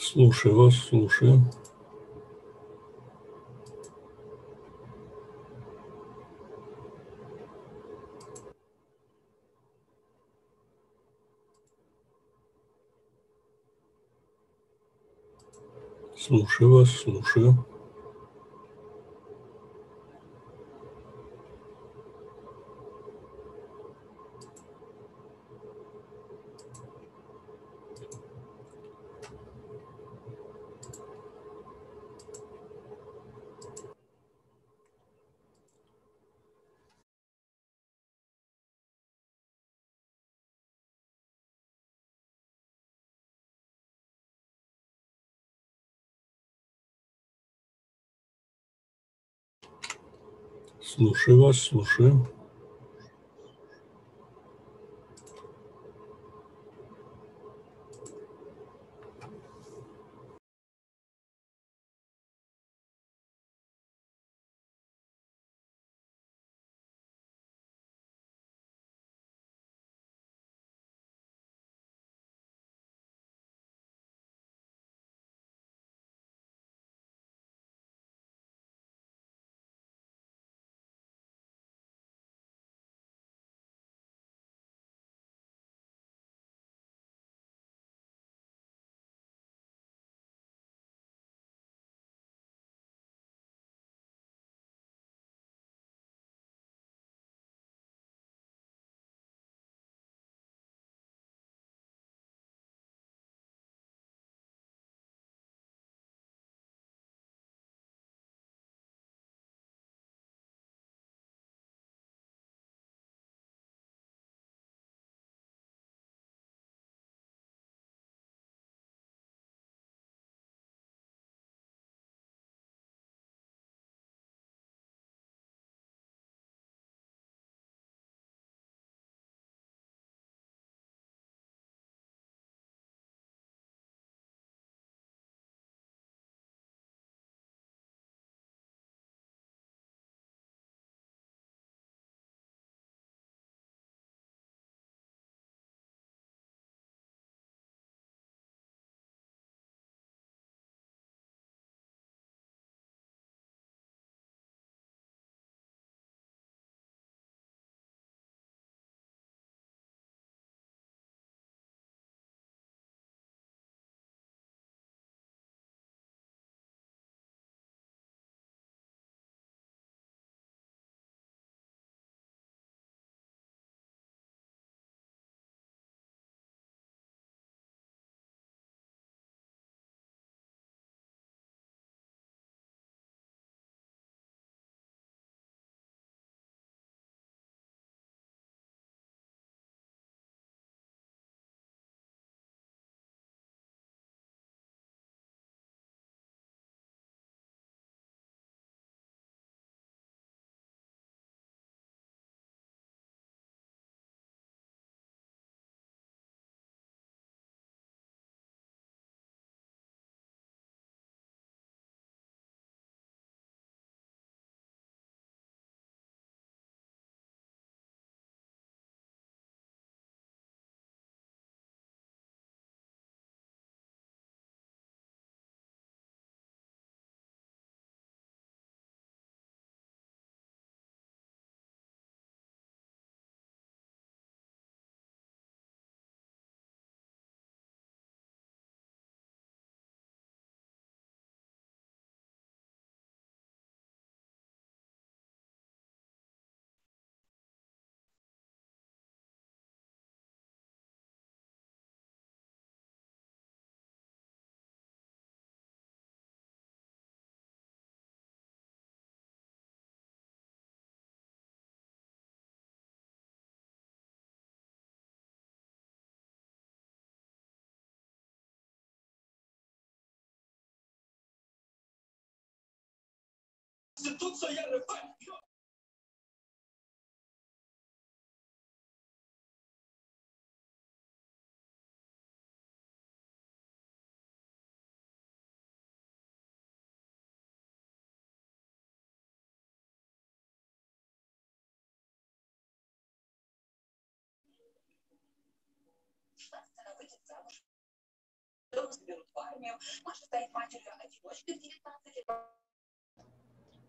Слушаю вас, слушаю. Слушаю вас, слушаю. Слушаю вас, слушаю.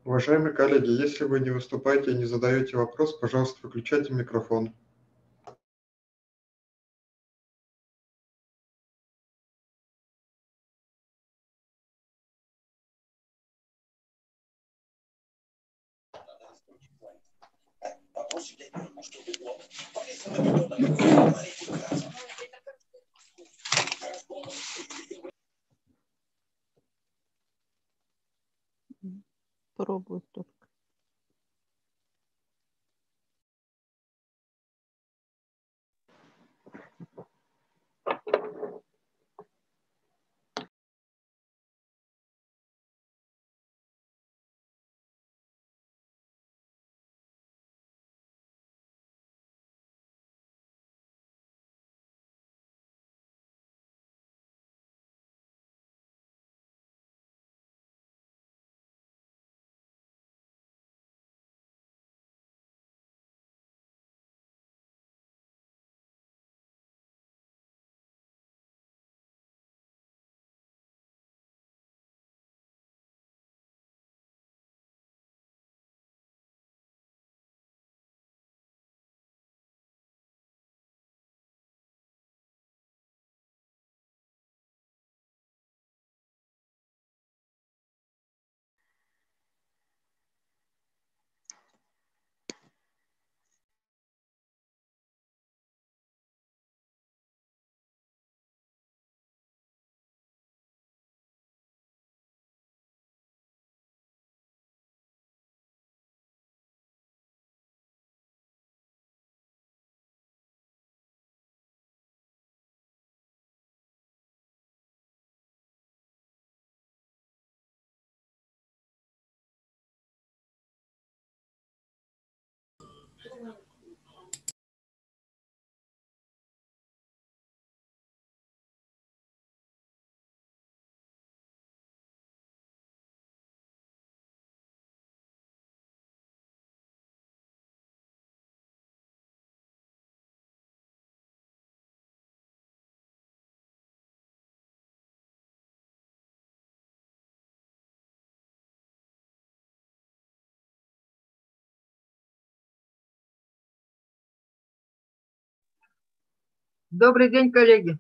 Уважаемые коллеги, если вы не выступаете и не задаете вопрос, пожалуйста, выключайте микрофон. Пробуй только. Добрый день, коллеги.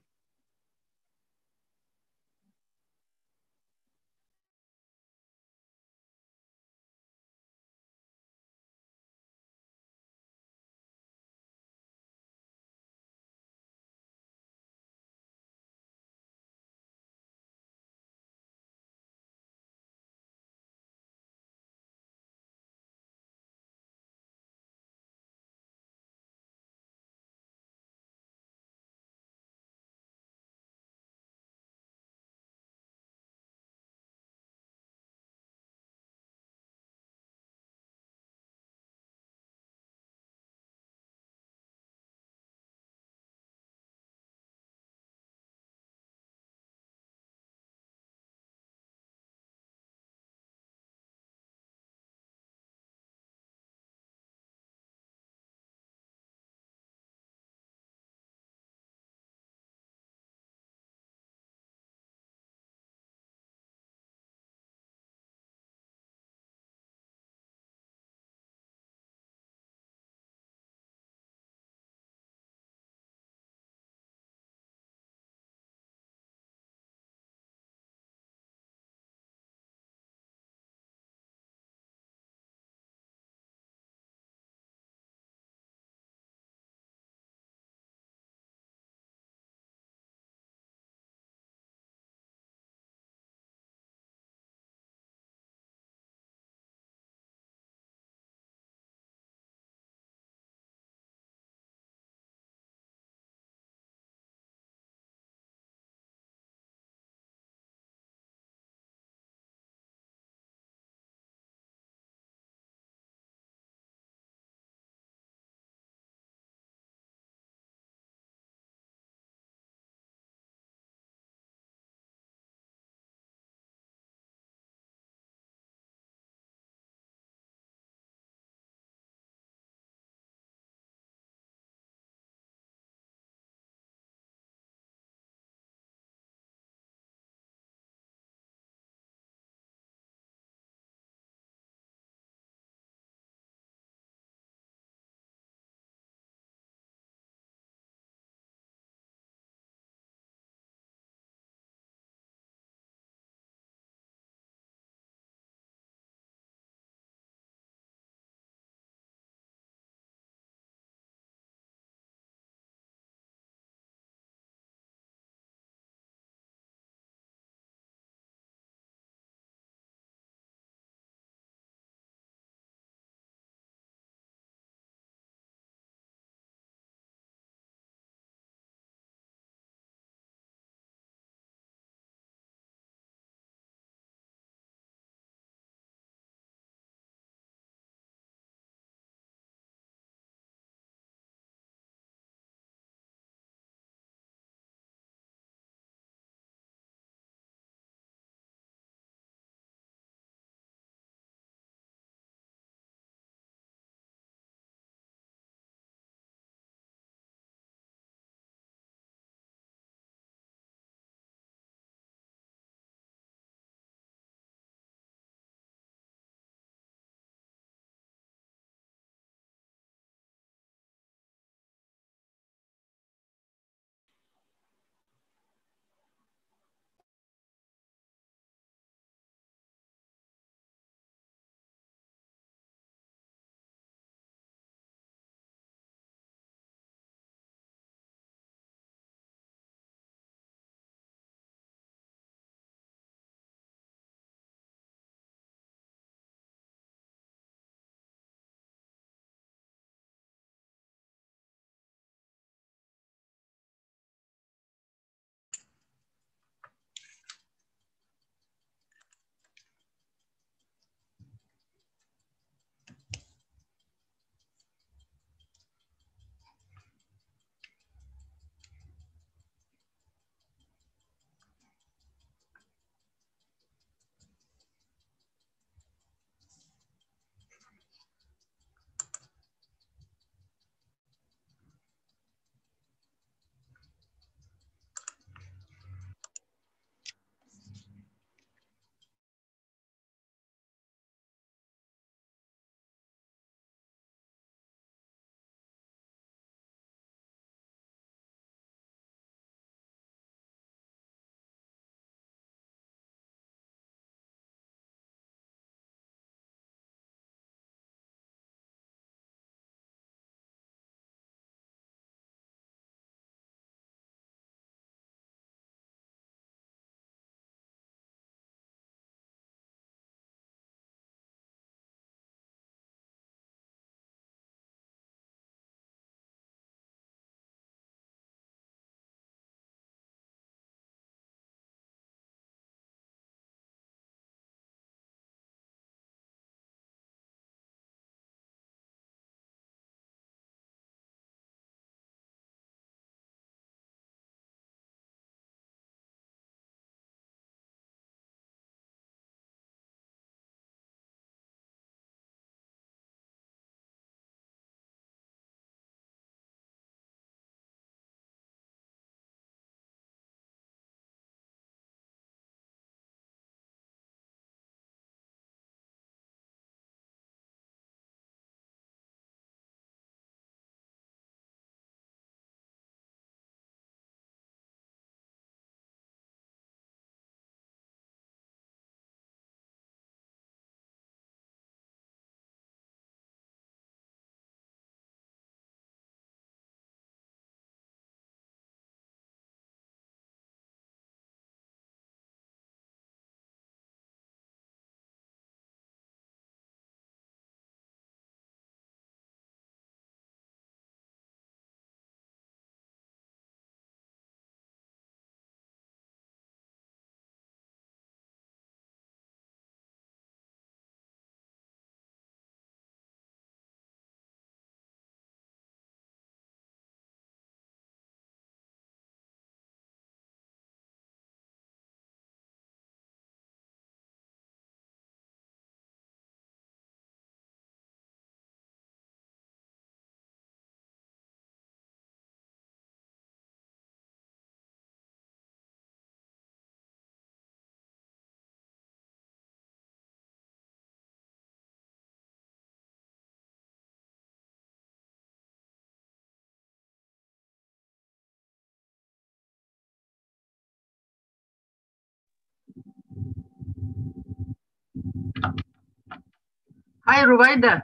Hi, Ruvaida.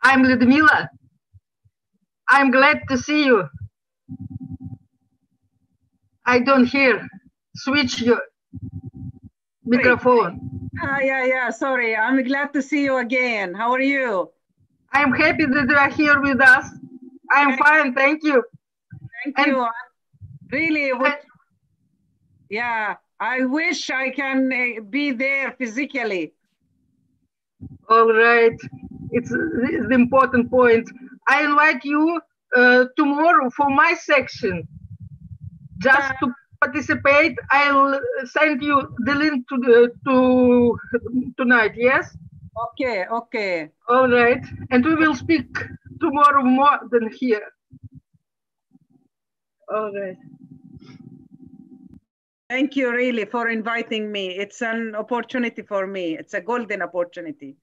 I'm Ludmila. I'm glad to see you. I don't hear. Switch your microphone. Yeah, sorry. I'm glad to see you again. How are you? I'm happy that you are here with us. I'm fine, thank you. Thank And- you. Really, yeah, I wish I can be there physically. All right, it's the important point. I invite you tomorrow for my section. Just to participate, I'll send you the link to tonight. Yes. Okay. All right, and we will speak tomorrow more than here. All right. Thank you really for inviting me. It's an opportunity for me. It's a golden opportunity.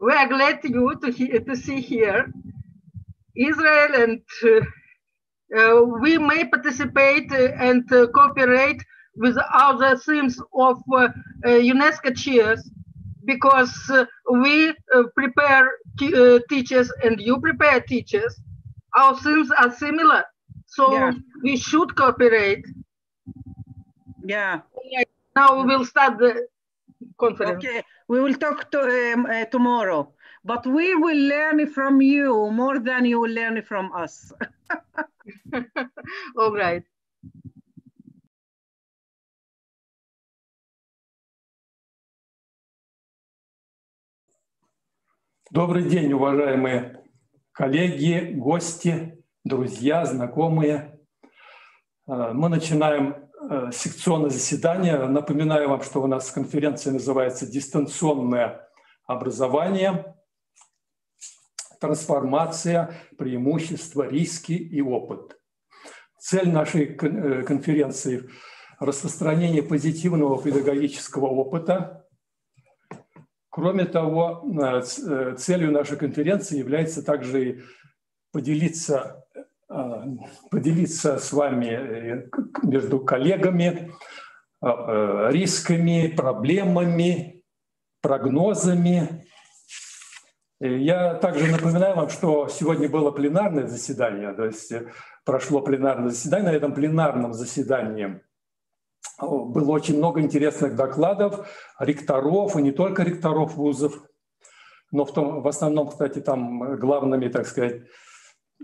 We are glad to see here Israel, and we may participate and cooperate with other themes of UNESCO chairs, because we prepare teachers and you prepare teachers. Our themes are similar, so Yeah. we should cooperate. Yeah. Now we will start the conference. Okay, we will talk tomorrow, but we will learn from you more than you will learn from us. All right. Добрый день, уважаемые коллеги, гости, друзья, знакомые. Мы начинаем секционное заседание. Напоминаю вам, что у нас конференция называется «Дистанционное образование. Трансформация, преимущества, риски и опыт». Цель нашей конференции – распространение позитивного педагогического опыта. Кроме того, целью нашей конференции является также поделиться с вами между коллегами рисками, проблемами, прогнозами. Я также напоминаю вам, что сегодня было пленарное заседание, то есть прошло пленарное заседание. На этом пленарном заседании было очень много интересных докладов ректоров, и не только ректоров вузов, но в основном, кстати, там главными, так сказать,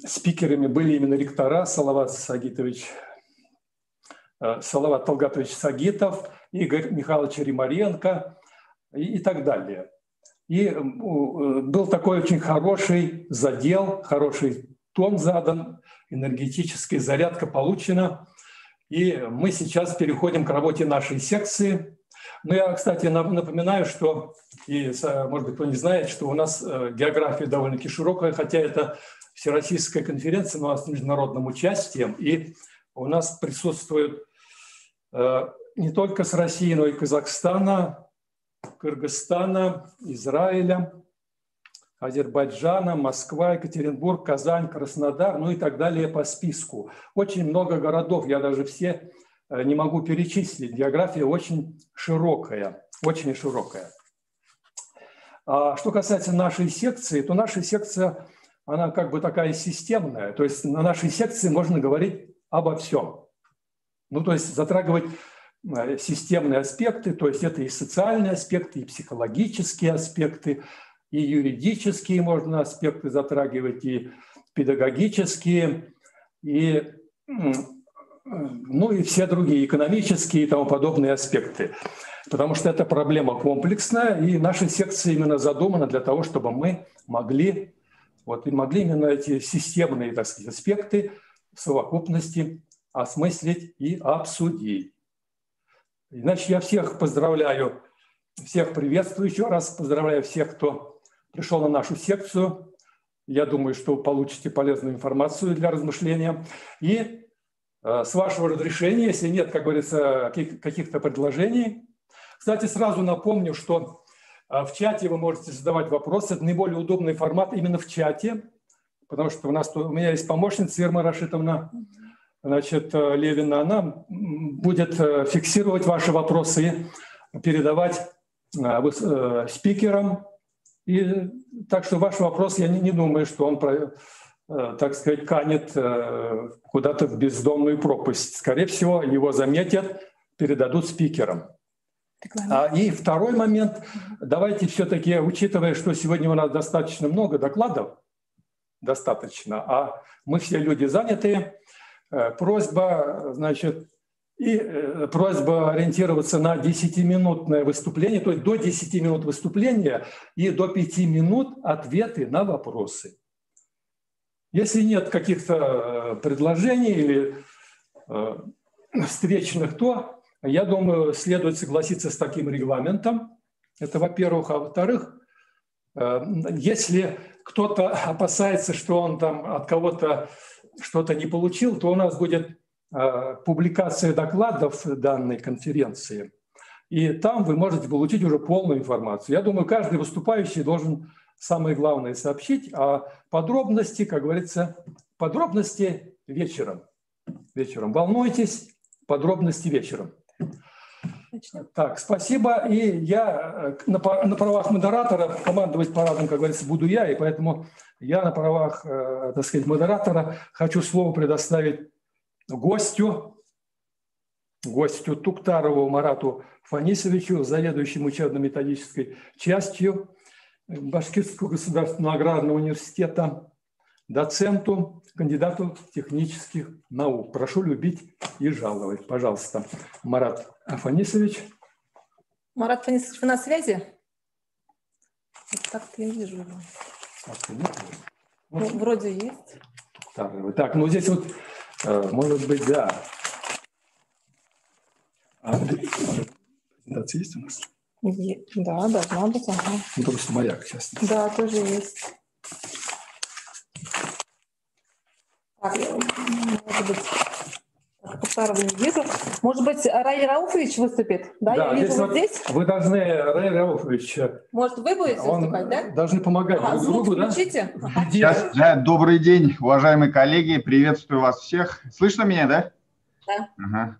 спикерами были именно ректора Салават Талгатович Сагитов, Игорь Михайлович Римаренко и так далее. И был такой очень хороший задел, хороший тон задан, энергетическая зарядка получена. И мы сейчас переходим к работе нашей секции. Но я, кстати, напоминаю, что, и, может быть, кто не знает, что у нас география довольно-таки широкая, хотя это всероссийская конференция, но у нас с международным участием. И у нас присутствуют не только с России, но и Казахстана, Кыргызстана, Израиля, Азербайджана, Москва, Екатеринбург, Казань, Краснодар, ну и так далее по списку. Очень много городов, я даже все не могу перечислить. География очень широкая, очень широкая. А что касается нашей секции, то наша секция, она как бы такая системная. То есть на нашей секции можно говорить обо всем. Ну, то есть затрагивать системные аспекты, то есть это и социальные аспекты, и психологические аспекты, и юридические можно аспекты затрагивать, и педагогические, и, ну, и все другие экономические и тому подобные аспекты. Потому что эта проблема комплексная, и наша секция именно задумана для того, чтобы мы могли именно эти системные, так сказать, аспекты в совокупности осмыслить и обсудить. Иначе я всех поздравляю, всех приветствую еще раз, поздравляю всех, кто пришел на нашу секцию. Я думаю, что вы получите полезную информацию для размышления. И с вашего разрешения, если нет, как говорится, каких-то предложений. Кстати, сразу напомню, что в чате вы можете задавать вопросы. Это наиболее удобный формат именно в чате, потому что у меня есть помощница Ирма Рашитовна, значит, Левина. Она будет фиксировать ваши вопросы и передавать спикерам И так что ваш вопрос, я не думаю, что он, так сказать, канет куда-то в бездонную пропасть. Скорее всего, его заметят, передадут спикерам. И второй момент. Давайте все-таки, учитывая, что сегодня у нас достаточно много докладов, а мы все люди занятые, просьба, значит, просьба ориентироваться на 10-минутное выступление, то есть до 10 минут выступления и до 5 минут ответы на вопросы. Если нет каких-то предложений или встречных, то, я думаю, следует согласиться с таким регламентом. Это во-первых. А во-вторых, если кто-то опасается, что он там от кого-то что-то не получил, то у нас будет публикация докладов данной конференции. И там вы можете получить уже полную информацию. Я думаю, каждый выступающий должен самое главное сообщить, а подробности, как говорится, подробности вечером. Вечером. Волнуйтесь, подробности вечером. Так, спасибо. И я на правах модератора, командовать парадом, как говорится, буду я, и поэтому я на правах, так сказать, модератора хочу слово предоставить гостю Туктарову Марату Фанисовичу, заведующему учебно-методической частью Башкирского государственного аграрного университета, доценту, кандидату технических наук. Прошу любить и жаловать. Пожалуйста, Марат Афанисович. Марат Афанисович, вы на связи? Так-то я не вижу его. Ну, вроде есть. Так, ну здесь вот, может быть, да. Презентация есть у нас? Да, должна быть. Ага. Ну, просто маяк сейчас. Да, тоже есть. Так, может быть, Туктарова не вижу. Может быть, Раиль Рауфович выступит? Да, я вижу вот здесь. Вы должны, Раиль Рауфович... Может, вы будете выступать, да? Должны помогать друг другу, да? Включите. Да, добрый день, уважаемые коллеги. Приветствую вас всех. Слышно меня, да? Да. Ага.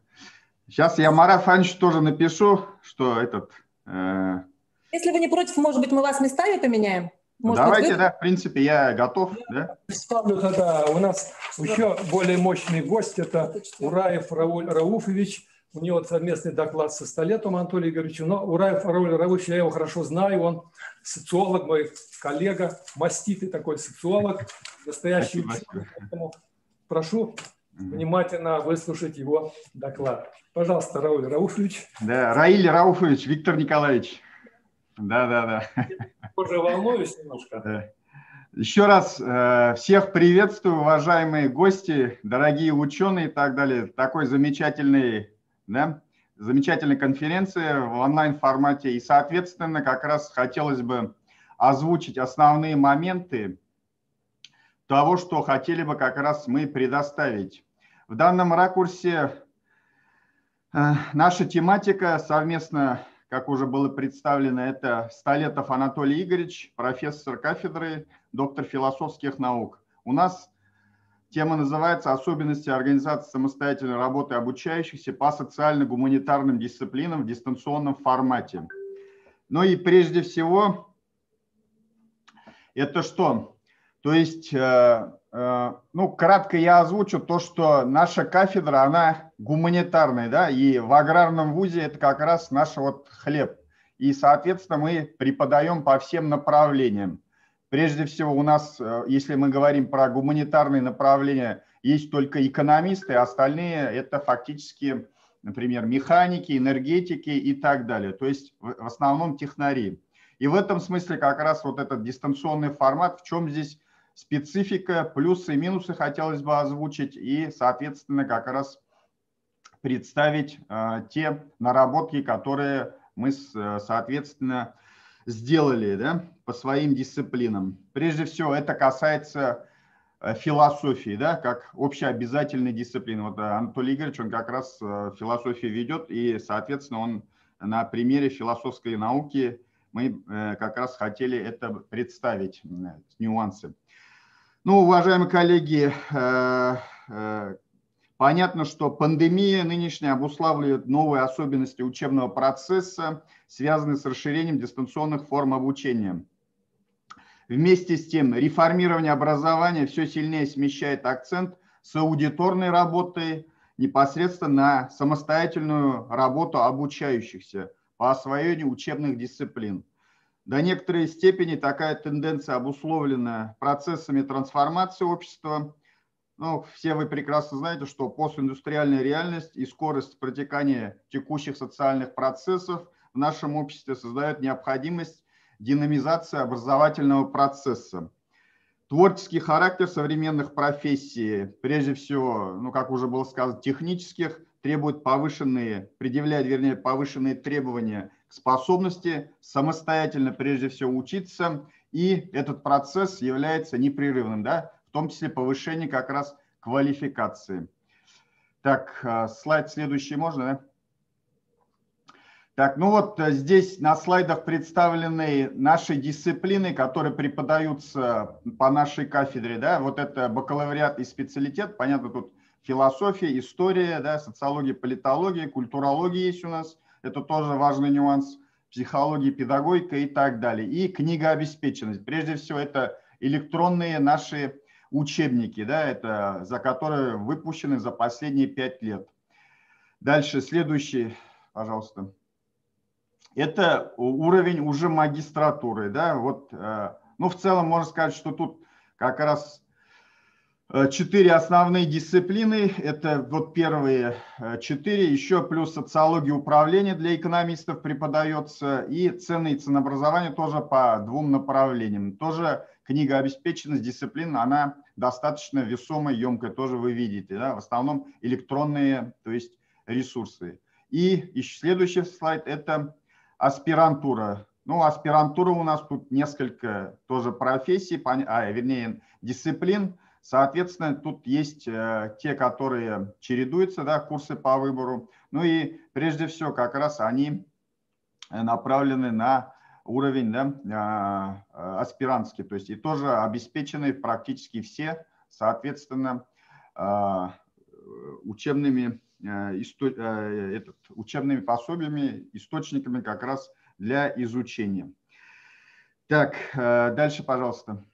Сейчас я Марат Фанисович тоже напишу, что этот... Если вы не против, может быть, мы вас местами поменяем? Может давайте, быть, да, в принципе, я готов. Да? Представлю тогда, у нас еще более мощный гость, это Ураев Рауль Рауфович. У него совместный доклад со Столетом Анатолием Игоревичем. Но Ураев Рауль Рауфович, я его хорошо знаю, он социолог, мой коллега, маститый такой социолог, настоящий ученый. Поэтому прошу внимательно выслушать его доклад. Пожалуйста, Рауль Рауфович. Да, Раиль Рауфович, Виктор Николаевич. Да. Тоже волнуюсь немножко. Да. Еще раз всех приветствую, уважаемые гости, дорогие ученые и так далее. Такой замечательной конференции в онлайн-формате. И, соответственно, как раз хотелось бы озвучить основные моменты того, что хотели бы как раз мы предоставить. В данном ракурсе наша тематика совместно, как уже было представлено, это Столетов Анатолий Игоревич, профессор кафедры, доктор философских наук. У нас тема называется «Особенности организации самостоятельной работы обучающихся по социально-гуманитарным дисциплинам в дистанционном формате». Ну и прежде всего, это что? То есть, кратко я озвучу то, что наша кафедра, она гуманитарная, да, и в аграрном вузе это как раз наш вот хлеб. И, соответственно, мы преподаем по всем направлениям. Прежде всего у нас, если мы говорим про гуманитарные направления, есть только экономисты, а остальные это фактически, например, механики, энергетики и так далее. То есть в основном технари. И в этом смысле как раз вот этот дистанционный формат, в чем здесь специфика, плюсы и минусы хотелось бы озвучить и, соответственно, как раз представить те наработки, которые мы, соответственно, сделали, да, по своим дисциплинам. Прежде всего, это касается философии, да, как общеобязательной дисциплины. Вот Анатолий Игоревич, он как раз философию ведет, и, соответственно, он на примере философской науки мы как раз хотели это представить, нюансы. Ну, уважаемые коллеги, понятно, что пандемия нынешняя обуславливает новые особенности учебного процесса, связанные с расширением дистанционных форм обучения. Вместе с тем, реформирование образования все сильнее смещает акцент с аудиторной работы непосредственно на самостоятельную работу обучающихся по освоению учебных дисциплин. До некоторой степени такая тенденция обусловлена процессами трансформации общества. Ну, все вы прекрасно знаете, что постиндустриальная реальность и скорость протекания текущих социальных процессов в нашем обществе создает необходимость динамизации образовательного процесса. Творческий характер современных профессий, прежде всего, ну, как уже было сказано, технических, предъявляет повышенные требования к способности самостоятельно, прежде всего, учиться, и этот процесс является непрерывным, да, в том числе повышение как раз квалификации. Так, слайд следующий можно, да? Так, ну вот здесь на слайдах представлены наши дисциплины, которые преподаются по нашей кафедре, да, вот это бакалавриат и специалитет, понятно, тут философия, история, да, социология, политология, культурология есть у нас, это тоже важный нюанс, психология, педагогика и так далее. И книгообеспеченность, прежде всего это электронные наши учебники, да, это за которые выпущены за последние 5 лет. Дальше, следующий, пожалуйста. Это уровень уже магистратуры, да, вот, ну, в целом можно сказать, что тут как раз 4 основные дисциплины, это вот первые 4, еще плюс социология управления для экономистов преподается, и цены и ценообразование тоже по 2 направлениям. Тоже книгообеспеченность дисциплин, она достаточно весомая, емкая, тоже вы видите, да, в основном электронные, то есть ресурсы. И еще следующий слайд – это аспирантура. Ну, аспирантура у нас тут несколько тоже профессий, вернее, дисциплин. Соответственно, тут есть те, которые чередуются, да, курсы по выбору. Ну и прежде всего как раз они направлены на уровень, да, аспирантский. То есть и тоже обеспечены практически все, соответственно, учебными пособиями, источниками как раз для изучения. Так, дальше, пожалуйста.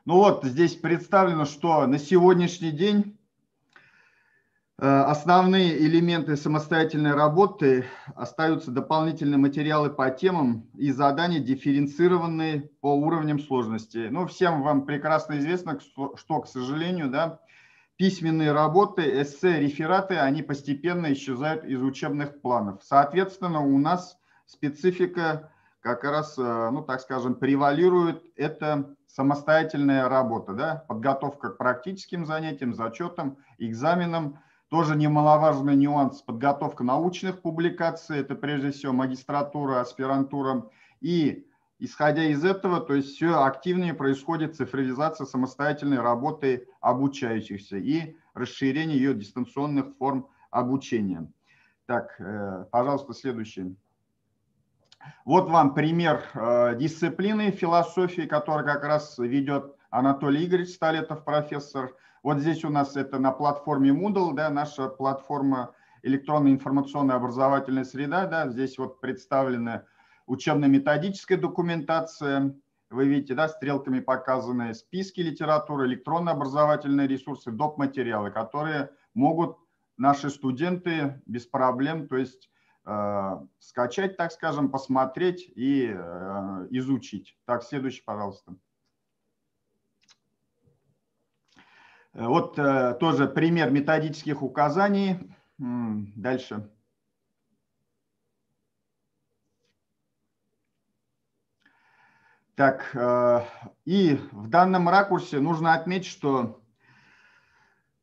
Ну вот, здесь представлено, что на сегодняшний день основные элементы самостоятельной работы остаются дополнительные материалы по темам и задания, дифференцированные по уровням сложности. Ну, всем вам прекрасно известно, что, к сожалению, да, письменные работы, эссе, рефераты, они постепенно исчезают из учебных планов. Соответственно, у нас специфика как раз, ну, так скажем, превалирует, это самостоятельная работа, да, подготовка к практическим занятиям, зачетам, экзаменам. Тоже немаловажный нюанс, подготовка научных публикаций, это прежде всего магистратура, аспирантура. И исходя из этого, то есть все активнее происходит цифровизация самостоятельной работы обучающихся и расширение ее дистанционных форм обучения. Так, пожалуйста, следующий. Вот вам пример дисциплины философии, которую как раз ведет Анатолий Игоревич Столетов, профессор. Вот здесь у нас это на платформе Moodle, да, наша платформа электронная информационная образовательная среда. Да, здесь вот представлена учебно-методическая документация. Вы видите, да, стрелками показаны списки литературы, электронно-образовательные ресурсы, доп. Материалы, которые могут наши студенты без проблем, то есть скачать, так скажем, посмотреть и изучить. Так, следующий, пожалуйста. Вот тоже пример методических указаний. Дальше. Так, и в данном ракурсе нужно отметить, что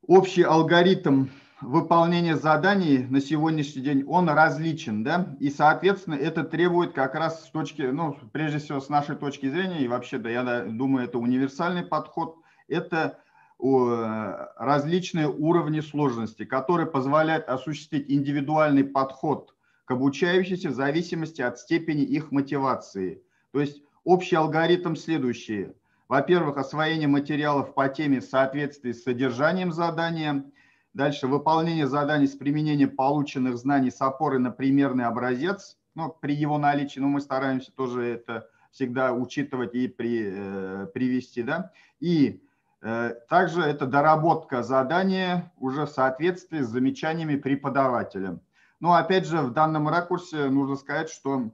общий алгоритм выполнения заданий на сегодняшний день, он различен, да, и, соответственно, это требует как раз с точки, ну, прежде всего, с нашей точки зрения, и вообще, да, я думаю, это универсальный подход, это различные уровни сложности, которые позволяют осуществить индивидуальный подход к обучающимся в зависимости от степени их мотивации. То есть общий алгоритм следующий. Во-первых, освоение материалов по теме в соответствии с содержанием задания. Дальше выполнение заданий с применением полученных знаний с опорой на примерный образец. Ну, при его наличии, но мы стараемся тоже это всегда учитывать и привести, да. И также это доработка задания уже в соответствии с замечаниями преподавателя. Но опять же, в данном ракурсе нужно сказать, что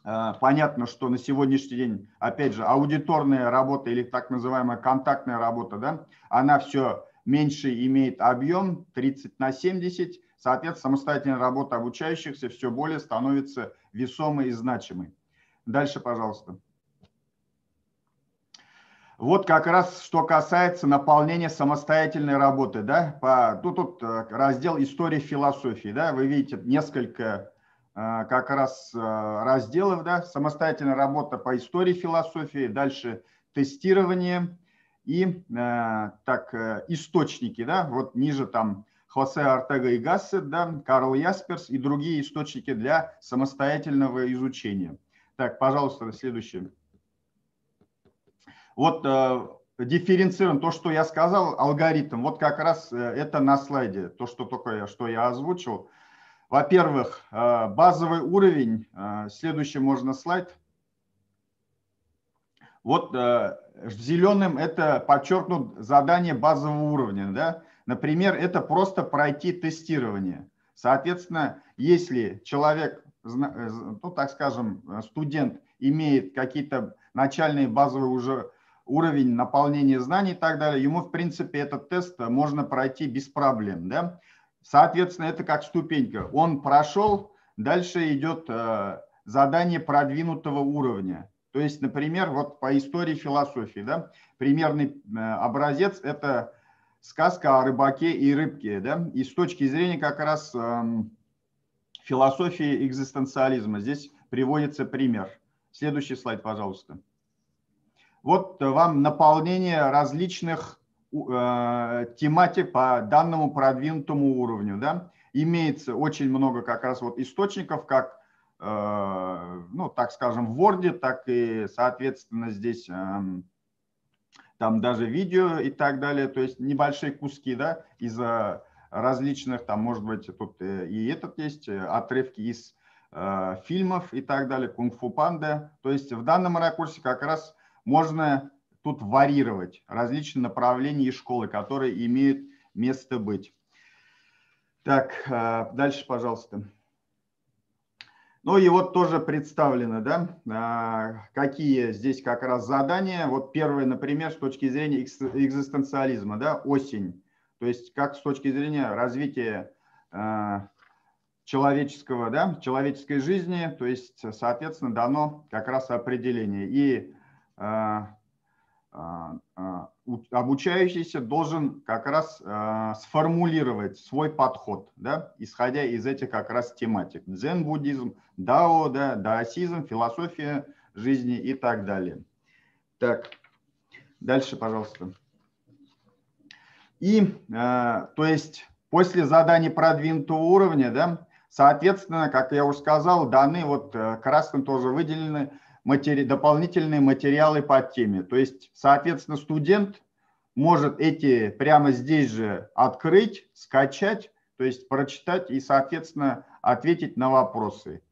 понятно, что на сегодняшний день, опять же, аудиторная работа или так называемая контактная работа, да, она все меньше имеет объем 30/70, соответственно, самостоятельная работа обучающихся все более становится весомой и значимой. Дальше, пожалуйста. Вот как раз что касается наполнения самостоятельной работы, да, тут раздел истории философии, да, вы видите несколько как раз разделов, да, самостоятельная работа по истории философии, дальше тестирование и источники, да, вот ниже там Хосе Ортега и Гассет, да, Карл Ясперс и другие источники для самостоятельного изучения. Так, пожалуйста, следующее. Вот дифференцирован, то, что я сказал, алгоритм, вот как раз это на слайде, то, что только что я озвучил. Во-первых, базовый уровень, следующий можно слайд. Вот зеленым это подчеркнут задание базового уровня, да. Например, это просто пройти тестирование. Соответственно, если человек, ну, так скажем, студент имеет какие-то начальные базовые уже уровень наполнения знаний и так далее, ему, в принципе, этот тест можно пройти без проблем, да? Соответственно, это как ступенька. Он прошел, дальше идет задание продвинутого уровня. То есть, например, вот по истории философии, да, примерный образец – это сказка о рыбаке и рыбке, да, и с точки зрения как раз философии экзистенциализма. Здесь приводится пример. Следующий слайд, пожалуйста. Вот вам наполнение различных тематик по данному продвинутому уровню. Да? Имеется очень много как раз вот источников, как, ну, так скажем, в Word, так и, соответственно, здесь там даже видео и так далее. То есть небольшие куски, да, из различных, там, может быть, тут и этот есть, отрывки из фильмов и так далее, кунг-фу панда. То есть в данном ракурсе как раз можно тут варьировать различные направления и школы, которые имеют место быть. Так, дальше, пожалуйста. Ну и вот тоже представлено, да, какие здесь как раз задания. Вот первое, например, с точки зрения экзистенциализма, да, осень. То есть как с точки зрения развития человеческого, да, человеческой жизни, то есть, соответственно, дано как раз определение. И обучающийся должен как раз сформулировать свой подход, да, исходя из этих как раз тематик. Дзен-буддизм, дао, да, даосизм, философия жизни и так далее. Так, дальше, пожалуйста. И, то есть, после заданий продвинутого уровня, да, соответственно, как я уже сказал, даны, вот красным тоже выделены, дополнительные материалы по теме. То есть, соответственно, студент может эти прямо здесь же открыть, скачать, то есть прочитать и, соответственно, ответить на вопросы.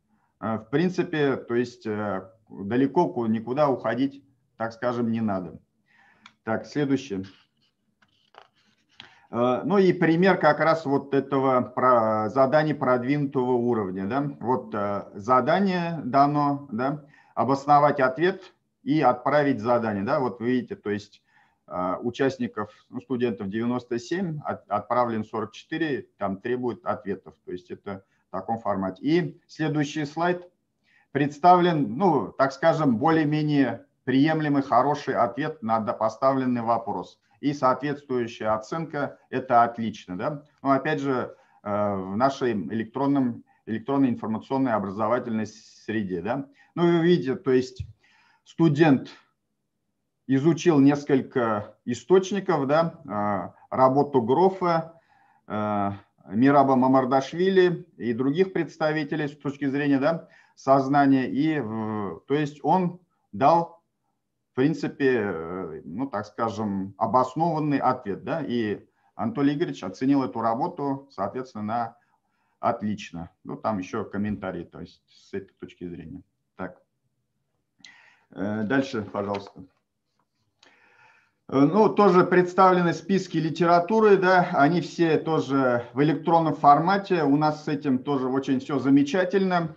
В принципе, то есть далеко никуда уходить, так скажем, не надо. Так, следующее. Ну и пример как раз вот этого задания продвинутого уровня. Да? Вот задание дано, да? Обосновать ответ и отправить задание. Да? Вот вы видите, то есть участников, ну, студентов 97, отправлен 44, там требует ответов. То есть это в таком формате. И следующий слайд представлен, ну, так скажем, более-менее приемлемый, хороший ответ на поставленный вопрос. И соответствующая оценка – это отлично. Да? Но опять же, в нашей электронной информационной образовательной среде. Да? Ну, вы видите, то есть студент изучил несколько источников, да? Работу Грофа, Мираба Мамардашвили и других представителей с точки зрения, да, сознания. И, то есть он дал, в принципе, ну, так скажем, обоснованный ответ. Да? И Анатолий Игоревич оценил эту работу, соответственно, на отлично. Ну, там еще комментарии, то есть с этой точки зрения. Так. Дальше, пожалуйста. Ну, тоже представлены списки литературы, да, они все тоже в электронном формате. У нас с этим тоже очень все замечательно.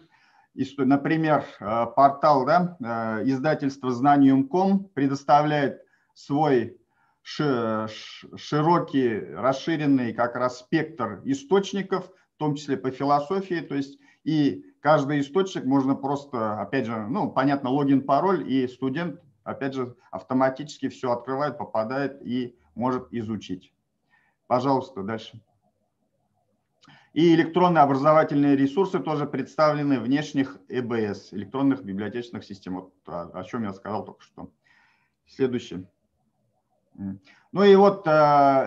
Например, портал, да, издательства Знаниум.ком предоставляет свой широкий, расширенный как раз спектр источников, в том числе по философии, то есть и каждый источник можно просто, опять же, ну, понятно, логин, пароль, и студент, опять же, автоматически все открывает, попадает и может изучить. Пожалуйста, дальше. И электронные образовательные ресурсы тоже представлены внешних ЭБС, электронных библиотечных систем, вот о чем я сказал только что. Следующее. Ну и вот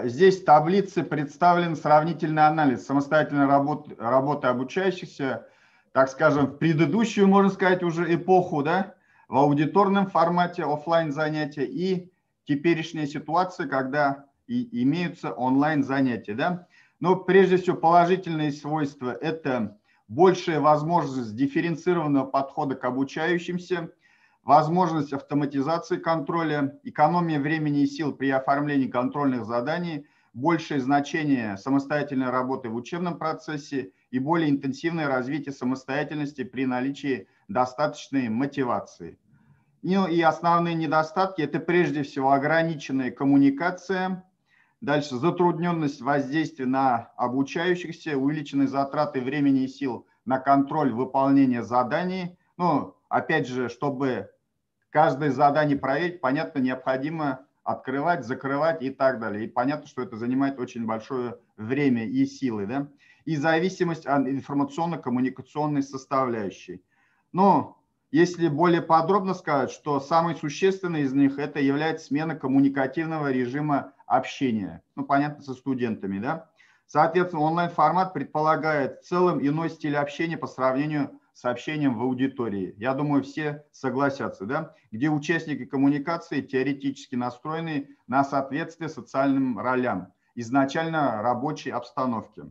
здесь в таблице представлен сравнительный анализ самостоятельной работы обучающихся, так скажем, в предыдущую, можно сказать, уже эпоху, да, в аудиторном формате офлайн занятия и теперешняя ситуация, когда имеются онлайн занятия, да. Но прежде всего положительные свойства – это большая возможность дифференцированного подхода к обучающимся, возможность автоматизации контроля, экономия времени и сил при оформлении контрольных заданий, большее значение самостоятельной работы в учебном процессе и более интенсивное развитие самостоятельности при наличии достаточной мотивации. Ну и основные недостатки – это прежде всего ограниченная коммуникация, дальше затрудненность воздействия на обучающихся, увеличенные затраты времени и сил на контроль выполнения заданий. Ну, опять же, чтобы каждое задание проверить, понятно, необходимо открывать, закрывать и так далее. И понятно, что это занимает очень большое время и силы, да? И зависимость от информационно-коммуникационной составляющей. Но если более подробно сказать, что самый существенный из них это является смена коммуникативного режима общения. Ну, понятно, со студентами, да? Соответственно, онлайн-формат предполагает в целом иной стиль общения по сравнению с общением в аудитории. Я думаю, все согласятся, да? Где участники коммуникации теоретически настроены на соответствие социальным ролям, изначально рабочей обстановке.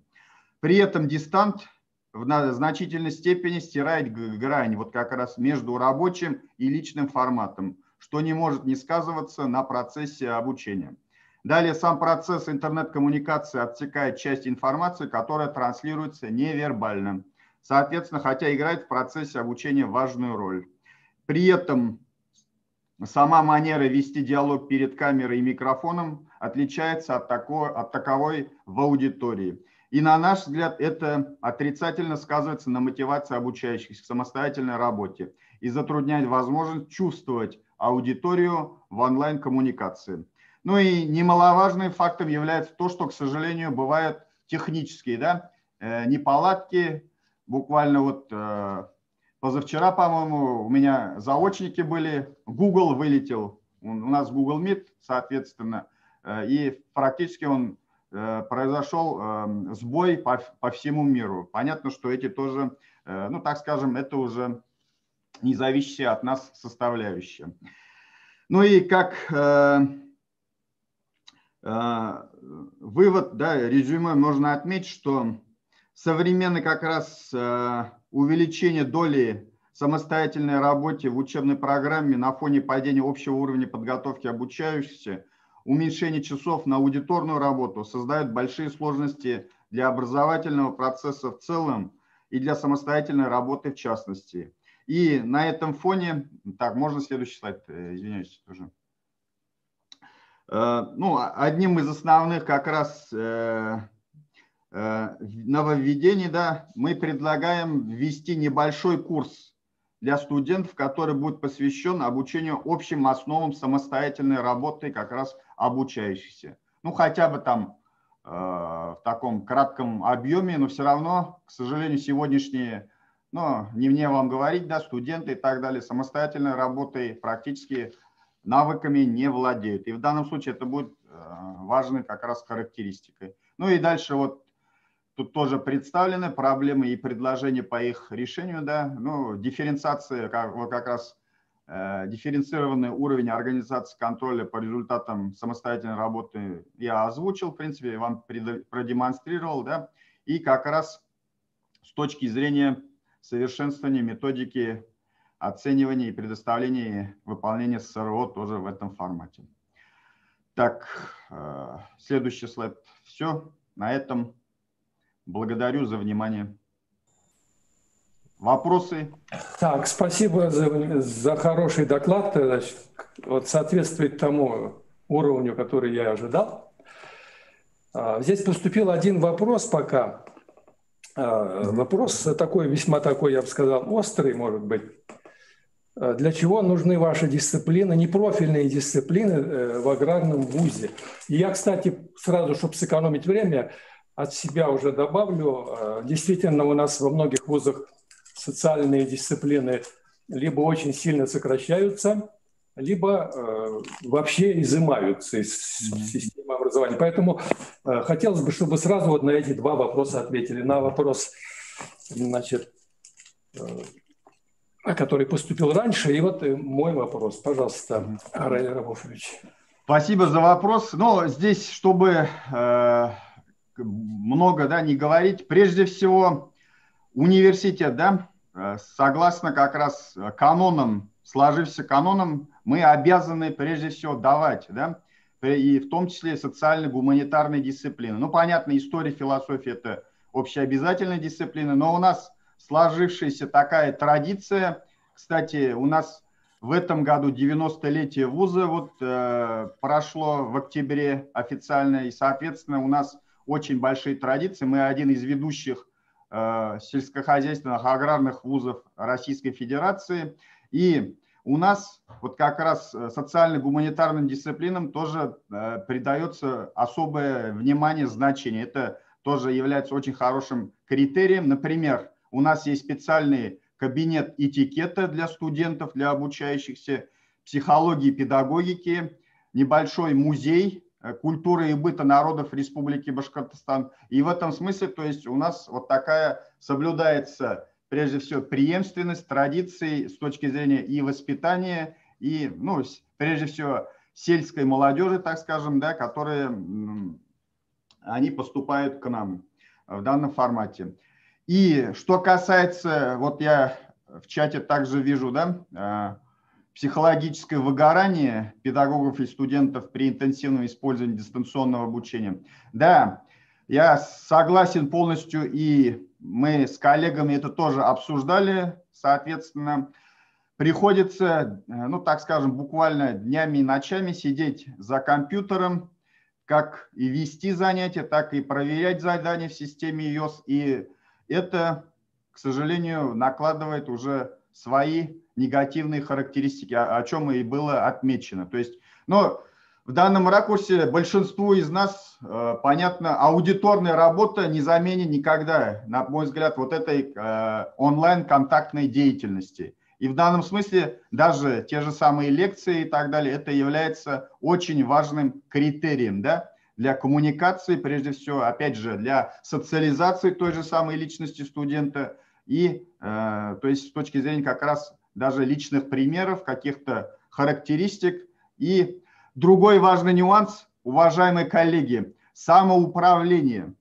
При этом дистант в значительной степени стирает грань вот как раз между рабочим и личным форматом, что не может не сказываться на процессе обучения. Далее сам процесс интернет-коммуникации отсекает часть информации, которая транслируется невербально. Соответственно, хотя играет в процессе обучения важную роль. При этом сама манера вести диалог перед камерой и микрофоном отличается от таковой в аудитории. И на наш взгляд это отрицательно сказывается на мотивации обучающихся к самостоятельной работе и затрудняет возможность чувствовать аудиторию в онлайн-коммуникации. Ну и немаловажным фактом является то, что, к сожалению, бывают технические, да, неполадки. Буквально вот позавчера, по-моему, у меня заочники были, Google вылетел, у нас Google Meet, соответственно, и практически он произошел сбой по всему миру. Понятно, что эти тоже, ну так скажем, это уже не зависящие от нас составляющие. Ну и как вывод, да, резюме можно отметить, что современное как раз увеличение доли самостоятельной работы в учебной программе на фоне падения общего уровня подготовки обучающихся, уменьшение часов на аудиторную работу создает большие сложности для образовательного процесса в целом и для самостоятельной работы в частности. И на этом фоне, так, можно следующий слайд, извиняюсь, тоже. Ну, одним из основных как раз нововведений, да, мы предлагаем ввести небольшой курс для студентов, который будет посвящен обучению общим основам самостоятельной работы как раз обучающихся. Ну, хотя бы там в таком кратком объеме, но все равно, к сожалению, сегодняшние, ну, не мне вам говорить, да, студенты и так далее, самостоятельной работой практически навыками не владеют. И в данном случае это будет важной как раз характеристикой. Ну и дальше вот тут тоже представлены проблемы и предложения по их решению, да, ну, дифференциация, вот как раз дифференцированный уровень организации контроля по результатам самостоятельной работы я озвучил, в принципе, вам продемонстрировал, да, и как раз с точки зрения совершенствования методики оценивания и предоставления выполнения СРО тоже в этом формате. Так, следующий слайд. Все, на этом благодарю за внимание. Вопросы? Так, спасибо за хороший доклад. Значит, вот соответствует тому уровню, который я ожидал. Здесь поступил один вопрос пока. Вопрос такой, весьма такой, я бы сказал, острый, может быть. Для чего нужны ваши дисциплины, непрофильные дисциплины в аграрном вузе? И я, кстати, сразу, чтобы сэкономить время, от себя уже добавлю. Действительно, у нас во многих вузах социальные дисциплины либо очень сильно сокращаются, либо вообще изымаются из системы образования. Поэтому хотелось бы, чтобы сразу вот на эти два вопроса ответили. На вопрос, значит, который поступил раньше, и вот мой вопрос. Пожалуйста, Раиль Рауфович. Спасибо за вопрос. Но здесь, чтобы много не говорить, прежде всего университет, согласно как раз канонам, сложившимся канонам, мы обязаны прежде всего давать, и в том числе социально-гуманитарные дисциплины. Ну, понятно, история, философия – это общеобязательные дисциплины, но у нас сложившаяся такая традиция. Кстати, у нас в этом году 90-летие вуза прошло в октябре официально, и, соответственно, у нас очень большие традиции. Мы один из ведущих сельскохозяйственных аграрных вузов Российской Федерации. И у нас вот как раз социально-гуманитарным дисциплинам тоже придается особое внимание, значение. Это тоже является очень хорошим критерием. Например, у нас есть специальный кабинет этикета для студентов, для обучающихся, психологии и педагогики, небольшой музей культуры и быта народов Республики Башкортостан. И в этом смысле, то есть у нас вот такая соблюдается прежде всего преемственность традиций с точки зрения и воспитания, и, прежде всего, сельской молодежи, так скажем, которые они поступают к нам в данном формате. И что касается, вот я в чате также вижу, психологическое выгорание педагогов и студентов при интенсивном использовании дистанционного обучения. Да, я согласен полностью, и мы с коллегами это тоже обсуждали, соответственно, приходится, так скажем, буквально днями и ночами сидеть за компьютером, как и вести занятия, так и проверять задания в системе ИОС, и это, к сожалению, накладывает уже свои негативные характеристики, о чем и было отмечено. То есть, в данном ракурсе большинству из нас, понятно, аудиторная работа не заменит никогда, на мой взгляд, вот этой онлайн-контактной деятельности. И в данном смысле даже те же самые лекции и так далее, это является очень важным критерием, для коммуникации, прежде всего, опять же, для социализации той же самой личности студента и, то есть, с точки зрения как раз даже личных примеров, каких-то характеристик. И другой важный нюанс, уважаемые коллеги, самоуправление.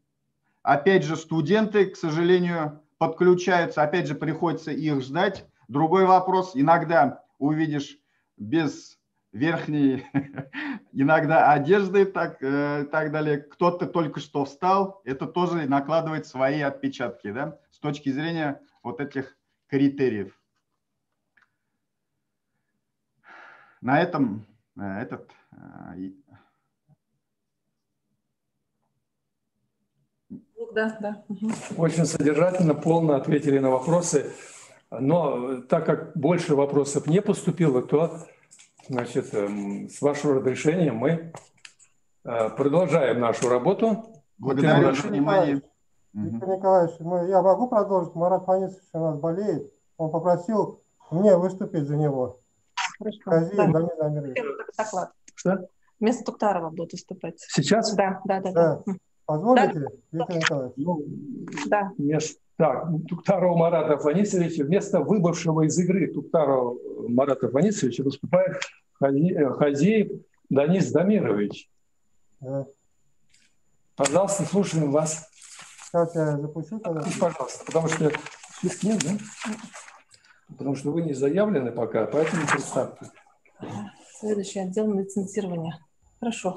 Опять же, студенты, к сожалению, подключаются, опять же, приходится их ждать. Другой вопрос, иногда увидишь без верхней, иногда одежды, так далее, кто-то только что встал, это тоже накладывает свои отпечатки, с точки зрения вот этих критериев. На этом Да. Очень содержательно, полно ответили на вопросы. Но так как больше вопросов не поступило, то, значит, с вашего разрешения мы продолжаем нашу работу. Благодарю за внимание. Виктор Николаевич, я могу продолжить? Марат Фанисович у нас болеет. Он попросил мне выступить за него. Хазиев Данис Дамирович. Что? Вместо Туктарова будут выступать. Сейчас? Да. Позволите, Виктор Николаевич? Да. Так, Туктарова Марата Фанисовича, вместо выбывшего из игры Туктарова Марата Фанисовича выступает Хазиев Данис Дамирович. Да. Пожалуйста, слушаем вас. Сейчас я запущу тогда. Пожалуйста, потому что списка нет, да? Потому что вы не заявлены пока, поэтому представьте. Следующий отдел лицензирования. Хорошо.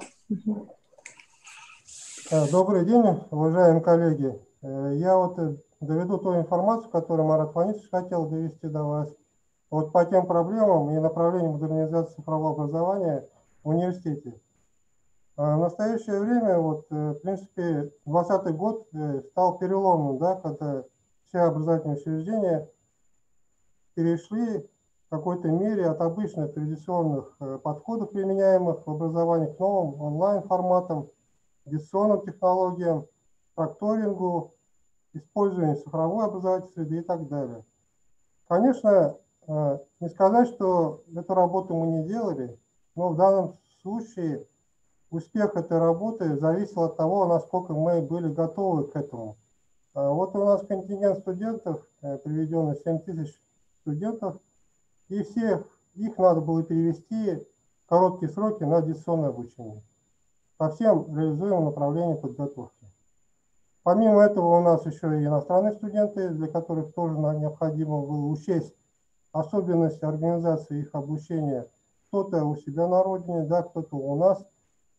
Добрый день, уважаемые коллеги. Я вот доведу ту информацию, которую Марат Фанисович хотел довести до вас. Вот по тем проблемам и направлениям модернизации цифрового образования в университете. В настоящее время, вот, в принципе, 2020 год стал переломным, да, когда все образовательные учреждения перешли в какой-то мере от обычных традиционных подходов, применяемых в образовании, к новым онлайн-форматам, дистанционным технологиям, прокторингу, использованию цифровой образовательной среды и так далее. Конечно, не сказать, что эту работу мы не делали, но в данном случае успех этой работы зависел от того, насколько мы были готовы к этому. Вот у нас контингент студентов, приведенный 7000 студентов, и всех их надо было перевести в короткие сроки на дистанционное обучение по всем реализуемым направлениям подготовки. Помимо этого у нас еще и иностранные студенты, для которых тоже необходимо было учесть особенности организации их обучения. Кто-то у себя на родине, да, кто-то у нас.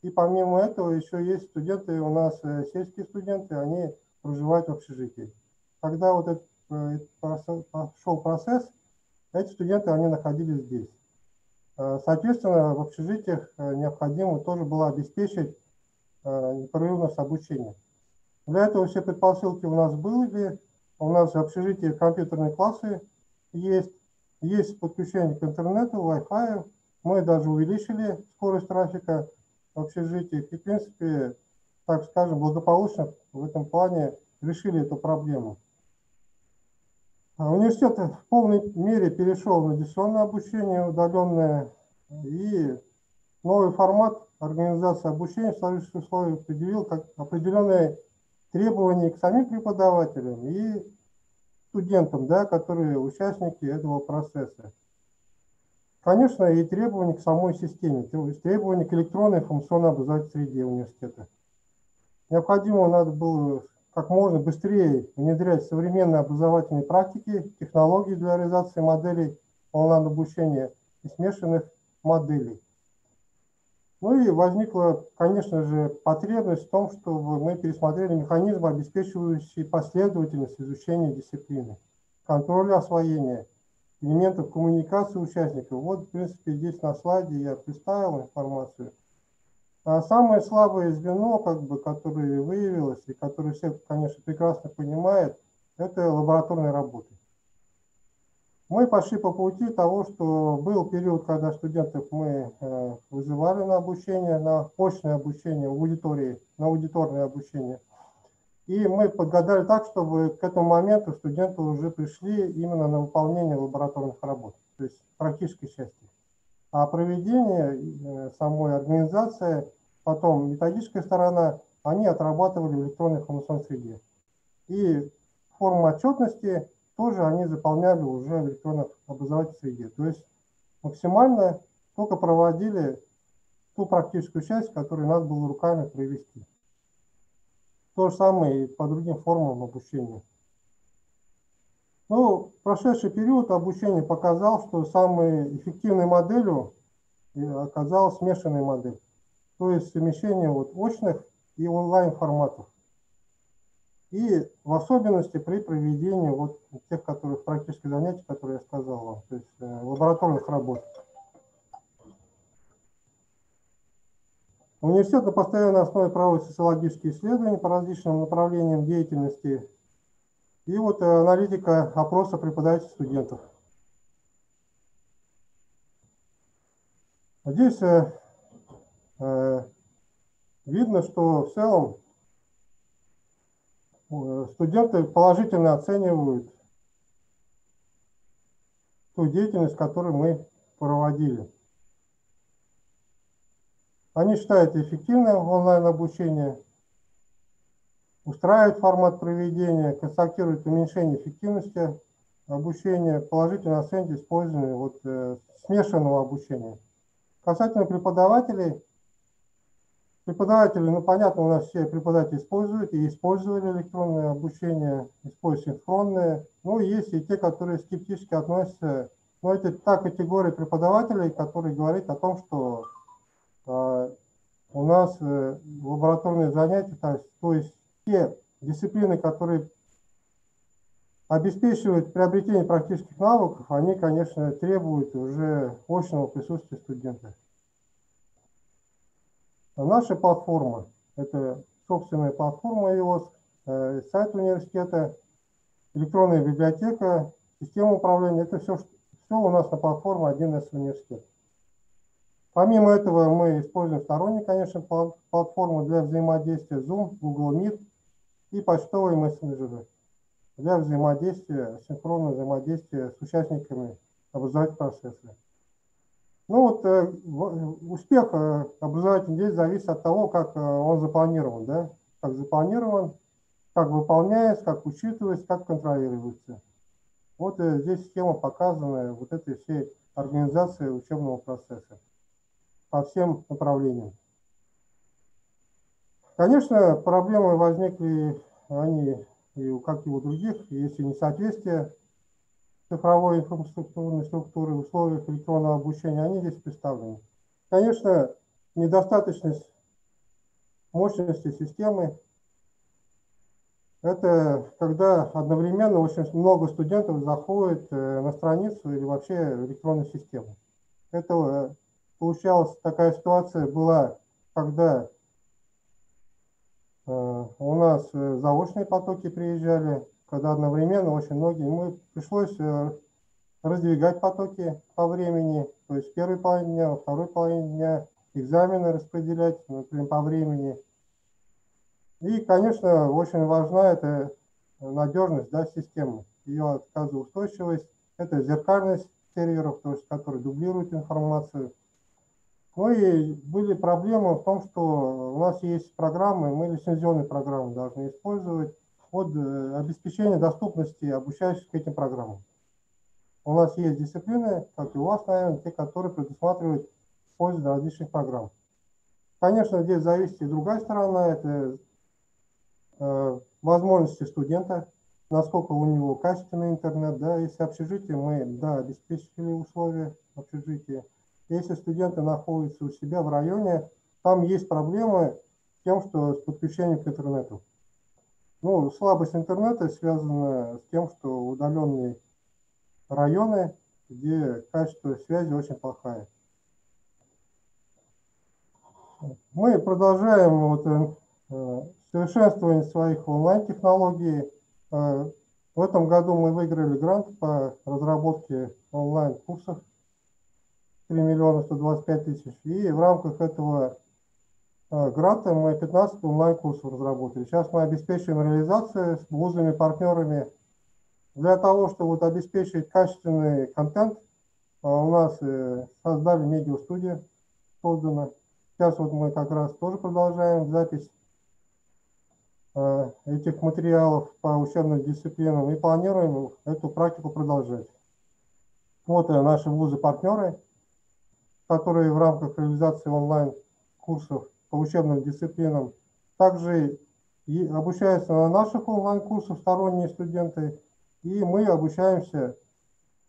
И помимо этого еще есть студенты, у нас сельские студенты, они проживают в общежитии. Когда вот этот пошел процесс, эти студенты, они находились здесь. Соответственно, в общежитиях необходимо тоже было обеспечить непрерывность обучения. Для этого все предпосылки у нас были. У нас в общежитии компьютерные классы есть подключение к интернету, Wi-Fi. Мы даже увеличили скорость трафика в общежитиях и, в принципе, так скажем, благополучно в этом плане решили эту проблему. Университет в полной мере перешел на дистанционное обучение, удаленное, и новый формат организации обучения в сложившихся условиях определил как определенные требования к самим преподавателям и студентам, да, которые участники этого процесса. Конечно, и требования к самой системе, то есть требования к электронной функционально-образовательной среде университета. Необходимо надо было как можно быстрее внедрять современные образовательные практики, технологии для реализации моделей онлайн-обучения и смешанных моделей. Ну и возникла, конечно же, потребность в том, чтобы мы пересмотрели механизмы, обеспечивающие последовательность изучения дисциплины, контроля освоения, элементов коммуникации участников. Вот, в принципе, здесь на слайде я представил информацию. А самое слабое звено, которое выявилось, и которое все, конечно, прекрасно понимают, это лабораторная работа. Мы пошли по пути того, что был период, когда студентов мы вызывали на обучение, на очное обучение в аудитории, на аудиторное обучение. И мы подгадали так, чтобы к этому моменту студенты уже пришли именно на выполнение лабораторных работ, то есть практической части. А проведение, самой организации, потом методическая сторона, они отрабатывали в электронной информационной среде. И форму отчетности тоже они заполняли уже в электронной образовательной среде. То есть максимально только проводили ту практическую часть, которую надо было руками провести. То же самое и по другим формам обучения. Ну, прошедший период обучения показал, что самой эффективной моделью оказалась смешанная модель. То есть совмещение очных и онлайн форматов. И в особенности при проведении тех, практических занятий, которые я сказал вам, то есть лабораторных работ. Университет на постоянной основе проводит социологические исследования по различным направлениям деятельности и аналитика опроса преподавателей студентов. Здесь видно, что в целом студенты положительно оценивают ту деятельность, которую мы проводили. Они считают эффективным онлайн-обучение, устраивают формат проведения, констатируют уменьшение эффективности обучения, положительно оценивают использование смешанного обучения. Касательно преподавателей, Преподаватели, ну понятно, у нас все преподаватели используют и использовали электронное обучение, используют синхронное. Ну, есть и те, которые скептически относятся. Но это та категория преподавателей, которые говорят о том, что у нас лабораторные занятия, то есть те дисциплины, которые обеспечивают приобретение практических навыков, они, конечно, требуют уже очного присутствия студента. Наша платформа, это собственная платформа EOS, сайт университета, электронная библиотека, система управления, это все у нас на платформе 1С университет. Помимо этого мы используем сторонние, конечно, платформы для взаимодействия Zoom, Google Meet и почтовые мессенджеры для взаимодействия, синхронного взаимодействия с участниками образовательного процесса. Ну вот успех образовательной деятельности зависит от того, как он запланирован, да? Как запланирован, как выполняется, как учитывается, как контролируется. Вот здесь схема показана вот этой всей организации учебного процесса по всем направлениям. Конечно, проблемы возникли, они, как и у других, если несоответствие цифровой инфраструктурной структуры в условиях электронного обучения, они здесь представлены. Конечно, недостаточность мощности системы – это когда одновременно очень много студентов заходит на страницу или вообще в электронную систему. Это получалась такая ситуация была, когда у нас заочные потоки приезжали, когда одновременно очень многие, пришлось раздвигать потоки по времени, то есть в первой половине дня, во второй половине дня, экзамены распределять, например, по времени. И, конечно, очень важна эта надежность, да, системы, ее отказоустойчивость, это зеркальность серверов, то есть, которые дублируют информацию. Ну и были проблемы в том, что у нас есть программы, мы лицензионные программы должны использовать под обеспечение доступности обучающихся к этим программам. У нас есть дисциплины, как и у вас, наверное, те, которые предусматривают использование различных программ. Конечно, здесь зависит и другая сторона, это возможности студента, насколько у него качественный интернет, да, если общежитие, мы, да, обеспечили условия общежития. Если студенты находятся у себя в районе, там есть проблемы с тем, что с подключением к интернету. Ну, слабость интернета связана с тем, что удаленные районы, где качество связи очень плохое. Мы продолжаем совершенствование своих онлайн-технологий. В этом году мы выиграли грант по разработке онлайн-курсов 3 125 000. И в рамках этого гранта мы 15 онлайн-курсов разработали. Сейчас мы обеспечиваем реализацию с вузами-партнерами. Для того, чтобы обеспечить качественный контент, у нас создали медиа-студию, создана. Сейчас мы как раз тоже продолжаем запись этих материалов по учебным дисциплинам и планируем эту практику продолжать. Вот наши вузы-партнеры, которые в рамках реализации онлайн-курсов по учебным дисциплинам также и обучаются на наших онлайн-курсах сторонние студенты, и мы обучаемся,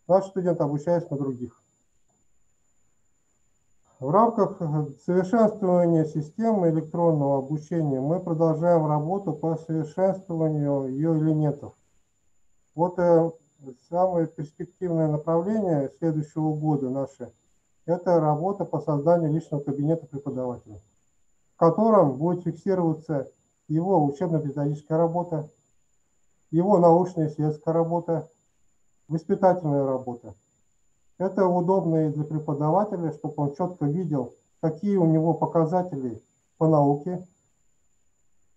наши студенты обучаются на других. В рамках совершенствования системы электронного обучения мы продолжаем работу по совершенствованию ее элементов. Вот самое перспективное направление следующего года наше – это работа по созданию личного кабинета преподавателя, в котором будет фиксироваться его учебно-педагогическая работа, его научная исследовательская работа, воспитательная работа. Это удобно и для преподавателя, чтобы он четко видел, какие у него показатели по науке,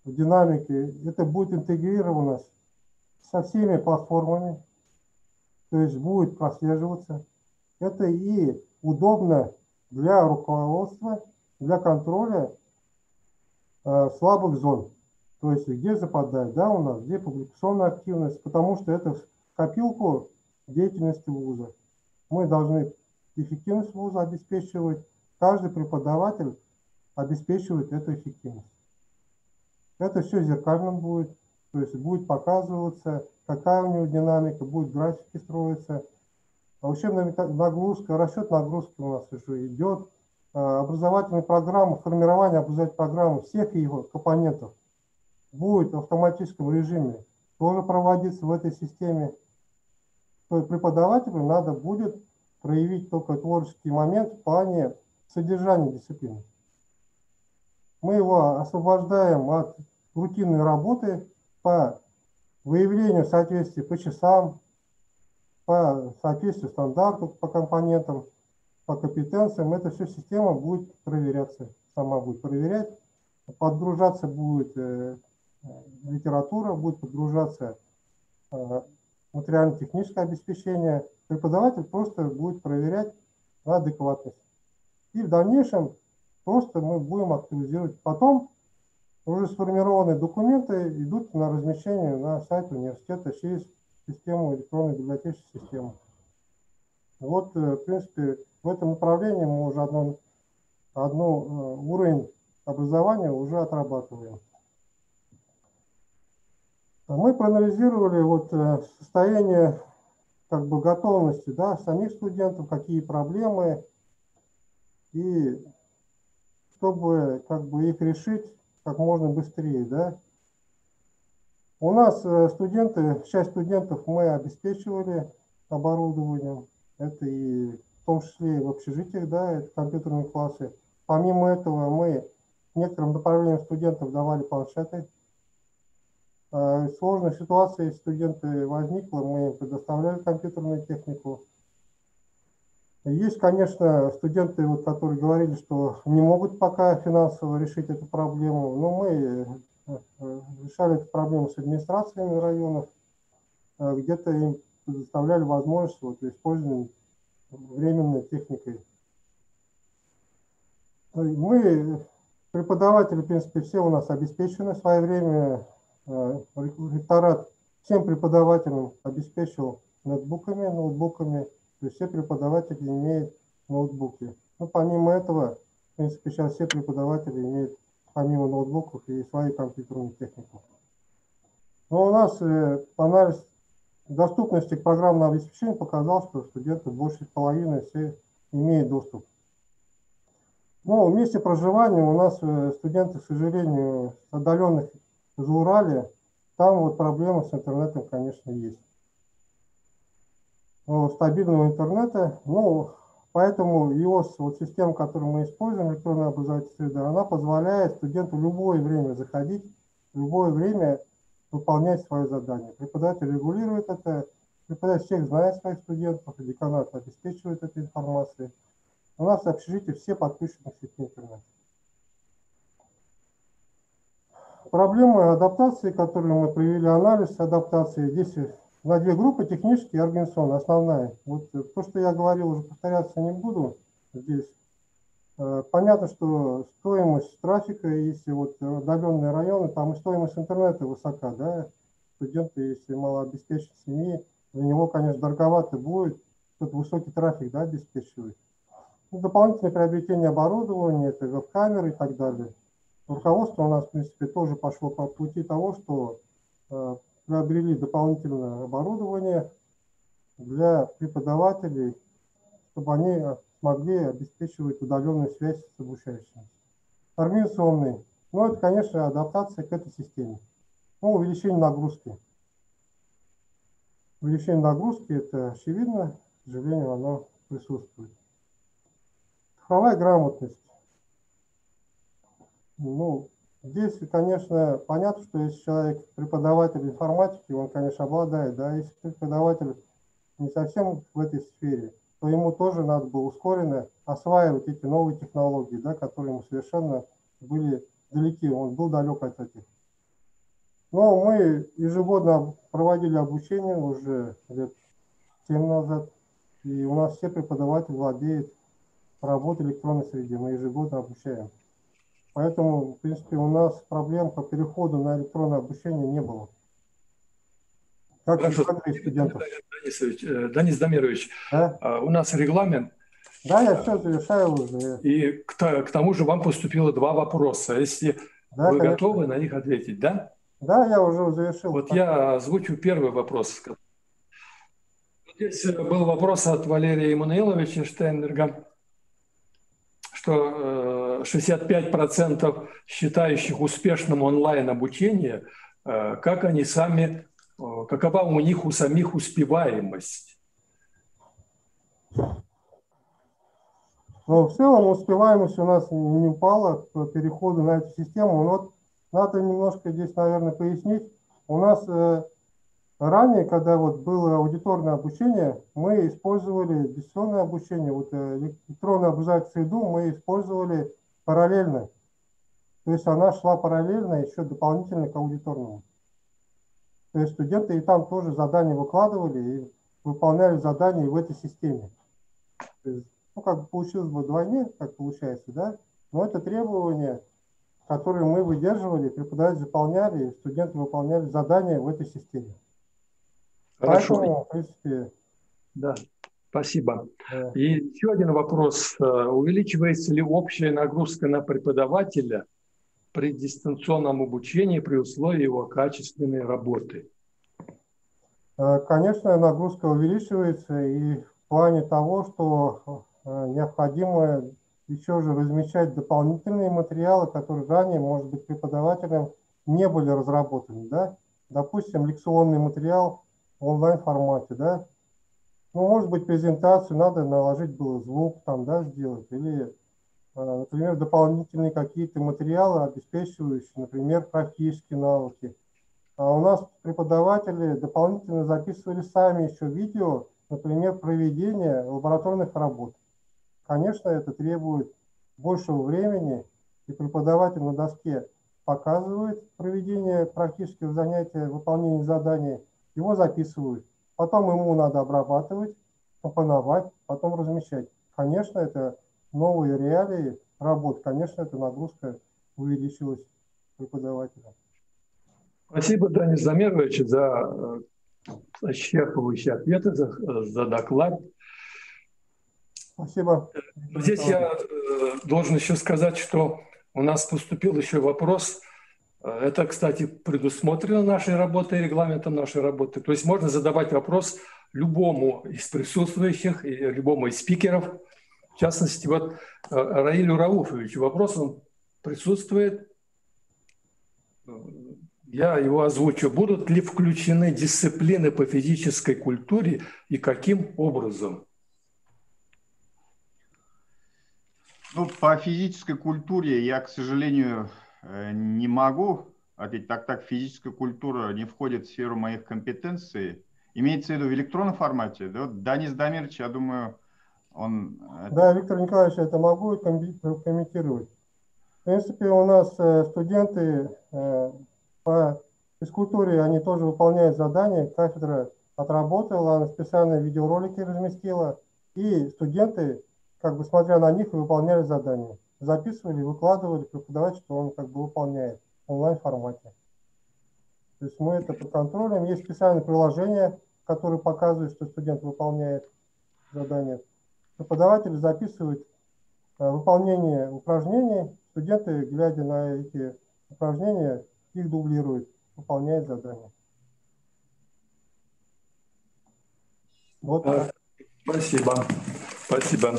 в динамике. Это будет интегрировано со всеми платформами, то есть будет прослеживаться. Это и удобно для руководства, для контроля слабых зон. То есть где западает, да, у нас, где публикационная активность, потому что это в копилку деятельности вуза. Мы должны эффективность вуза обеспечивать. Каждый преподаватель обеспечивает эту эффективность. Это все зеркальным будет, то есть будет показываться, какая у него динамика, будет графики строиться. А учебная нагрузка, расчет нагрузки у нас уже идет. Образовательные программы, формирование образовательной программы всех его компонентов будет в автоматическом режиме тоже проводиться в этой системе. То есть преподавателю надо будет проявить только творческий момент в плане содержания дисциплины. Мы его освобождаем от рутинной работы по выявлению соответствия по часам, по соответствию стандарту, по компонентам, по компетенциям. Эта все система будет проверяться, сама будет проверять. Подгружаться будет литература, будет подгружаться материально-техническое обеспечение. Преподаватель просто будет проверять на адекватность. И в дальнейшем просто мы будем актуализировать. Потом уже сформированные документы идут на размещение на сайт университета через систему электронной библиотечной системы. Вот, в принципе, в этом направлении мы уже уровень образования уже отрабатываем. Мы проанализировали вот состояние как бы готовности, да, самих студентов, какие проблемы, и чтобы как бы их решить как можно быстрее, да. У нас часть студентов мы обеспечивали оборудованием, это и в том числе и в общежитиях, да, это компьютерные классы. Помимо этого мы некоторым направлениям студентов давали планшеты. В сложной ситуации, если студенты возникла, мы им предоставляли компьютерную технику. Есть, конечно, студенты, вот, которые говорили, что не могут пока финансово решить эту проблему, но мы решали эту проблему с администрациями районов, где-то им предоставляли возможность вот, использования временной техникой. Мы, преподаватели, в принципе, все у нас обеспечены в свое время. Ректорат всем преподавателям обеспечил ноутбуками, то есть все преподаватели имеют ноутбуки. Ну, помимо этого, в принципе, сейчас все преподаватели имеют помимо ноутбуков и свою компьютерную технику. Но у нас анализ доступности к программному обеспечению показал, что студенты больше половины все имеют доступ. Но в месте проживания у нас студенты, к сожалению, с отдаленных Заурале, там вот проблемы с интернетом, конечно, есть. Стабильного интернета, ну, поэтому ИОС, вот система, которую мы используем, электронная образовательная среда, она позволяет студенту в любое время заходить, в любое время выполнять свое задание. Преподаватель регулирует это, преподаватель всех знает своих студентов, деканат обеспечивает этой информацией. У нас в общежитии все подключены к сети интернета. Проблемы адаптации, которые мы провели, анализ адаптации, здесь на две группы, технические и организационные, основная. Вот то, что я говорил, уже повторяться не буду здесь. Понятно, что стоимость трафика, если вот отдаленные районы, там и стоимость интернета высока, да, студенты, если малообеспеченные семьи, для него, конечно, дороговато будет, тут высокий трафик, да, обеспечивает. Дополнительное приобретение оборудования, это веб-камеры и так далее. Руководство у нас, в принципе, тоже пошло по пути того, что приобрели дополнительное оборудование для преподавателей, чтобы они смогли обеспечивать удаленную связь с обучающими. Организационный. Ну, это, конечно, адаптация к этой системе. Ну, увеличение нагрузки. Увеличение нагрузки, это очевидно, к сожалению, оно присутствует. Цифровая грамотность. Ну, здесь, конечно, понятно, что если человек преподаватель информатики, он, конечно, обладает, да, если преподаватель не совсем в этой сфере, то ему тоже надо было ускоренно осваивать эти новые технологии, да, которые ему совершенно были далеки, он был далек от этих. Но мы ежегодно проводили обучение уже лет 7 назад, и у нас все преподаватели владеют работой в электронной среде, мы ежегодно обучаем. Поэтому, в принципе, у нас проблем по переходу на электронное обучение не было. Как Хорошо. студентов. Денис Дамирович, Да? у нас регламент Да, я все завершаю уже. И к тому же вам поступило 2 вопроса. Если да, вы конечно. готовы на них ответить, да? Да, я уже завершил. Вот я озвучу первый вопрос. Здесь был вопрос от Валерия Эммануиловича Штейнберга, что 65% считающих успешным онлайн-обучение, как они сами, какова у них у самих успеваемость? Но в целом успеваемость у нас не упала по переходу на эту систему. Но вот надо немножко здесь, наверное, пояснить. У нас ранее, когда вот было аудиторное обучение, мы использовали дистанционное обучение, вот электронную образовательную среду мы использовали параллельно. То есть она шла параллельно еще дополнительно к аудиторному. То есть студенты и там тоже задания выкладывали и выполняли задания в этой системе. То есть, ну, как бы получилось бы вдвойне, как получается, да? Но это требования, которые мы выдерживали, преподаватели заполняли, студенты выполняли задания в этой системе. Хорошо. Поэтому, в принципе... Да, спасибо. Да. И еще один вопрос. Увеличивается ли общая нагрузка на преподавателя при дистанционном обучении при условии его качественной работы? Конечно, нагрузка увеличивается, и в плане того, что необходимо еще же размещать дополнительные материалы, которые ранее, может быть, преподавателям не были разработаны. Да? Допустим, лекционный материал в онлайн-формате. Да? Ну, может быть, презентацию надо наложить было звук, там, да, сделать, или, например, дополнительные какие-то материалы, обеспечивающие, например, практические навыки. А у нас преподаватели дополнительно записывали сами еще видео, например, проведение лабораторных работ. Конечно, это требует большего времени, и преподаватель на доске показывает проведение практических занятий, выполнение заданий, его записывают. Потом ему надо обрабатывать, компоновать, потом размещать. Конечно, это новые реалии работ. Конечно, эта нагрузка увеличилась преподавателя. Спасибо, Данис Замирович, за исчерпывающие ответы, за доклад. Спасибо. Здесь я должен еще сказать, что у нас поступил еще вопрос. Это, кстати, предусмотрено нашей работой, регламентом нашей работы. То есть можно задавать вопрос любому из присутствующих, и любому из спикеров. В частности, вот Раилю Рауфовичу вопрос, он присутствует. Я его озвучу. Будут ли включены дисциплины по физической культуре и каким образом? Ну, по физической культуре я, к сожалению, не могу ответить. Так, физическая культура не входит в сферу моих компетенций. Имеется в виду в электронном формате. Да? Вот Данис Дамирович, я думаю, он... Да, Виктор Николаевич, это могу комментировать. В принципе, у нас студенты по физкультуре, они тоже выполняют задания. Кафедра отработала, она специальные видеоролики разместила. И студенты, как бы смотря на них, выполняли задания. Записывали, выкладывали, преподаватель, что он как бы выполняет в онлайн-формате. То есть мы это под контролем. Есть специальное приложение, которое показывает, что студент выполняет задания. Преподаватель записывает выполнение упражнений. Студенты, глядя на эти упражнения, их дублируют, выполняют задания. Вот так. Спасибо. Спасибо.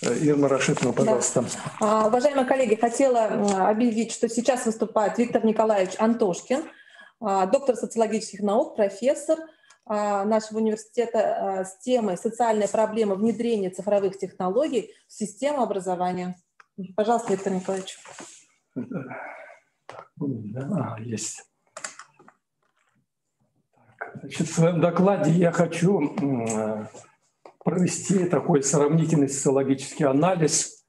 Ирма Рашитовна, пожалуйста. Да. Уважаемые коллеги, хотела объявить, что сейчас выступает Виктор Николаевич Антошкин, доктор социологических наук, профессор нашего университета с темой «Социальные проблемы внедрения цифровых технологий в систему образования». Пожалуйста, Виктор Николаевич. Да, есть. Значит, в своем докладе я хочу провести такой сравнительный социологический анализ,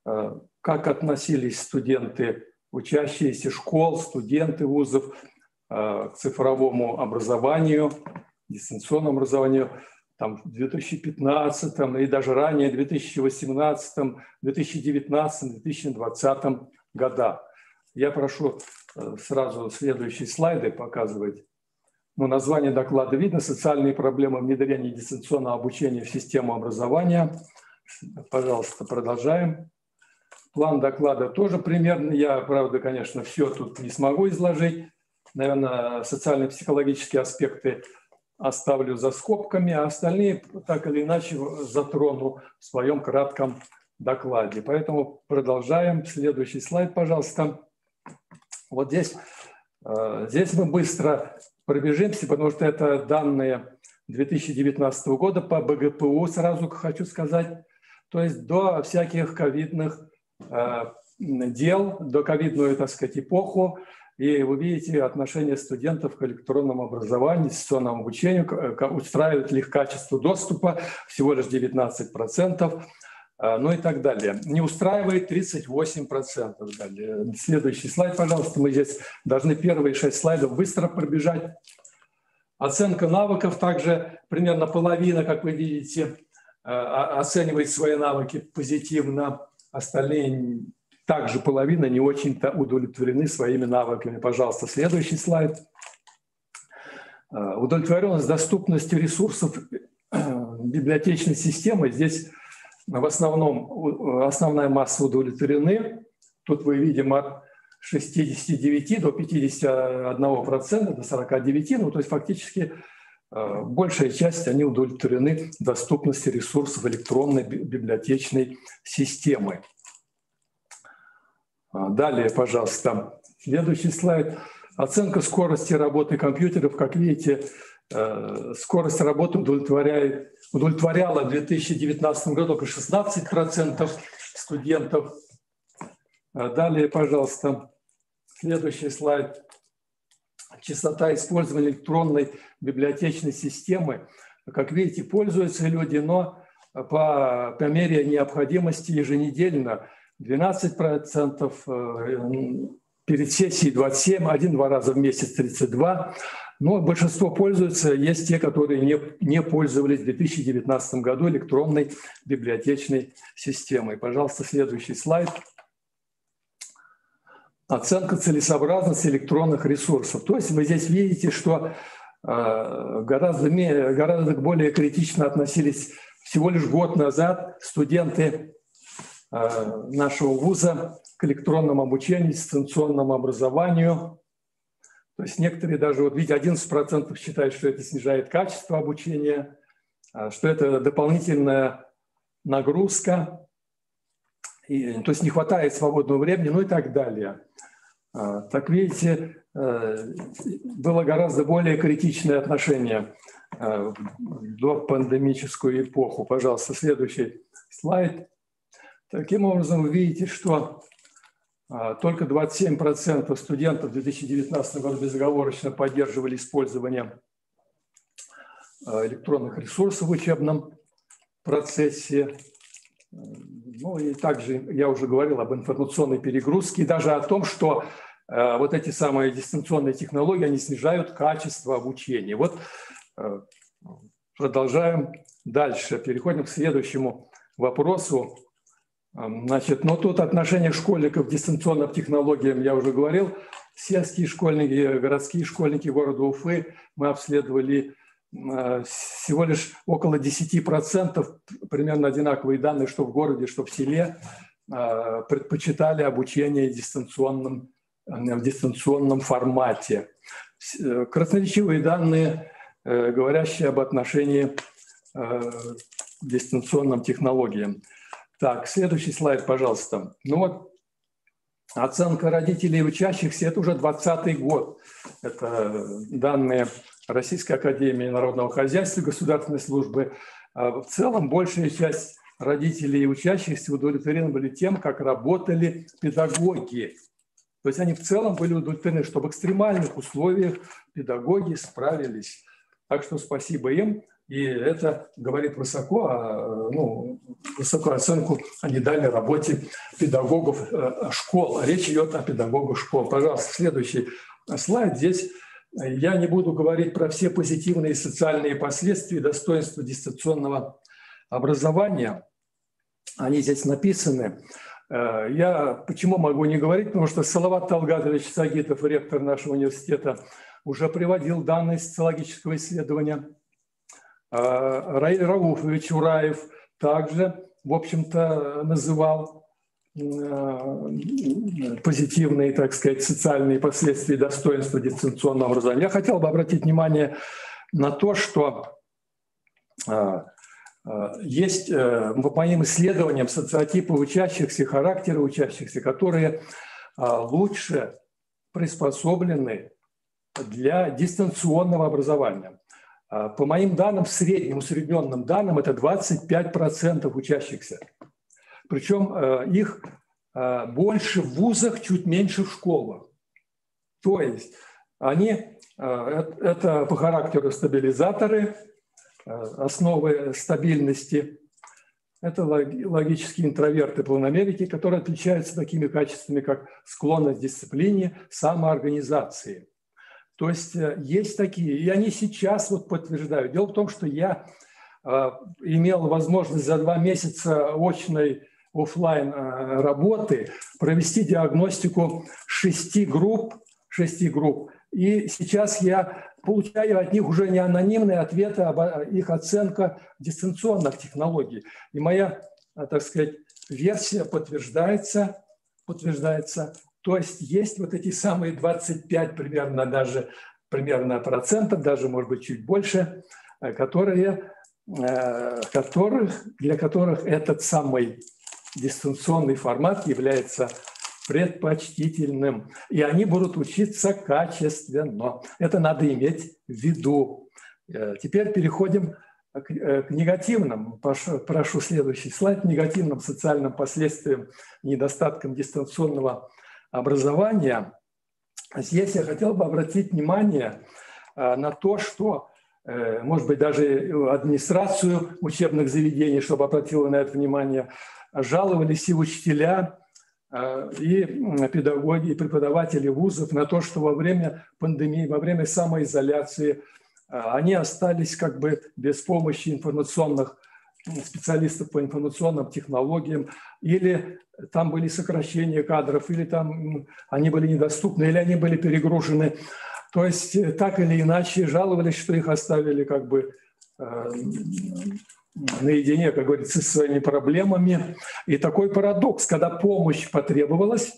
как относились студенты, учащиеся школ, студенты вузов к цифровому образованию, дистанционному образованию там, в 2015 и даже ранее, 2018, 2019, 2020 годах. Я прошу сразу следующие слайды показывать. Ну, название доклада видно. «Социальные проблемы внедрения дистанционного обучения в систему образования». Пожалуйста, продолжаем. План доклада тоже примерно. Я, правда, конечно, все тут не смогу изложить. Наверное, социально-психологические аспекты оставлю за скобками, а остальные так или иначе затрону в своем кратком докладе. Поэтому продолжаем. Следующий слайд, пожалуйста. Вот здесь мы быстро пробежимся, потому что это данные 2019 года по БГПУ, сразу хочу сказать. То есть до всяких ковидных дел, до ковидную, так сказать, эпоху. И вы видите отношение студентов к электронному образованию, дистанционному обучению, устраивает ли их качество доступа, всего лишь 19%, ну и так далее. Не устраивает 38%. Далее. Следующий слайд, пожалуйста. Мы здесь должны первые 6 слайдов быстро пробежать. Оценка навыков также примерно половина, как вы видите, оценивает свои навыки позитивно. Остальные также половина не очень-то удовлетворены своими навыками. Пожалуйста, следующий слайд. Удовлетворенность доступностью ресурсов библиотечной системы. Здесь в основном основная масса удовлетворены. Тут мы видим от 69 до 51%, до 49%. Ну, то есть фактически большая часть, они удовлетворены доступностью ресурсов электронной библиотечной системы. Далее, пожалуйста, следующий слайд. Оценка скорости работы компьютеров. Как видите, скорость работы удовлетворяла в 2019 году только 16% студентов. Далее, пожалуйста, следующий слайд. Частота использования электронной библиотечной системы. Как видите, пользуются люди, но по мере необходимости еженедельно 12%, перед сессией 27%, 1-2 раза в месяц 32%. Но большинство пользуются, есть те, которые не пользовались в 2019 году электронной библиотечной системой. Пожалуйста, следующий слайд. Оценка целесообразности электронных ресурсов. То есть вы здесь видите, что гораздо более критично относились всего лишь год назад студенты нашего вуза к электронному обучению, дистанционному образованию. То есть некоторые даже, вот видите, 11% считают, что это снижает качество обучения, что это дополнительная нагрузка, то есть не хватает свободного времени, ну и так далее. Так видите, было гораздо более критичное отношение до пандемическую эпоху. Пожалуйста, следующий слайд. Таким образом, вы видите, что только 27% студентов в 2019 году безоговорочно поддерживали использование электронных ресурсов в учебном процессе. Ну и также я уже говорил об информационной перегрузке и даже о том, что вот эти самые дистанционные технологии, они снижают качество обучения. Вот продолжаем дальше. Переходим к следующему вопросу. Значит, но тут отношение школьников к дистанционным технологиям, я уже говорил. Сельские школьники, городские школьники города Уфы мы обследовали всего лишь около 10%, примерно одинаковые данные, что в городе, что в селе, предпочитали обучение в дистанционном формате. Красноречивые данные, говорящие об отношении к дистанционным технологиям. Так, следующий слайд, пожалуйста. Ну вот, оценка родителей и учащихся – это уже 2020 год. Это данные Российской академии народного хозяйства и государственной службы. В целом, большая часть родителей и учащихся удовлетворены были тем, как работали педагоги. То есть они в целом были удовлетворены, что в экстремальных условиях педагоги справились. Так что спасибо им. И это говорит высокую оценку они дали работе педагогов школ. Речь идет о педагогах школ. Пожалуйста, следующий слайд. Здесь я не буду говорить про все позитивные социальные последствия и достоинства дистанционного образования. Они здесь написаны. Я почему могу не говорить? Потому что Салават Талгатович Сагитов, ректор нашего университета, уже приводил данные социологического исследования. Раиль Рауфович Ураев также в общем-то, называл позитивные, так сказать, социальные последствия и достоинства дистанционного образования. Я хотел бы обратить внимание на то, что есть по моим исследованиям социотипы учащихся, характеры учащихся, которые лучше приспособлены для дистанционного образования. По моим данным, средним усредненным данным, это 25% учащихся. Причем их больше в вузах, чуть меньше в школах. То есть они, это по характеру стабилизаторы, основы стабильности. Это логические интроверты, планомерики, которые отличаются такими качествами, как склонность к дисциплине, самоорганизации. То есть есть такие, и они сейчас вот подтверждают. Дело в том, что я имел возможность за 2 месяца очной офлайн работы провести диагностику 6 групп. И сейчас я получаю от них уже не анонимные ответы, а их оценка дистанционных технологий. И моя, так сказать, версия подтверждается. То есть есть вот эти самые 25 примерно процентов, даже, может быть, чуть больше, для которых этот самый дистанционный формат является предпочтительным. И они будут учиться качественно. Это надо иметь в виду. Теперь переходим к негативным. Прошу следующий слайд. Негативным социальным последствиям, недостаткам дистанционного образования. Здесь я хотел бы обратить внимание на то, что, может быть, даже администрацию учебных заведений, чтобы обратила на это внимание, жаловались и учителя, и педагоги, и преподаватели вузов на то, что во время пандемии, во время самоизоляции они остались как бы без помощи информационных специалистов по информационным технологиям, или там были сокращения кадров, или там они были недоступны, или они были перегружены. То есть так или иначе жаловались, что их оставили как бы наедине, как говорится, со своими проблемами. И такой парадокс, когда помощь потребовалась,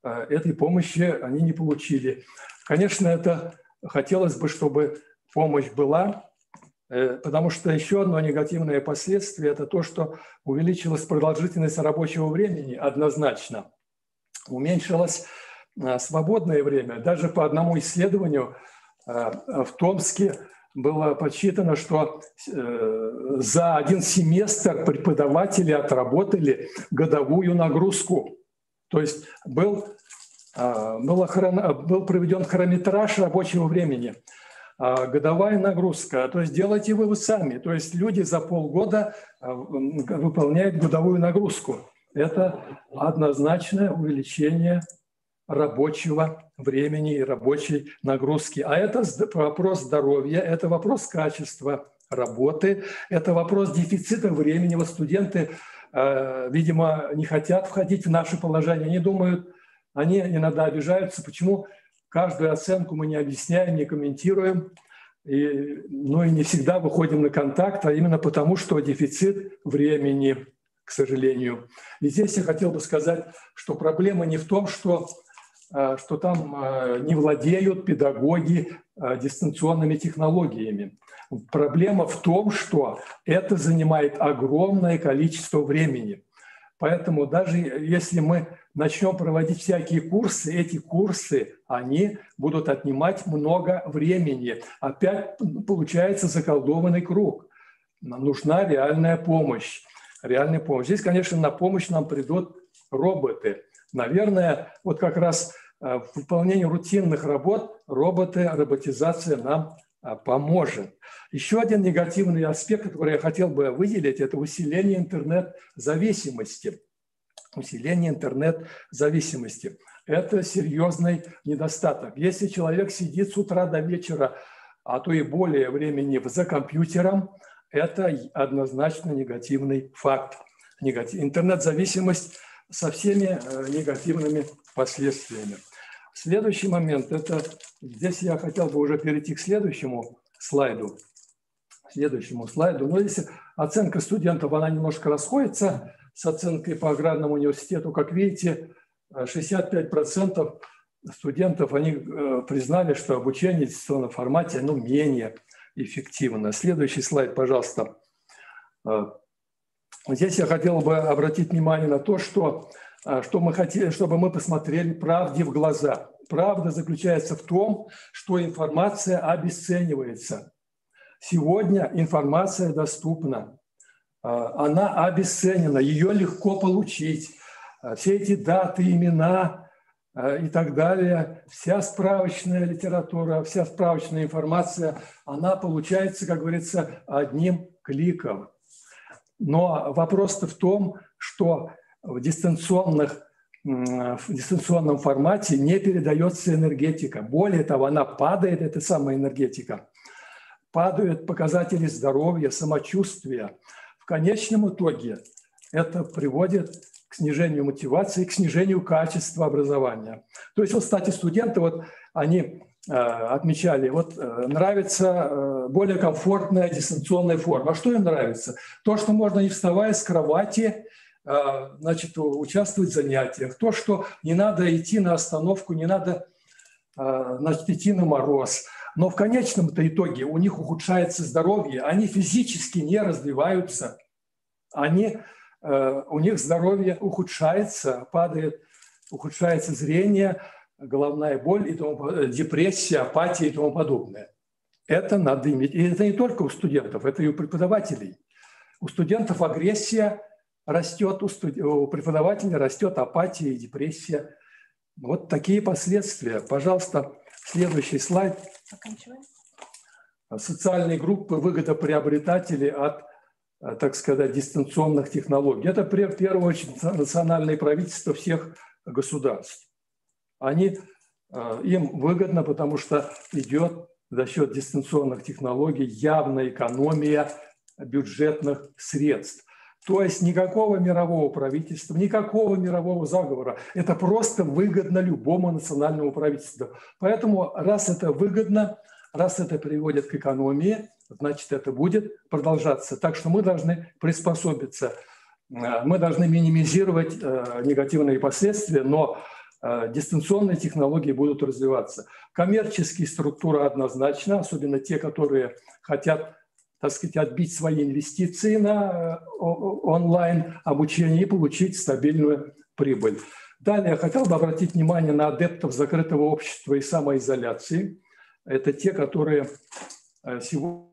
этой помощи они не получили. Конечно, это хотелось бы, чтобы помощь была, потому что еще одно негативное последствие – это то, что увеличилась продолжительность рабочего времени однозначно. Уменьшилось свободное время. Даже по одному исследованию в Томске было подсчитано, что за 1 семестр преподаватели отработали годовую нагрузку. То есть был проведен хронометраж рабочего времени. Годовая нагрузка, то есть делайте вы сами. То есть люди за полгода выполняют годовую нагрузку. Это однозначное увеличение рабочего времени и рабочей нагрузки. А это вопрос здоровья, это вопрос качества работы, это вопрос дефицита времени. Вот студенты, видимо, не хотят входить в наше положение. Они думают, они иногда обижаются, почему каждую оценку мы не объясняем, не комментируем, и не всегда выходим на контакт, а именно потому, что дефицит времени, к сожалению. И здесь я хотел бы сказать, что проблема не в том, что там не владеют педагоги дистанционными технологиями. Проблема в том, что это занимает огромное количество времени. Поэтому даже если мы начнем проводить всякие курсы, эти курсы, они будут отнимать много времени. Опять получается заколдованный круг. Нам нужна реальная помощь. Реальная помощь. Здесь, конечно, на помощь нам придут роботы. Наверное, вот как раз в выполнении рутинных работ роботизация нам поможет. Еще один негативный аспект, который я хотел бы выделить, это усиление интернет-зависимости. Усиление интернет-зависимости. Это серьезный недостаток. Если человек сидит с утра до вечера, а то и более времени за компьютером, это однозначно негативный факт. Интернет-зависимость со всеми негативными последствиями. Следующий момент, это здесь я хотел бы уже перейти к следующему слайду. Но здесь оценка студентов, она немножко расходится с оценкой по аграрному университету. Как видите, 65% студентов, они признали, что обучение в дистанционном формате, менее эффективно. Следующий слайд, пожалуйста. Здесь я хотел бы обратить внимание на то, что мы хотели, чтобы мы посмотрели правде в глаза. Правда заключается в том, что информация обесценивается. Сегодня информация доступна, она обесценена, ее легко получить. Все эти даты, имена и так далее, вся справочная литература, вся справочная информация, она получается, как говорится, одним кликом. Но вопрос-то в том, что в дистанционном формате не передается энергетика. Более того, она падает, эта самая энергетика. Падают показатели здоровья, самочувствия. В конечном итоге это приводит к снижению мотивации, к снижению качества образования. То есть, кстати, студенты, они отмечали, нравится более комфортная дистанционная форма. А что им нравится? То, что можно, не вставая с кровати, участвовать в занятиях. То, что не надо идти на остановку, не надо идти на мороз. Но в конечном-то итоге у них ухудшается здоровье, они физически не развиваются, у них здоровье ухудшается, падает, ухудшается зрение, головная боль, депрессия, апатия и тому подобное. Это надо иметь. И это не только у студентов, это и у преподавателей. У студентов агрессия растет, у преподавателя растет апатия и депрессия. Вот такие последствия. Пожалуйста, следующий слайд. Социальные группы выгодоприобретатели от, так сказать, дистанционных технологий. Это, в первую очередь, национальные правительства всех государств. Им выгодно, потому что идет за счет дистанционных технологий явная экономия бюджетных средств. То есть никакого мирового правительства, никакого мирового заговора. Это просто выгодно любому национальному правительству. Поэтому, раз это выгодно, раз это приводит к экономии, значит, это будет продолжаться. Так что мы должны приспособиться, мы должны минимизировать негативные последствия, но дистанционные технологии будут развиваться. Коммерческие структуры однозначно, особенно те, которые хотят, так сказать, отбить свои инвестиции на онлайн-обучение и получить стабильную прибыль. Далее я хотел бы обратить внимание на адептов закрытого общества и самоизоляции. Это те, которые сегодня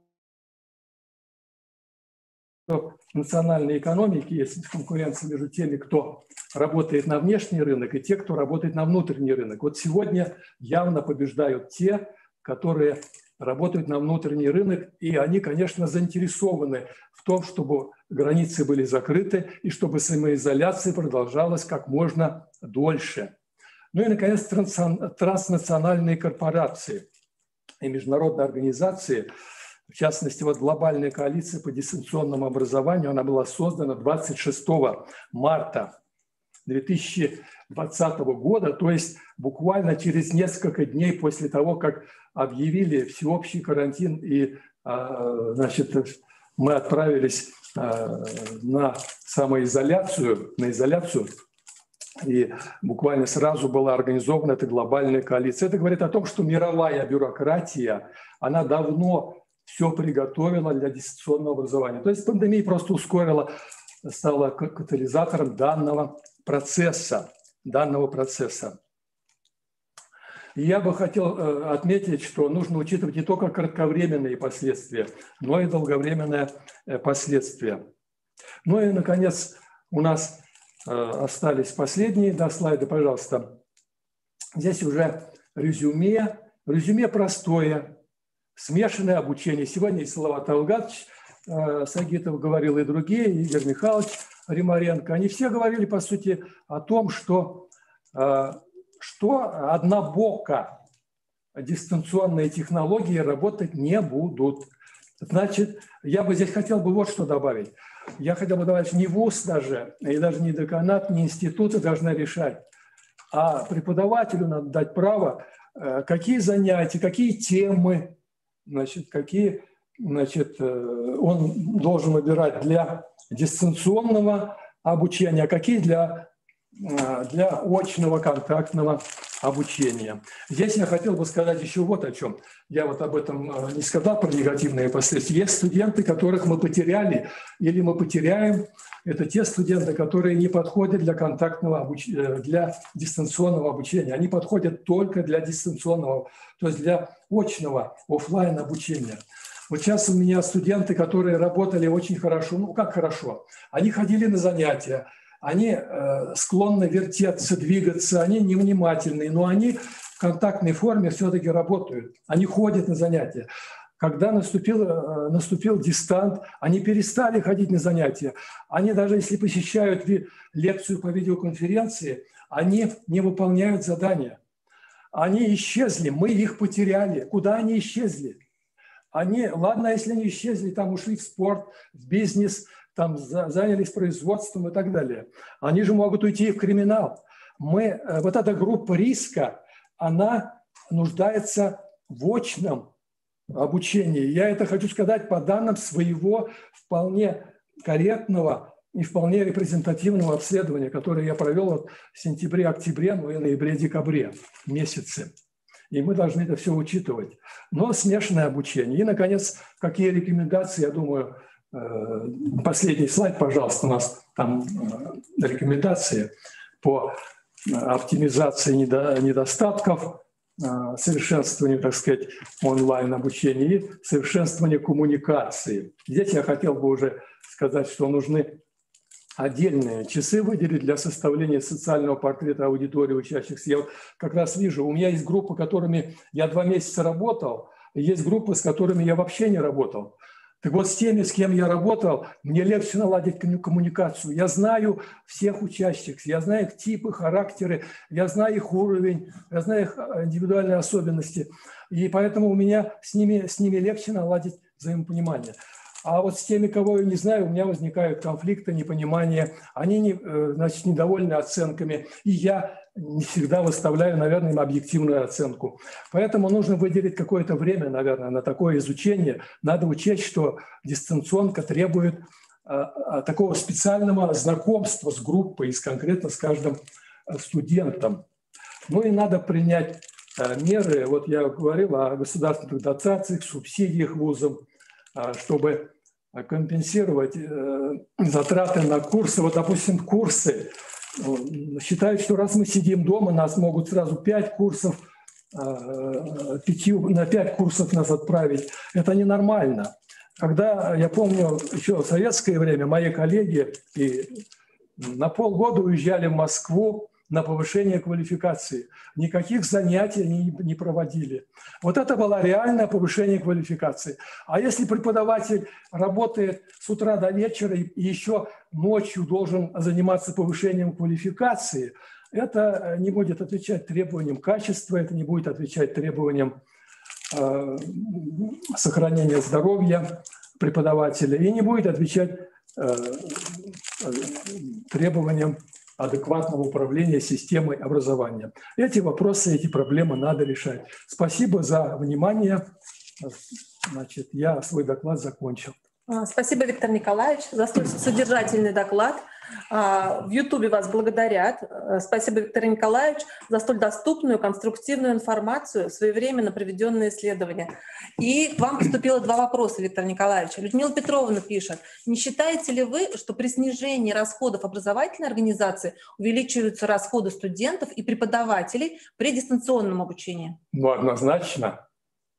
в национальной экономике есть конкуренция между теми, кто работает на внешний рынок, и те, кто работает на внутренний рынок. Вот сегодня явно побеждают те, которые работают на внутренний рынок, и они, конечно, заинтересованы в том, чтобы границы были закрыты и чтобы самоизоляция продолжалась как можно дольше. Ну и, наконец, транснациональные корпорации и международные организации, в частности, глобальная коалиция по дистанционному образованию, она была создана 26 марта 2020 года, то есть буквально через несколько дней после того, как объявили всеобщий карантин, и мы отправились на самоизоляцию, и буквально сразу была организована эта глобальная коалиция. Это говорит о том, что мировая бюрократия, она давно все приготовила для дистанционного образования. То есть пандемия просто ускорила, стала катализатором данного процесса. И я бы хотел отметить, что нужно учитывать не только кратковременные последствия, но и долговременные последствия. Ну и, наконец, у нас остались последние слайды, пожалуйста. Здесь уже резюме. Резюме простое, смешанное обучение. Сегодня и Салават Алгатович Сагитов говорил, и другие, и Игорь Михайлович Римаренко. Они все говорили, по сути, о том, что однобоко дистанционные технологии работать не будут. Значит, я бы здесь хотел бы вот что добавить. Я хотел бы добавить, не ВУЗ даже, и даже не деканат, не институты должны решать, а преподавателю надо дать право, какие занятия, какие темы, какие значит, он должен выбирать для дистанционного обучения, а какие для очного контактного обучения. Здесь я хотел бы сказать еще вот о чем. Я вот об этом не сказал, про негативные последствия. Есть студенты, которых мы потеряли или мы потеряем. Это те студенты, которые не подходят для контактного обучения, для дистанционного обучения. Они подходят только для дистанционного, то есть для очного офлайн обучения. Вот сейчас у меня студенты, которые работали очень хорошо, ну как хорошо, они ходили на занятия, они склонны вертеться, двигаться, они невнимательные, но они в контактной форме все-таки работают, они ходят на занятия. Когда наступил дистант, они перестали ходить на занятия. Они даже если посещают лекцию по видеоконференции, они не выполняют задания. Они исчезли, мы их потеряли. Куда они исчезли? Ладно, если они исчезли, там ушли в спорт, в бизнес, там занялись производством и так далее. Они же могут уйти в криминал. Вот эта группа риска, она нуждается в очном обучении. Я это хочу сказать по данным своего вполне корректного и вполне репрезентативного обследования, которое я провел в сентябре, октябре, ну и ноябре, декабре месяце. И мы должны это все учитывать. Но смешанное обучение. И, наконец, какие рекомендации, я думаю, последний слайд, пожалуйста, у нас там рекомендации по оптимизации недостатков, совершенствованию, так сказать, онлайн-обучения и совершенствованию коммуникации. Здесь я хотел бы уже сказать, что нужны отдельные часы выделить для составления социального портрета аудитории учащихся. Я вот как раз вижу, у меня есть группы, которыми я 2 месяца работал, и есть группы, с которыми я вообще не работал. Так вот, с теми, с кем я работал, мне легче наладить коммуникацию. Я знаю всех учащихся, я знаю их типы, характеры, я знаю их уровень, я знаю их индивидуальные особенности. И поэтому у меня с ними легче наладить взаимопонимание. А вот с теми, кого я не знаю, у меня возникают конфликты, непонимания, они недовольны оценками, и я не всегда выставляю, наверное, им объективную оценку. Поэтому нужно выделить какое-то время, наверное, на такое изучение. Надо учесть, что дистанционка требует такого специального знакомства с группой и конкретно с каждым студентом. Ну и надо принять меры, вот я говорил о государственных дотациях, субсидиях вузам, чтобы компенсировать затраты на курсы. Вот, допустим, курсы. Считают, что раз мы сидим дома, нас могут сразу 5 курсов, на 5 курсов нас отправить. Это ненормально. Когда, я помню, еще в советское время мои коллеги на полгода уезжали в Москву на повышение квалификации. Никаких занятий не проводили. Вот это было реальное повышение квалификации. А если преподаватель работает с утра до вечера и еще ночью должен заниматься повышением квалификации, это не будет отвечать требованиям качества, это не будет отвечать требованиям сохранения здоровья преподавателя и не будет отвечать требованиям адекватного управления системой образования. Эти вопросы, эти проблемы надо решать. Спасибо за внимание. Значит, я свой доклад закончил. Спасибо, Виктор Николаевич, за столь содержательный доклад. В Ютубе вас благодарят. Спасибо, Виктор Николаевич, за столь доступную, конструктивную информацию, своевременно проведенные исследования. И к вам поступило 2 вопроса, Виктор Николаевич. Людмила Петровна пишет: не считаете ли вы, что при снижении расходов образовательной организации увеличиваются расходы студентов и преподавателей при дистанционном обучении? Ну, однозначно.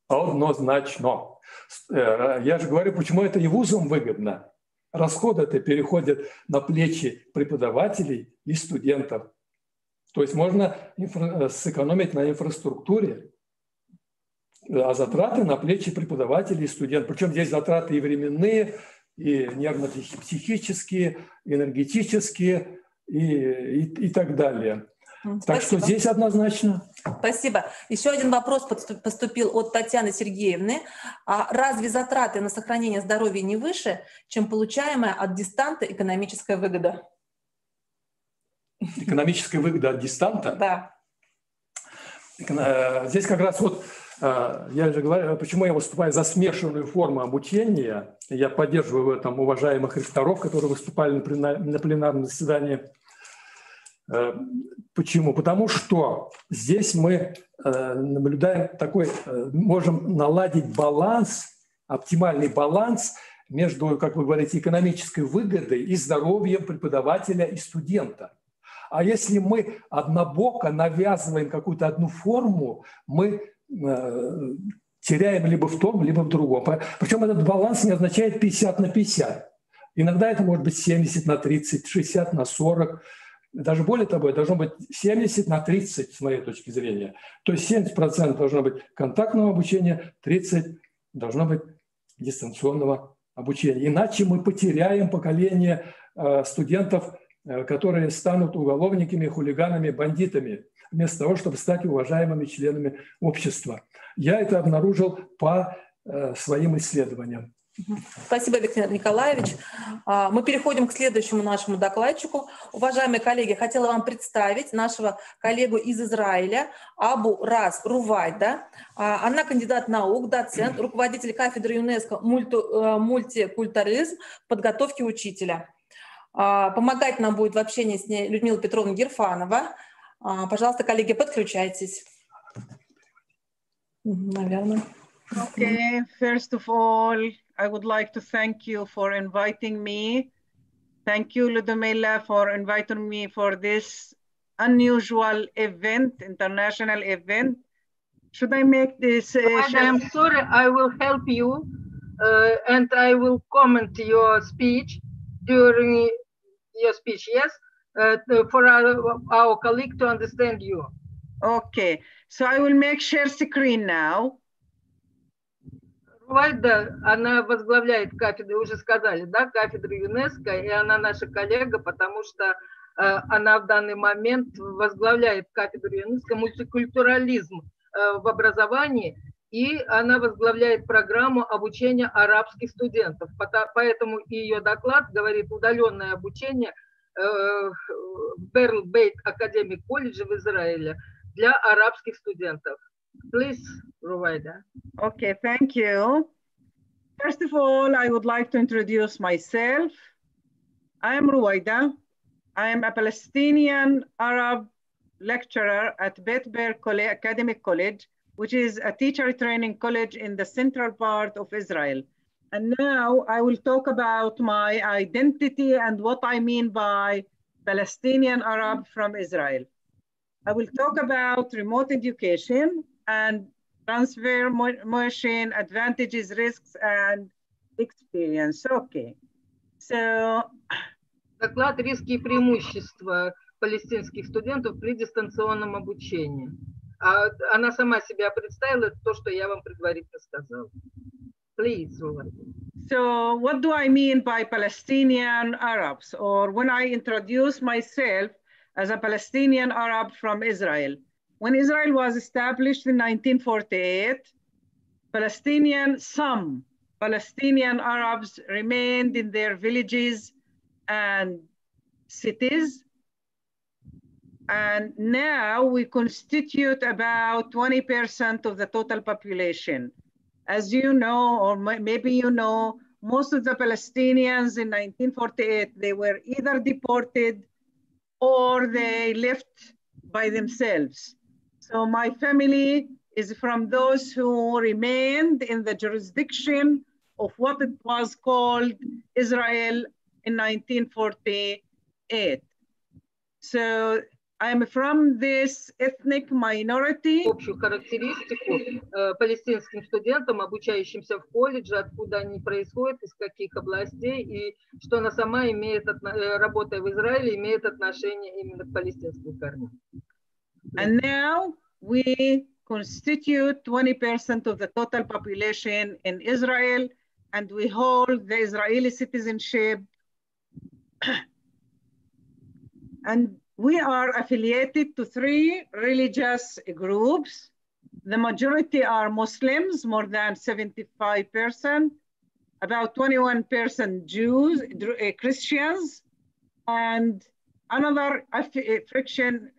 Однозначно. Я же говорю, почему это и вузам выгодно. Расходы-то переходят на плечи преподавателей и студентов. То есть можно сэкономить на инфраструктуре, а затраты на плечи преподавателей и студентов. Причем здесь затраты и временные, и нервно-психические, энергетические и так далее. Спасибо. Так что здесь однозначно. Спасибо. Еще один вопрос поступил от Татьяны Сергеевны. А разве затраты на сохранение здоровья не выше, чем получаемая от дистанта экономическая выгода? Экономическая выгода от дистанта? Да. Здесь как раз вот Я же говорю, почему я выступаю за смешанную форму обучения. Я поддерживаю в этом уважаемых ректоров, которые выступали на пленарном заседании. Почему? Потому что здесь мы наблюдаем такой, можем наладить баланс, оптимальный баланс между, как вы говорите, экономической выгодой и здоровьем преподавателя и студента. А если мы однобоко навязываем какую-то одну форму, мы теряем либо в том, либо в другом. Причем этот баланс не означает 50 на 50. Иногда это может быть 70 на 30, 60 на 40. Даже более того, это должно быть 70 на 30, с моей точки зрения. То есть 70% должно быть контактного обучения, 30% должно быть дистанционного обучения. Иначе мы потеряем поколение студентов, которые станут уголовниками, хулиганами, бандитами, вместо того, чтобы стать уважаемыми членами общества. Я это обнаружил по своим исследованиям. Спасибо, Виктор Николаевич. Мы переходим к следующему нашему докладчику. Уважаемые коллеги, хотела вам представить нашего коллегу из Израиля Абу Рас Рувайда. Она кандидат наук, доцент, руководитель кафедры ЮНЕСКО «Мультикультурализм» подготовки учителя. Помогать нам будет в общении с ней Людмила Петровна Герфанова. Пожалуйста, коллеги, подключайтесь. Наверное. Okay, first of all, I would like to thank you for inviting me. Thank you, Ludmila, for inviting me for this unusual event, international event. Should I make this? I'm sorry, I will help you and I will comment your speech during your speech, yes, for our colleague to understand you. Okay, so I will make share screen now. Рувайда, она возглавляет кафедру, уже сказали, да, кафедру ЮНЕСКО, и она наша коллега, потому что она в данный момент возглавляет кафедру ЮНЕСКО «Мультикультурализм» в образовании, и она возглавляет программу обучения арабских студентов. Поэтому ее доклад говорит удаленное обучение в Берл Бейт Академик колледже в Израиле для арабских студентов. Please, Ruwaida. Okay, thank you. First of all, I would like to introduce myself. I am Ruwaida. I am a Palestinian Arab lecturer at Beit Ber Academic College, which is a teacher training college in the central part of Israel. And now I will talk about my identity and what I mean by Palestinian Arab from Israel. I will talk about remote education and transformation, advantages, risks, and experience. Okay, so... Доклад «Риски и преимущества палестинских студентов при дистанционном обучении». Она сама себя представила, это то, что я вам предварительно сказала. Please, So what do I mean by Palestinian Arabs? Or when I introduce myself as a Palestinian Arab from Israel. When Israel was established in 1948, some Palestinian Arabs remained in their villages and cities. And now we constitute about 20% of the total population. As you know, or maybe you know, most of the Palestinians in 1948, they were either deported or they left by themselves. So my family is from those who remained in the jurisdiction of what it was called Israel in 1948. So I'm from this ethnic minority. Общую характеристику палестинским студентам, обучающимся в колледже, откуда они происходят, из каких областей, и что она сама имеет, работая в Израиле, имеет отношение именно к палестинским корням. And now we constitute 20% of the total population in Israel, and we hold the Israeli citizenship. And we are affiliated to 3 religious groups. The majority are Muslims, more than 75%, about 21% Jews, Christians, and another faction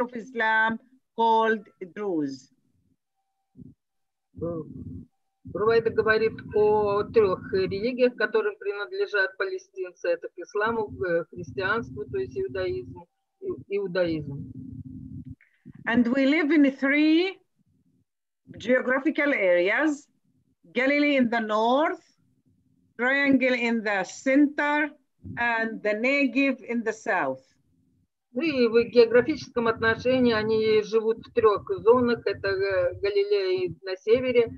of Islam called Druze. Рувайда говорит о 3 религиях, которым принадлежат палестинцы. Это к исламу, к христианству, то есть иудаизму, иудаизм. And we live in 3 geographical areas: Galilee in the north, Triangle in the center, and the Negev in the south. Ну и в географическом отношении они живут в 3 зонах. Это Галилея на севере,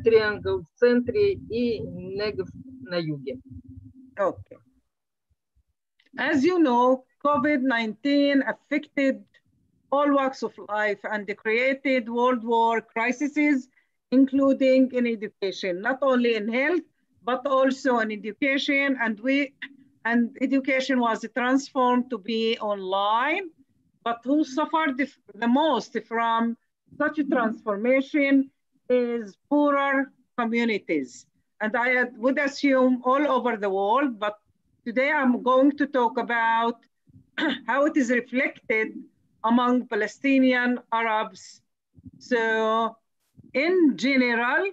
Триангл в центре и Негев на юге. Okay. As you know, COVID-19 affected all walks of life and created world war crises, including in education, not only in health, but also in education. And education was transformed to be online, but who suffered the most from such a transformation is poorer communities. And I would assume all over the world, but today I'm going to talk about how it is reflected among Palestinian Arabs. So in general,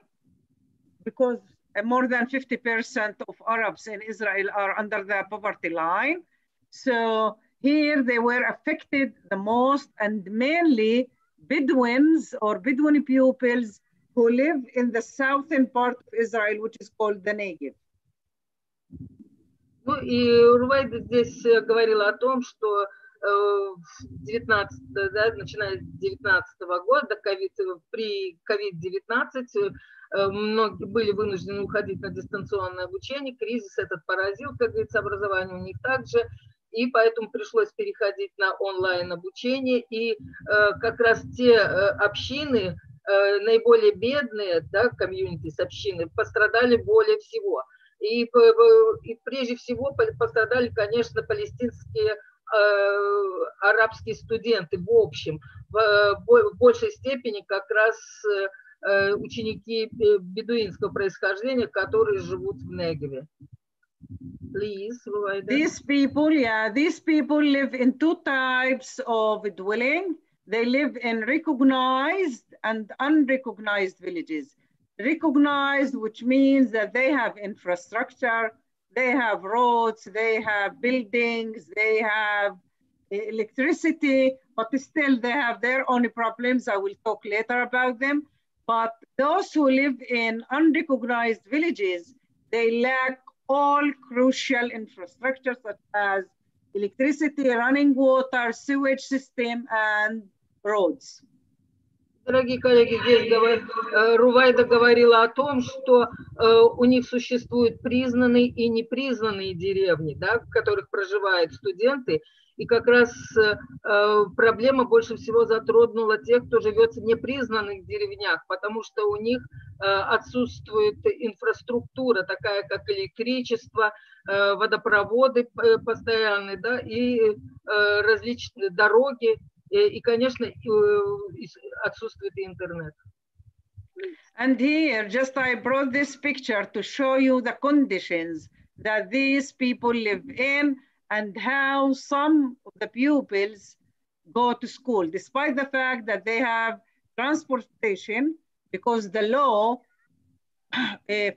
because more than 50% of Arabs in Israel are under the poverty line. So here they were affected the most, and mainly Bedouins or Bedouin pupils who live in the southern part of Israel, which is called the Negev. Ну и Рувайда здесь говорила о том, что начиная с 2019 года, при COVID-19, многие были вынуждены уходить на дистанционное обучение. Кризис этот поразил, как говорится, образование у них также. И поэтому пришлось переходить на онлайн-обучение. И как раз те общины, наиболее бедные, да, комьюнити общины, пострадали более всего. И прежде всего пострадали, конечно, палестинские арабские студенты в общем. В большей степени как раз ученики бедуинского происхождения, которые живут в Негеве. Please, these people live in 2 types of dwelling. They live in recognized and unrecognized villages. Recognized, which means that they have infrastructure, they have roads, they have buildings, they have electricity, but still they have their own problems. I will talk later about them. But those who live in unrecognized villages, they lack all crucial infrastructure such as electricity, running water, sewage system, and roads. Дорогие коллеги, здесь Рувайда говорила о том, что у них существуют признанные и непризнанные деревни, да, в которых проживают студенты. И как раз проблема больше всего затронула тех, кто живет в непризнанных деревнях, потому что у них отсутствует инфраструктура, такая как электричество, водопроводы постоянные, да, и различные дороги, и, конечно, отсутствует интернет. And here, just I brought this picture to show you the conditions that these people live in and how some of the pupils go to school, despite the fact that they have transportation, because the law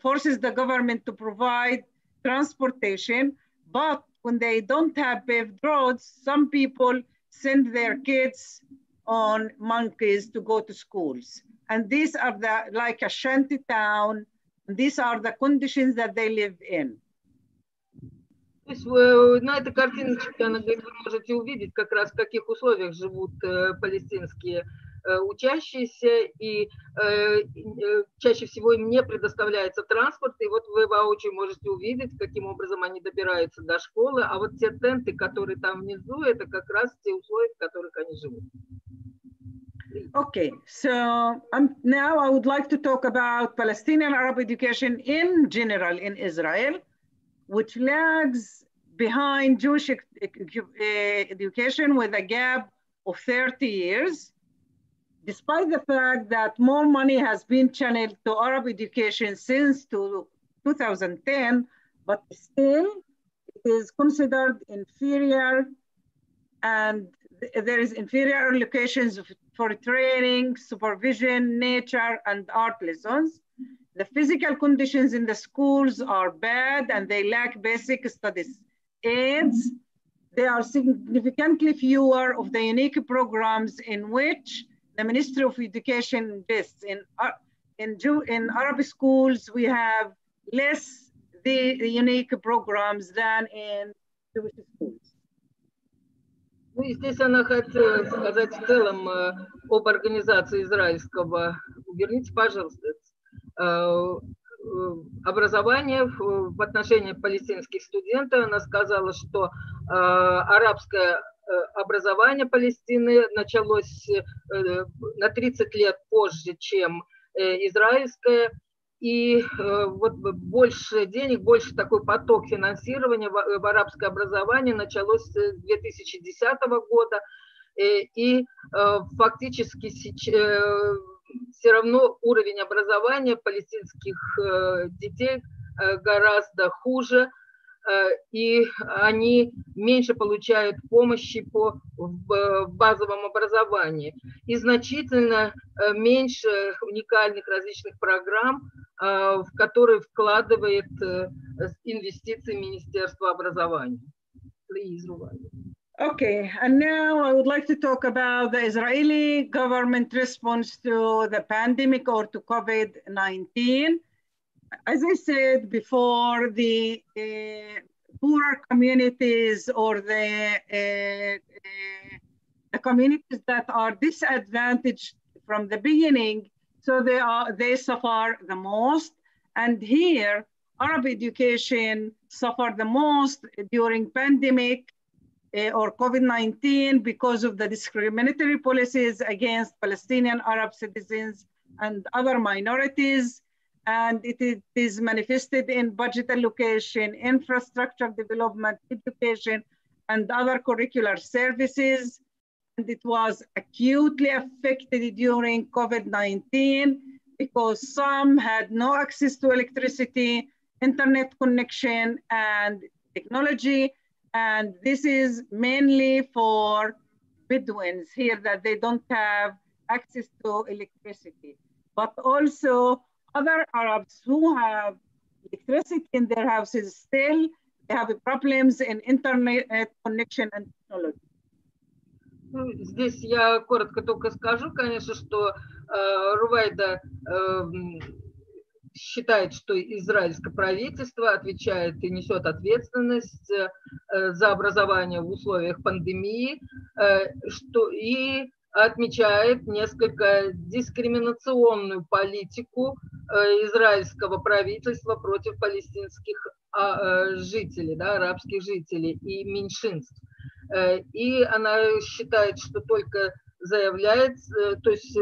forces the government to provide transportation, but when they don't have paved roads, some people send their kids on monkeys to go to schools. And these are like a shanty town. These are the conditions that they live in. То есть на этой картиночке вы можете увидеть как раз в каких условиях живут палестинские учащиеся, и чаще всего им не предоставляется транспорт, и вот вы воочию можете увидеть, каким образом они добираются до школы, а вот те тенты, которые там внизу, это как раз те условия, в которых они живут. Okay, so now I would like to talk about Palestinian Arab education in general in Israel, which lags behind Jewish education with a gap of 30 years, despite the fact that more money has been channeled to Arab education since 2010, but still it is considered inferior, and there is inferior locations for training, supervision, nature, and art lessons. The physical conditions in the schools are bad and they lack basic studies aids. There are significantly fewer of the unique programs in which the Ministry of Education invests. In Arab schools, we have less the unique programs than in Jewish schools. Ну и здесь она хотела сказать в целом об организации израильского. Верните, пожалуйста, образование в отношении палестинских студентов. Она сказала, что арабское образование Палестины началось на 30 лет позже, чем израильское. И вот больше денег, больше такой поток финансирования в арабское образование началось с 2010 года. И фактически все равно уровень образования палестинских детей гораздо хуже, и они меньше получают помощи по базовому образованию. И значительно меньше уникальных различных программ, в которые вкладывает инвестиции Министерства образования. Okay, and now I would like to talk about the Israeli government response to the pandemic or to COVID-19. As I said before, the poorer communities or the communities that are disadvantaged from the beginning, so they suffer the most. And here, Arab education suffered the most during pandemic or COVID-19 because of the discriminatory policies against Palestinian Arab citizens and other minorities. And it is manifested in budget allocation, infrastructure development, education, and other curricular services. And it was acutely affected during COVID-19 because some had no access to electricity, internet connection, and technology. And this is mainly for Bedouins here that they don't have access to electricity, but also other Arabs who have electricity in their houses still, they have problems in internet connection and technology. Здесь я коротко только скажу, конечно, что Рувайда считает, что израильское правительство отвечает и несет ответственность за образование в условиях пандемии, и отмечает несколько дискриминационную политику израильского правительства против палестинских жителей, да, арабских жителей и меньшинств. И она считает, что только заявляет, то есть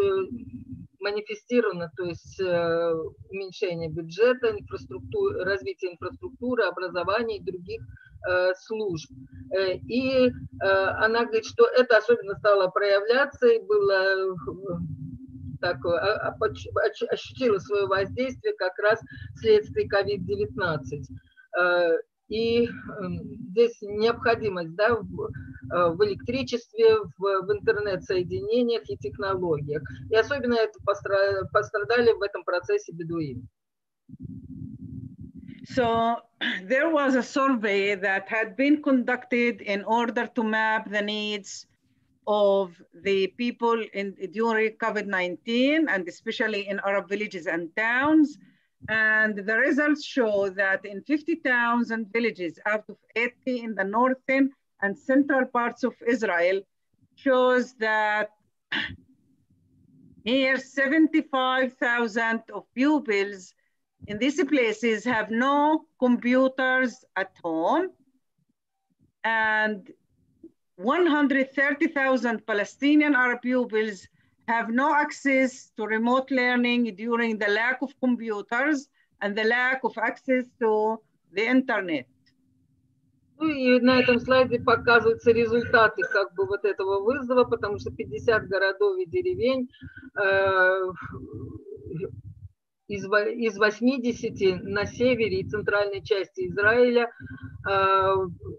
манифестировано, то есть уменьшение бюджета, развитие инфраструктуры, образования и других служб. И она говорит, что это особенно стало проявляться и было такое, ощутило свое воздействие как раз вследствие COVID-19. И здесь необходимость, да, в электричестве, в интернет-соединениях и технологиях. И особенно это пострадали в этом процессе бедуины. So there was a survey that had been conducted in order to map the needs of the people during COVID-19 and especially in Arab villages and towns. And the results show that in 50 towns and villages out of 80 in the northern and central parts of Israel shows that near 75,000 of pupils in these places have no computers at home, and 130,000 Palestinian Arab pupils have no access to remote learning during the lack of computers and the lack of access to the internet. Ну и на этом слайде показываются результаты как бы вот этого вызова, потому что 50 городов и деревень из 80 на севере и центральной части Израиля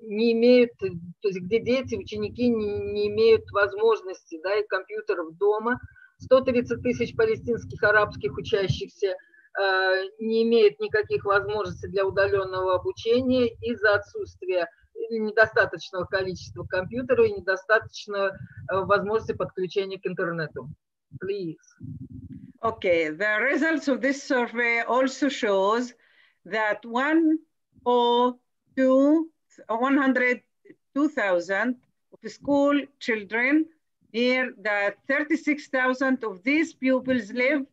не имеют, то есть где дети, ученики не имеют возможности, да, и компьютеров дома. 130 тысяч палестинских арабских учащихся не имеют никаких возможностей для удаленного обучения из-за отсутствия недостаточного количества компьютеров и недостаточной возможности подключения к интернету. Please. Okay, the results of this survey also shows that 102,000 of school children, near that 36,000 of these pupils live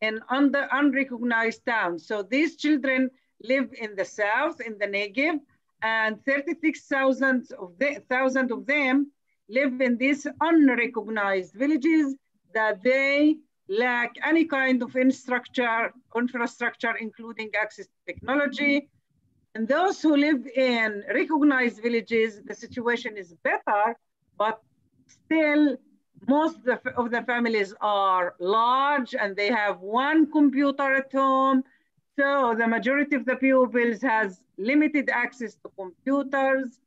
in unrecognized towns. So these children live in the south, in the Negev, and 36,000 of them live in these unrecognized villages that they lack any kind of infrastructure, including access to technology. And those who live in recognized villages, the situation is better, but still most of the families are large and they have one computer at home. So the majority of the pupils has limited access to computers.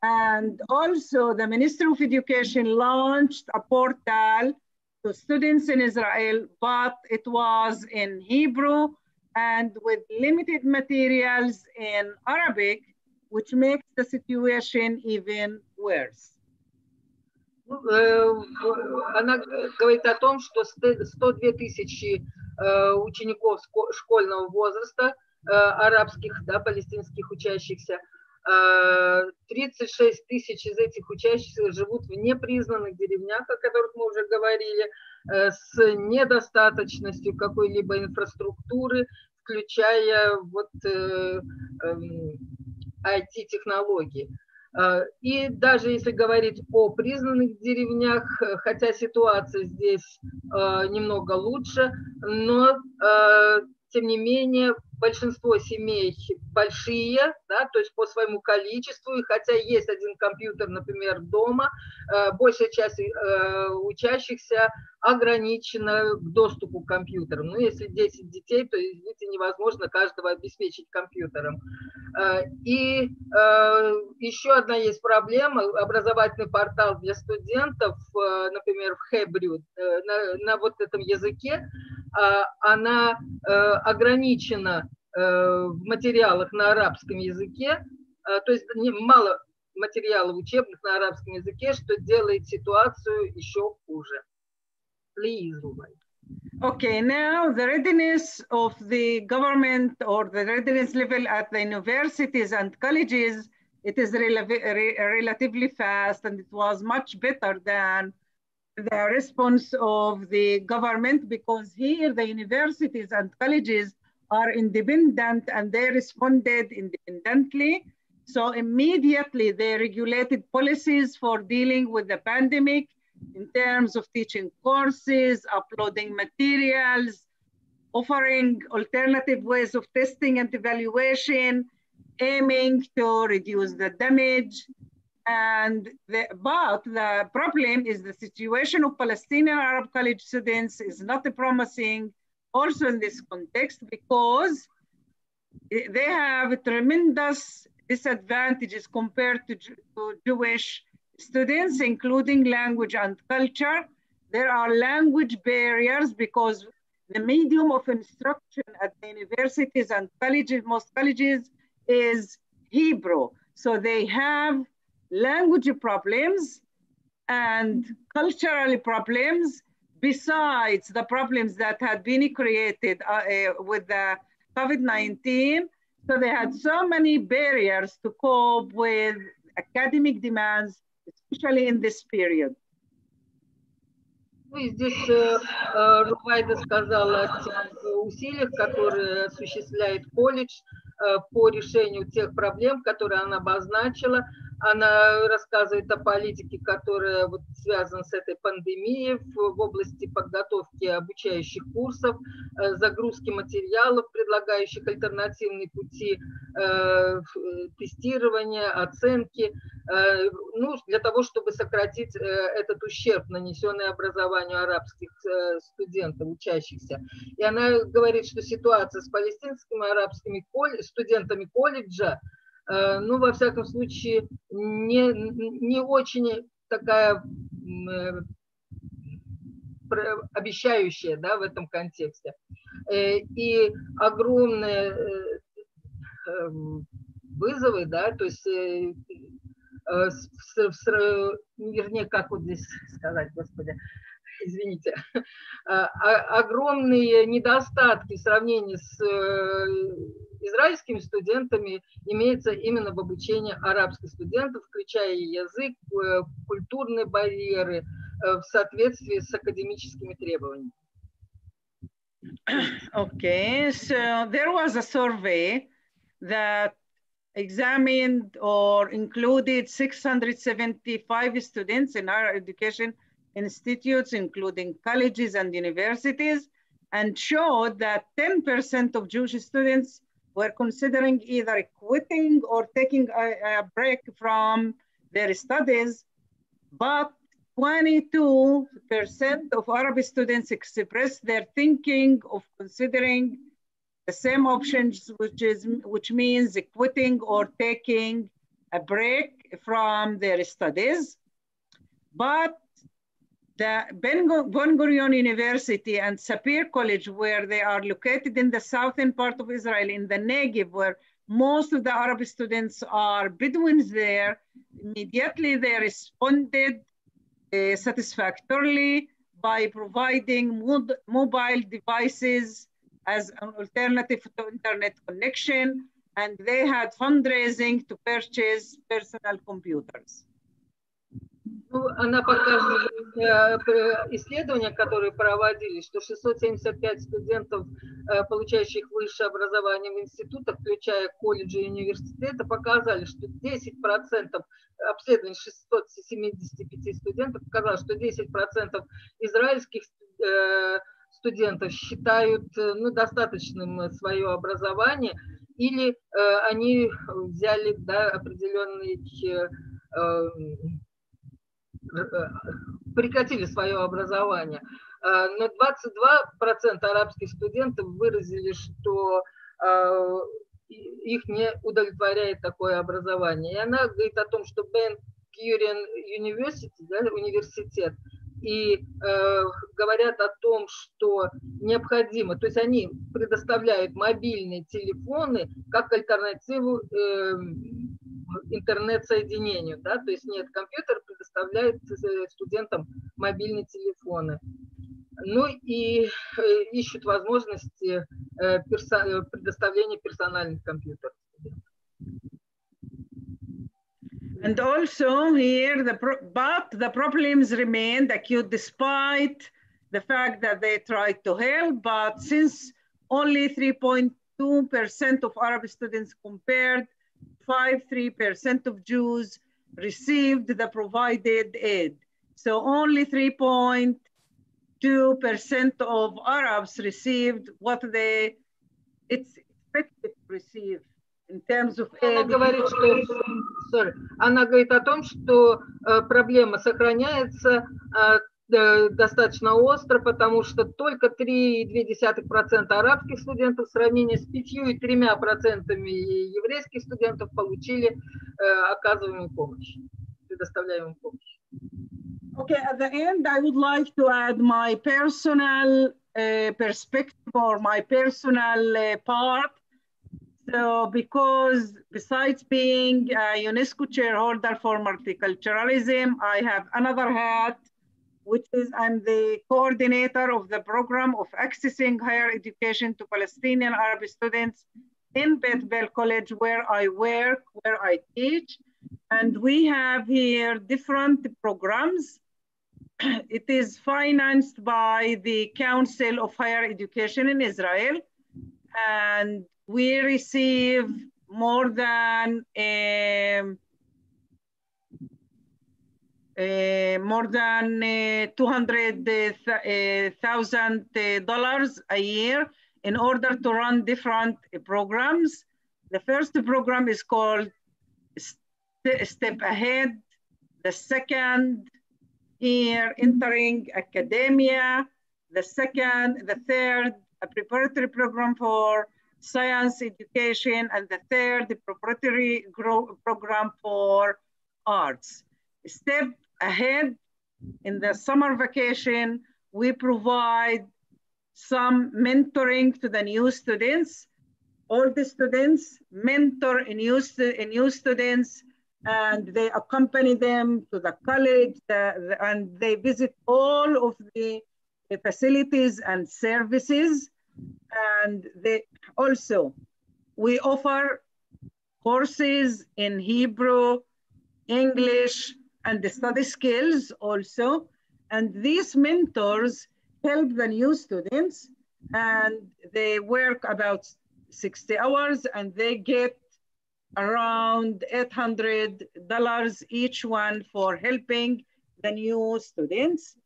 And also the Ministry of Education launched a portal to students in Israel, but it was in Hebrew and with limited materials in Arabic, which makes the situation even worse. Она говорит о том, что 102 тысячи учеников школьного возраста, арабских, да, палестинских учащихся, 36 тысяч из этих учащихся живут в непризнанных деревнях, о которых мы уже говорили, с недостаточностью какой-либо инфраструктуры, включая вот IT-технологии. И даже если говорить о признанных деревнях, хотя ситуация здесь немного лучше, но тем не менее большинство семей большие, да, то есть по своему количеству, и хотя есть один компьютер, например, дома, большая часть учащихся ограничена к доступу к компьютерам. Ну, если 10 детей, то, извините, невозможно каждого обеспечить компьютером. И еще одна есть проблема. Образовательный портал для студентов, например, в Hebrew, на вот этом языке, она ограничена в материалах на арабском языке, то есть мало материалов учебных на арабском языке, что делает ситуацию еще хуже. Please, Rubai. Okay, now the readiness of the government or the readiness level at the universities and colleges, it is relatively fast and it was much better than the response of the government, because here the universities and colleges are independent and they responded independently. So immediately they regulated policies for dealing with the pandemic in terms of teaching courses, uploading materials, offering alternative ways of testing and evaluation, aiming to reduce the damage. But the problem is the situation of Palestinian Arab college students is not promising also in this context, because they have tremendous disadvantages compared to Jewish students, including language and culture. There are language barriers because the medium of instruction at the universities and colleges, most colleges, is Hebrew. So they have language problems and cultural problems besides the problems that had been created with the COVID-19. So they had so many barriers to cope with academic demands, especially in this period. Ну и здесь Рувайда сказала о тех усилиях, которые осуществляет колледж по решению тех проблем, которые она обозначила. Она рассказывает о политике, которая вот связана с этой пандемией в области подготовки обучающих курсов, загрузки материалов, предлагающих альтернативные пути тестирования, оценки, ну, для того, чтобы сократить этот ущерб, нанесенный образованию арабских студентов, учащихся. И она говорит, что ситуация с палестинскими арабскими студентами колледжа, ну, во всяком случае, не очень такая обещающая, да, в этом контексте. И огромные вызовы, да, то есть, вернее, как вот здесь сказать, господи, извините, огромные недостатки в сравнении с израильскими студентами имеется именно в обучении арабских студентов, включая язык, культурные барьеры в соответствии с академическими требованиями. Okay, so there was a survey that examined or included 675 students in higher education institutes, including colleges and universities, and showed that 10% of Jewish students were considering either quitting or taking a break from their studies, but 22% of Arab students expressed their thinking of considering the same options, which means quitting or taking a break from their studies. But the Ben Gurion University and Sapir College, where they are located in the southern part of Israel, in the Negev, where most of the Arab students are Bedouins there, immediately they responded satisfactorily by providing mobile devices as an alternative to internet connection, and they had fundraising to purchase personal computers. Ну, она показывает исследования, которые проводились, что 675 студентов, получающих высшее образование в институтах, включая колледжи и университеты, показали, что 10%, обследование 675 студентов показало, что 10% израильских студентов считают, ну, достаточным свое образование, или они взяли, да, определенный, прекратили свое образование. Но 22% арабских студентов выразили, что их не удовлетворяет такое образование. И она говорит о том, что Ben Gurion University, да, университет, и говорят о том, что необходимо, то есть они предоставляют мобильные телефоны как альтернативу интернет-соединению, да, то есть нет, компьютер предоставляет студентам мобильные телефоны. Ну и ищут возможности предоставления персональных компьютеров. And also here, but the problems remained acute despite the fact that they tried to help, but since only 3.2% of Arab students compared 5.3% of Jews received the provided aid. So only 3.2% of Arabs received what they expected to receive in terms of aid. Она говорит о том, что проблема сохраняется достаточно остро, потому что только 3,2% арабских студентов в сравнении с 5,3% еврейских студентов получили оказываемую помощь, предоставляемую помощь. Okay, at the end, I would like to add my personal perspective or my personal part. So, because besides being a UNESCO chairholder for multiculturalism, I have another hat, which is I'm the coordinator of the program of accessing higher education to Palestinian Arab students in Beth Bell College, where I work, where I teach. And we have here different programs. It is financed by the Council of Higher Education in Israel. And we receive more than more than $200,000 a year in order to run different programs. The first program is called Step Ahead. The second here, Entering Academia. The third, a preparatory program for science education, and the third, the preparatory program for arts. Step Ahead, in the summer vacation, we provide some mentoring to the new students. All the students mentor new students, and they accompany them to the college, and they visit all of the facilities and services. And we offer courses in Hebrew, English, and the study skills also. And these mentors help the new students, and they work about 60 hours, and they get around $800 each one for helping the new students.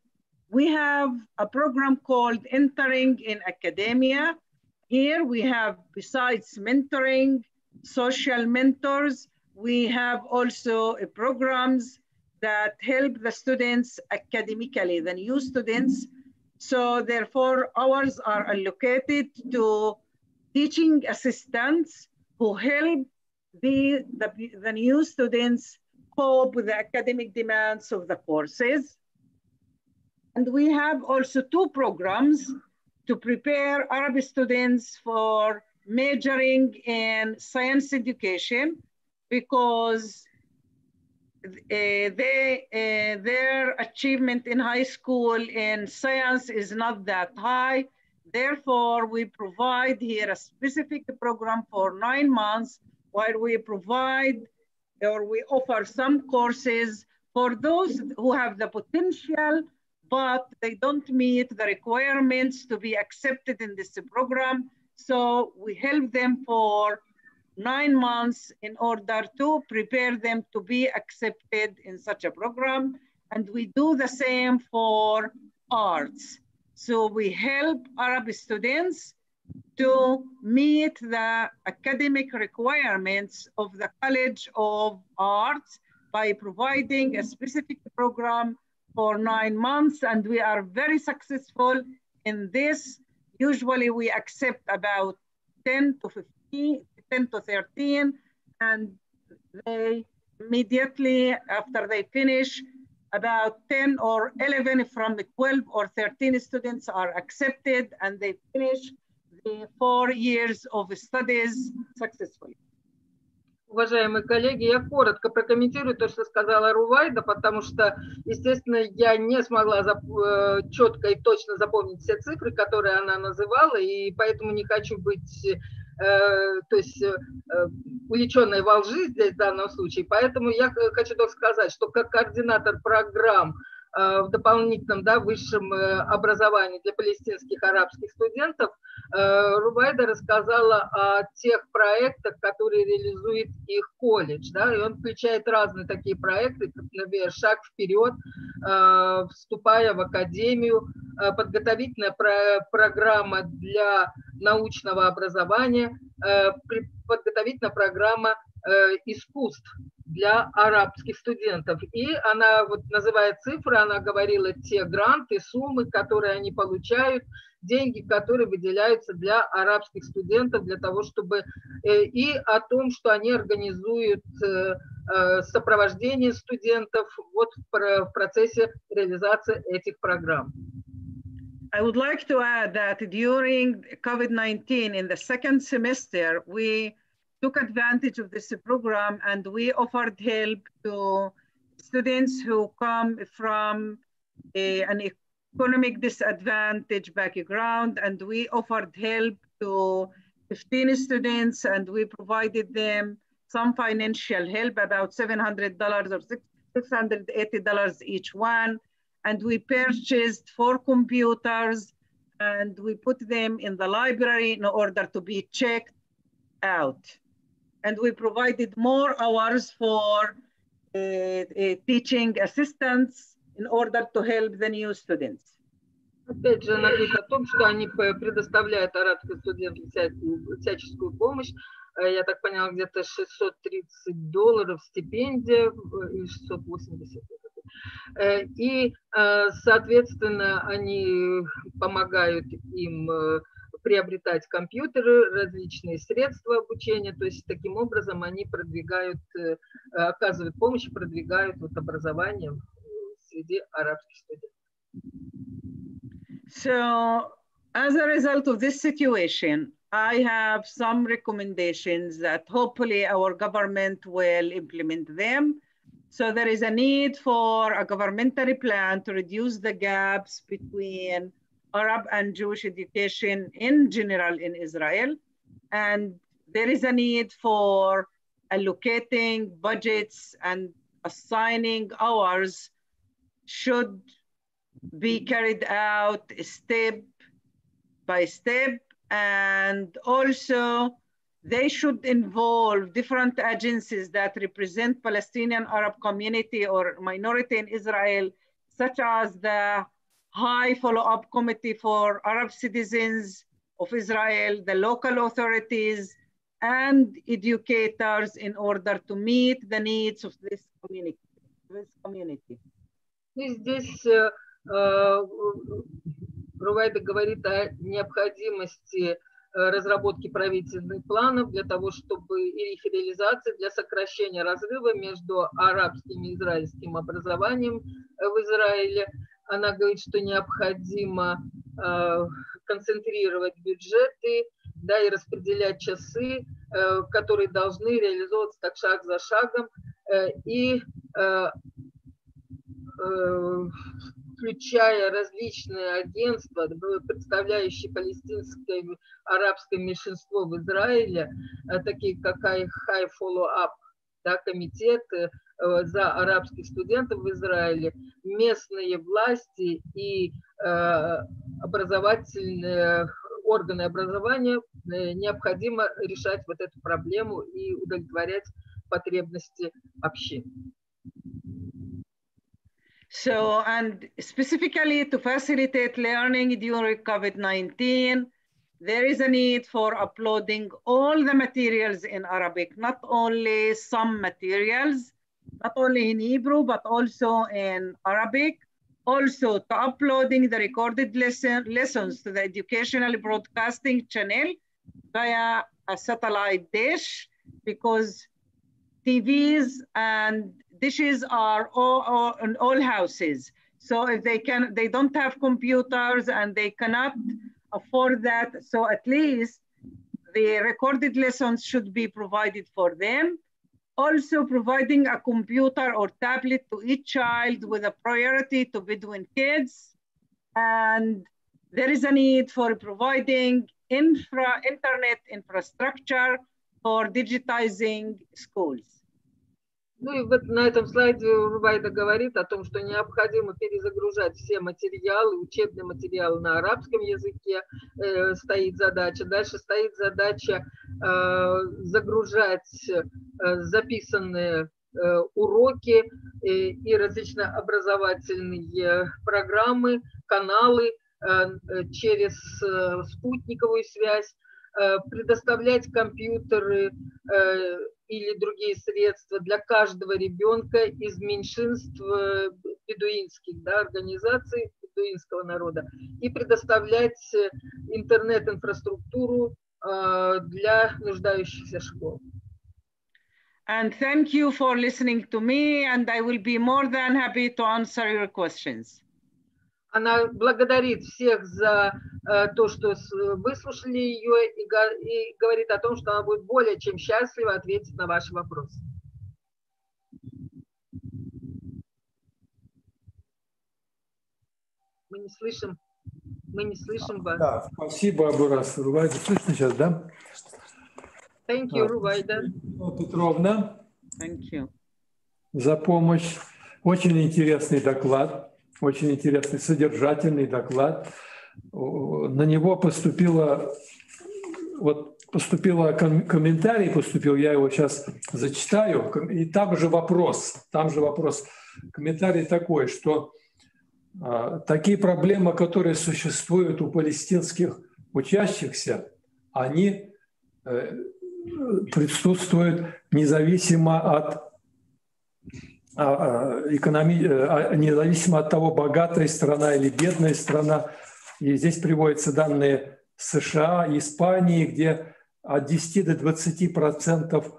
We have a program called Entering in Academia. Here we have, besides mentoring, social mentors, we have also programs that help the students academically, the new students. So therefore, hours are allocated to teaching assistants who help the new students cope with the academic demands of the courses. And we have also two programs to prepare Arabic students for majoring in science education, because their achievement in high school in science is not that high. Therefore, we provide here a specific program for 9 months, while we provide or we offer some courses for those who have the potential, but they don't meet the requirements to be accepted in this program. So we help them for 9 months in order to prepare them to be accepted in such a program. And we do the same for arts. So we help Arabic students to meet the academic requirements of the College of Arts by providing a specific program for 9 months. And we are very successful in this. Usually we accept about 10 to 13, and they immediately after they finish, about 10 or 11 from the 12 or 13 students are accepted, and they finish the 4 years of studies successfully. Уважаемые коллеги, я коротко прокомментирую то, что сказала Рувайда, потому что, естественно, я не смогла четко и точно запомнить все цифры, которые она называла, и поэтому не хочу быть увлеченной во лжи здесь в данном случае. Поэтому я хочу только сказать, что как координатор программ в дополнительном высшем образовании для палестинских арабских студентов, Рувайда рассказала о тех проектах, которые реализует их колледж. И он включает разные такие проекты, например, «Шаг вперед», «Вступая в академию», подготовительная программа для научного образования, подготовительная программа искусств для арабских студентов. И она называет цифры, она говорила те гранты, суммы, которые они получают, деньги, которые выделяются для арабских студентов, для того, чтобы и о том, что они организуют сопровождение студентов в процессе реализации этих программ. I would like to add that during COVID-19 in the second semester, we took advantage of this program and we offered help to students who come from an economic disadvantage background, and we offered help to 15 students, and we provided them some financial help, about $700 or $680 each one. And we purchased 4 computers and we put them in the library in order to be checked out. And we provided more hours for teaching assistants in order to help the new students. Опять же, она говорит о том, что они предоставляют арабским студентам всяческую помощь. Я так поняла, где-то $630 стипендия, или 680. И, соответственно, они помогают им приобретать компьютеры, различные средства обучения. То есть таким образом они продвигают, оказывают помощь и продвигают вот образование среди арабских студентов. So, as a result of this situation, I have some recommendations that hopefully our government will implement them. So there is a need for a governmental plan to reduce the gaps between Arab and Jewish education in general in Israel. And there is a need for allocating budgets and assigning hours should be carried out step by step. And also they should involve different agencies that represent Palestinian Arab community or minority in Israel, such as the High Follow-up Committee for Arab Citizens of Israel, the local authorities, and educators in order to meet the needs of this community. Здесь Рувайда говорит о необходимости разработки правительственных планов для того, чтобы и их реализации для сокращения разрыва между арабским и израильским образованием в Израиле. Она говорит, что необходимо концентрировать бюджеты, да, и распределять часы, которые должны реализовываться так шаг за шагом, и включая различные агентства, представляющие палестинское арабское меньшинство в Израиле, такие как High Follow-up, да, комитет за арабских студентов в Израиле, местные власти и образовательные органы образования, необходимо решать вот эту проблему и удовлетворять потребности общин. So, and specifically to facilitate learning during COVID-19, there is a need for uploading all the materials in Arabic, not only some materials, not only in Hebrew, but also in Arabic. Also to uploading the recorded lessons to the educational broadcasting channel via a satellite dish, because TVs and dishes are all in all houses. So if they don't have computers and they cannot afford that, so at least the recorded lessons should be provided for them. Also providing a computer or tablet to each child with a priority to Bedouin kids. And there is a need for providing internet infrastructure for digitizing schools. Ну и вот на этом слайде Рувайда говорит о том, что необходимо перезагружать все материалы, учебные материалы на арабском языке, стоит задача. Дальше стоит задача загружать записанные уроки и различные образовательные программы, каналы через спутниковую связь, предоставлять компьютеры или другие средства для каждого ребенка из меньшинств бедуинских, да, организаций бедуинского народа, и предоставлять интернет-инфраструктуру для нуждающихся школ. And thank you for listening to me, and I will be more than happy to answer your questions. Она благодарит всех за то, что выслушали ее, и говорит о том, что она будет более чем счастлива ответить на ваши вопросы. Мы не слышим вас. Да, спасибо, Абурас. Рувайда, слышно сейчас, да? Thank you, Рувайда. Петровна. Thank you. За помощь. Очень интересный доклад. Очень интересный, содержательный доклад. На него поступило вот поступил комментарий, я его сейчас зачитаю, и там же вопрос. Комментарий такой, что такие проблемы, которые существуют у палестинских учащихся, они присутствуют независимо от того, богатая страна или бедная страна. И здесь приводятся данные США, Испании, где от 10 до 20%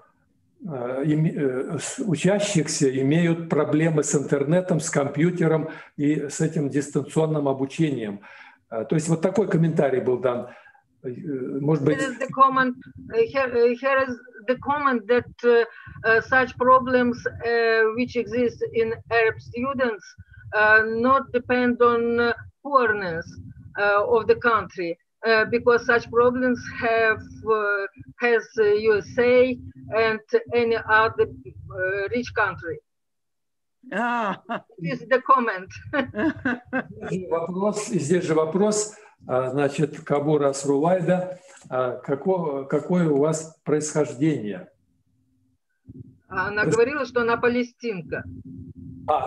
учащихся имеют проблемы с интернетом, с компьютером и с этим дистанционным обучением. То есть вот такой комментарий был дан. Может быть... Here is the comment that such problems which exist in Arab students not depend on poorness of the country, because such problems has USA and any other rich country. This is the comment. Здесь же вопрос, значит, Кабурас Рувайда, какое у вас происхождение? Она говорила, что она палестинка.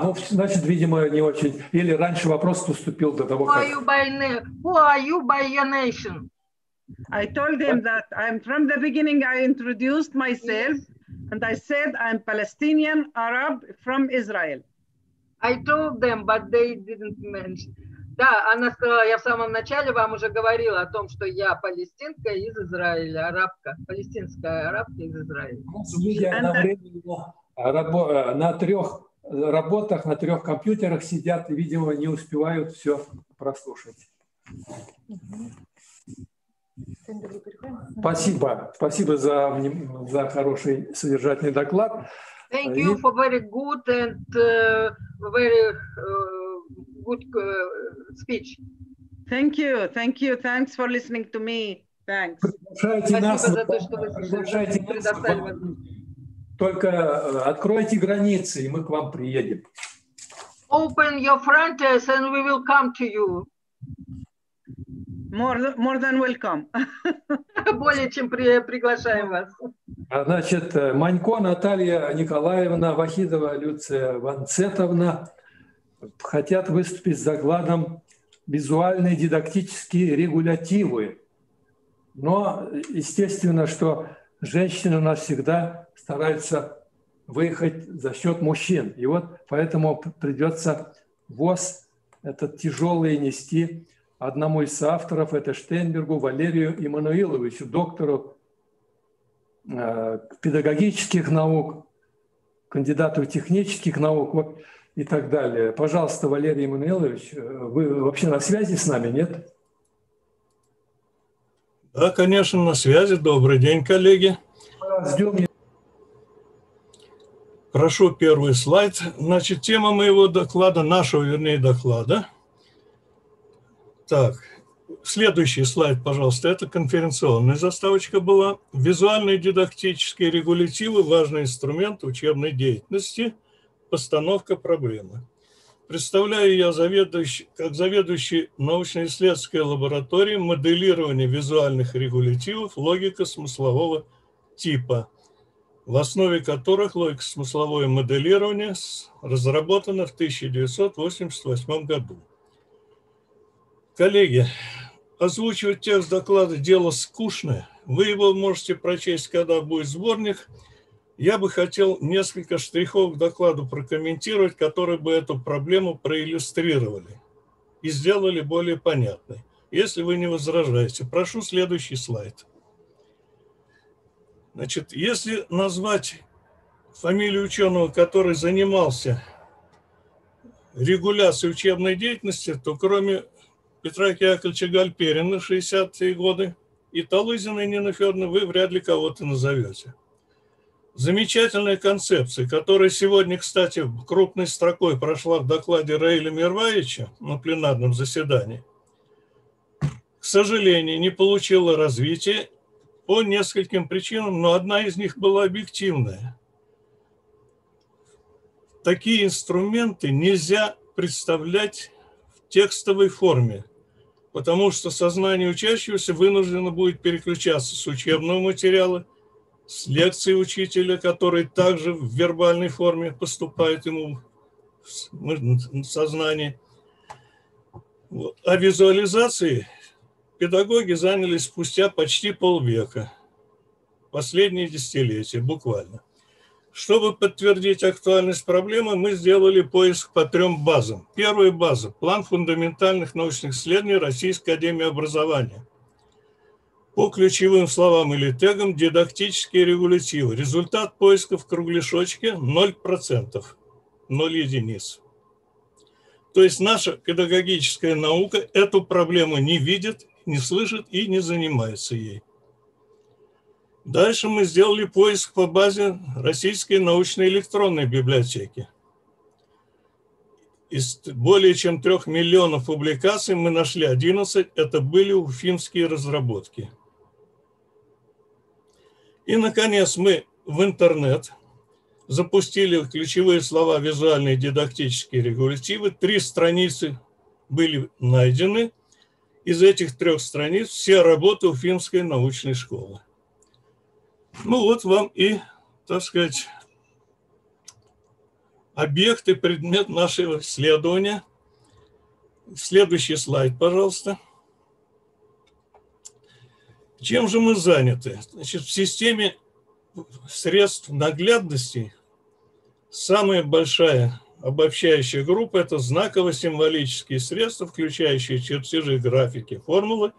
Ну, значит, видимо, не очень. Или раньше вопрос поступил до того, как... Who are you by your nation? I told him that I'm from the beginning. I introduced myself, and I said I'm Palestinian Arab from Israel. I told them, but they didn't mention. Да, она сказала, я в самом начале вам уже говорила о том, что я палестинка из Израиля, арабка, палестинская арабка из Израиля. Люди одновременно на 3 работах, на 3 компьютерах сидят и, видимо, не успевают все прослушать. Спасибо за хороший содержательный доклад. Thank you for very good and very good speech. Thank you. Thanks for listening to me. Thanks. Приглашайте нас. Только откройте границы, и мы к вам приедем. Open your frontiers and we will come to you. More than welcome. Более чем приглашаем вас. Значит, Манько Наталья Николаевна, Вахидова Люция Ванцетовна хотят выступить с докладом «Визуальные дидактические регулятивы». Но, естественно, что женщины у нас всегда стараются выехать за счет мужчин. И вот поэтому придется ВОС этот тяжелый нести одному из авторов, это Штейнбергу Валерию Иммануиловичу, доктору педагогических наук, кандидату технических наук и так далее. Пожалуйста, Валерий Иммануилович, вы вообще на связи с нами, нет? Да, конечно, на связи. Добрый день, коллеги. Ждем. Прошу первый слайд. Значит, тема моего доклада, нашего, вернее, доклада. Так, следующий слайд, пожалуйста. Это конференционная заставочка была. Визуальные дидактические регулятивы – важный инструмент учебной деятельности. Постановка проблемы. Представляю я как заведующий научно-исследовательской лабораторией моделирования визуальных регулятивов логико-смыслового типа, в основе которых логико-смысловое моделирование разработано в 1988 году. Коллеги, озвучивать текст доклада – дело скучное. Вы его можете прочесть, когда будет сборник. Я бы хотел несколько штрихов к докладу прокомментировать, которые бы эту проблему проиллюстрировали и сделали более понятной. Если вы не возражаете, прошу следующий слайд. Значит, если назвать фамилию ученого, который занимался регуляцией учебной деятельности, то кроме Петра Яковлевича Гальперина, 60-е годы, и Талызиной Нины Федоровны вы вряд ли кого-то назовете. Замечательная концепция, которая сегодня, кстати, крупной строкой прошла в докладе Раиля Мирваевича на пленарном заседании, к сожалению, не получила развития по нескольким причинам, но одна из них была объективная. Такие инструменты нельзя представлять в текстовой форме. потому что сознание учащегося вынуждено будет переключаться с учебного материала, с лекции учителя, который также в вербальной форме поступает ему в сознание. А визуализацией педагоги занялись спустя почти полвека, последние десятилетия буквально. Чтобы подтвердить актуальность проблемы, мы сделали поиск по 3 базам. Первая база – план фундаментальных научных исследований Российской академии образования. По ключевым словам или тегам дидактические регулятивы. Результат поиска в кругляшочке 0%, 0 единиц. То есть наша педагогическая наука эту проблему не видит, не слышит и не занимается ей. Дальше мы сделали поиск по базе Российской научной электронной библиотеки. Из более чем 3 миллионов публикаций мы нашли 11, это были уфимские разработки. И, наконец, мы в интернет запустили ключевые слова «визуальные дидактические регулятивы». 3 страницы были найдены. Из этих 3 страниц все работы Уфимской научной школы. Ну вот вам и, так сказать, объект и предмет нашего исследования. Следующий слайд, пожалуйста. Чем же мы заняты? Значит, в системе средств наглядности самая большая обобщающая группа – это знаково-символические средства, включающие чертежи, графики, формулы,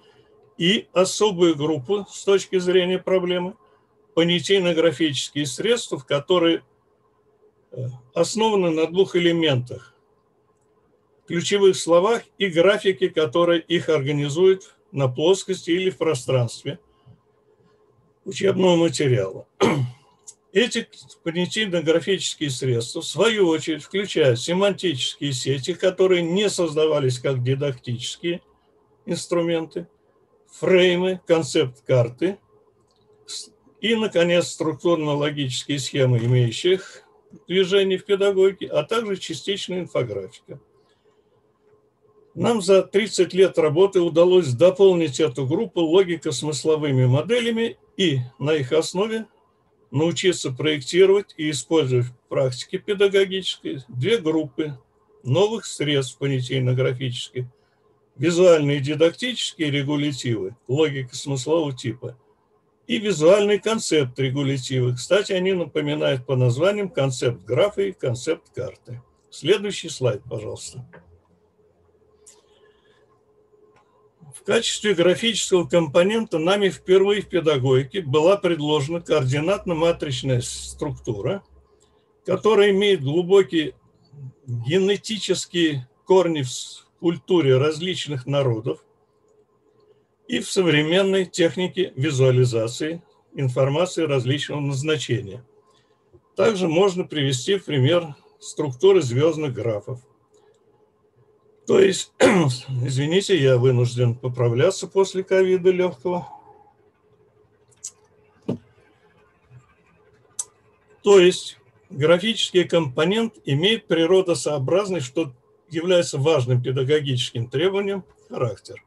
и особую группу с точки зрения проблемы – понятийно-графические средства, которые основаны на 2 элементах – ключевых словах и графике, которые их организуют на плоскости или в пространстве учебного материала. Эти понятийно-графические средства, в свою очередь, включают семантические сети, которые не создавались как дидактические инструменты, фреймы, концепт-карты и, наконец, структурно-логические схемы имеющих движений в педагогике, а также частичная инфографика. Нам за 30 лет работы удалось дополнить эту группу логико-смысловыми моделями и на их основе научиться проектировать и использовать в практике педагогической 2 группы новых средств понятийно-графических: визуальные дидактические регулятивы логико-смыслового типа и визуальный концепт регулятивы. Кстати, они напоминают по названиям концепт графа и концепт карты. Следующий слайд, пожалуйста. В качестве графического компонента нами впервые в педагогике была предложена координатно-матричная структура, которая имеет глубокие генетические корни в культуре различных народов и в современной технике визуализации информации различного назначения. Также можно привести в пример структуры звездных графов. То есть, извините, я вынужден поправляться после ковида легкого. То есть, графический компонент имеет природосообразный, что является важным педагогическим требованием, характер.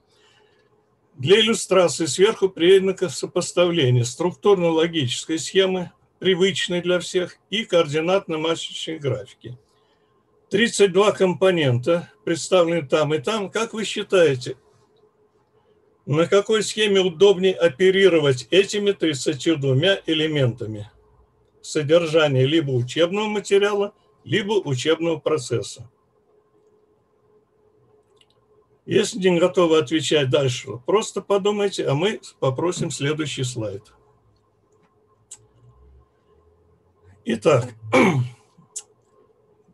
Для иллюстрации сверху приведено сопоставление структурно-логической схемы, привычной для всех, и координатно-матричной графики. 32 компонента представлены там и там. Как вы считаете, на какой схеме удобнее оперировать этими 32 элементами содержания либо учебного материала, либо учебного процесса? Если не готовы отвечать дальше, просто подумайте, а мы попросим следующий слайд. Итак,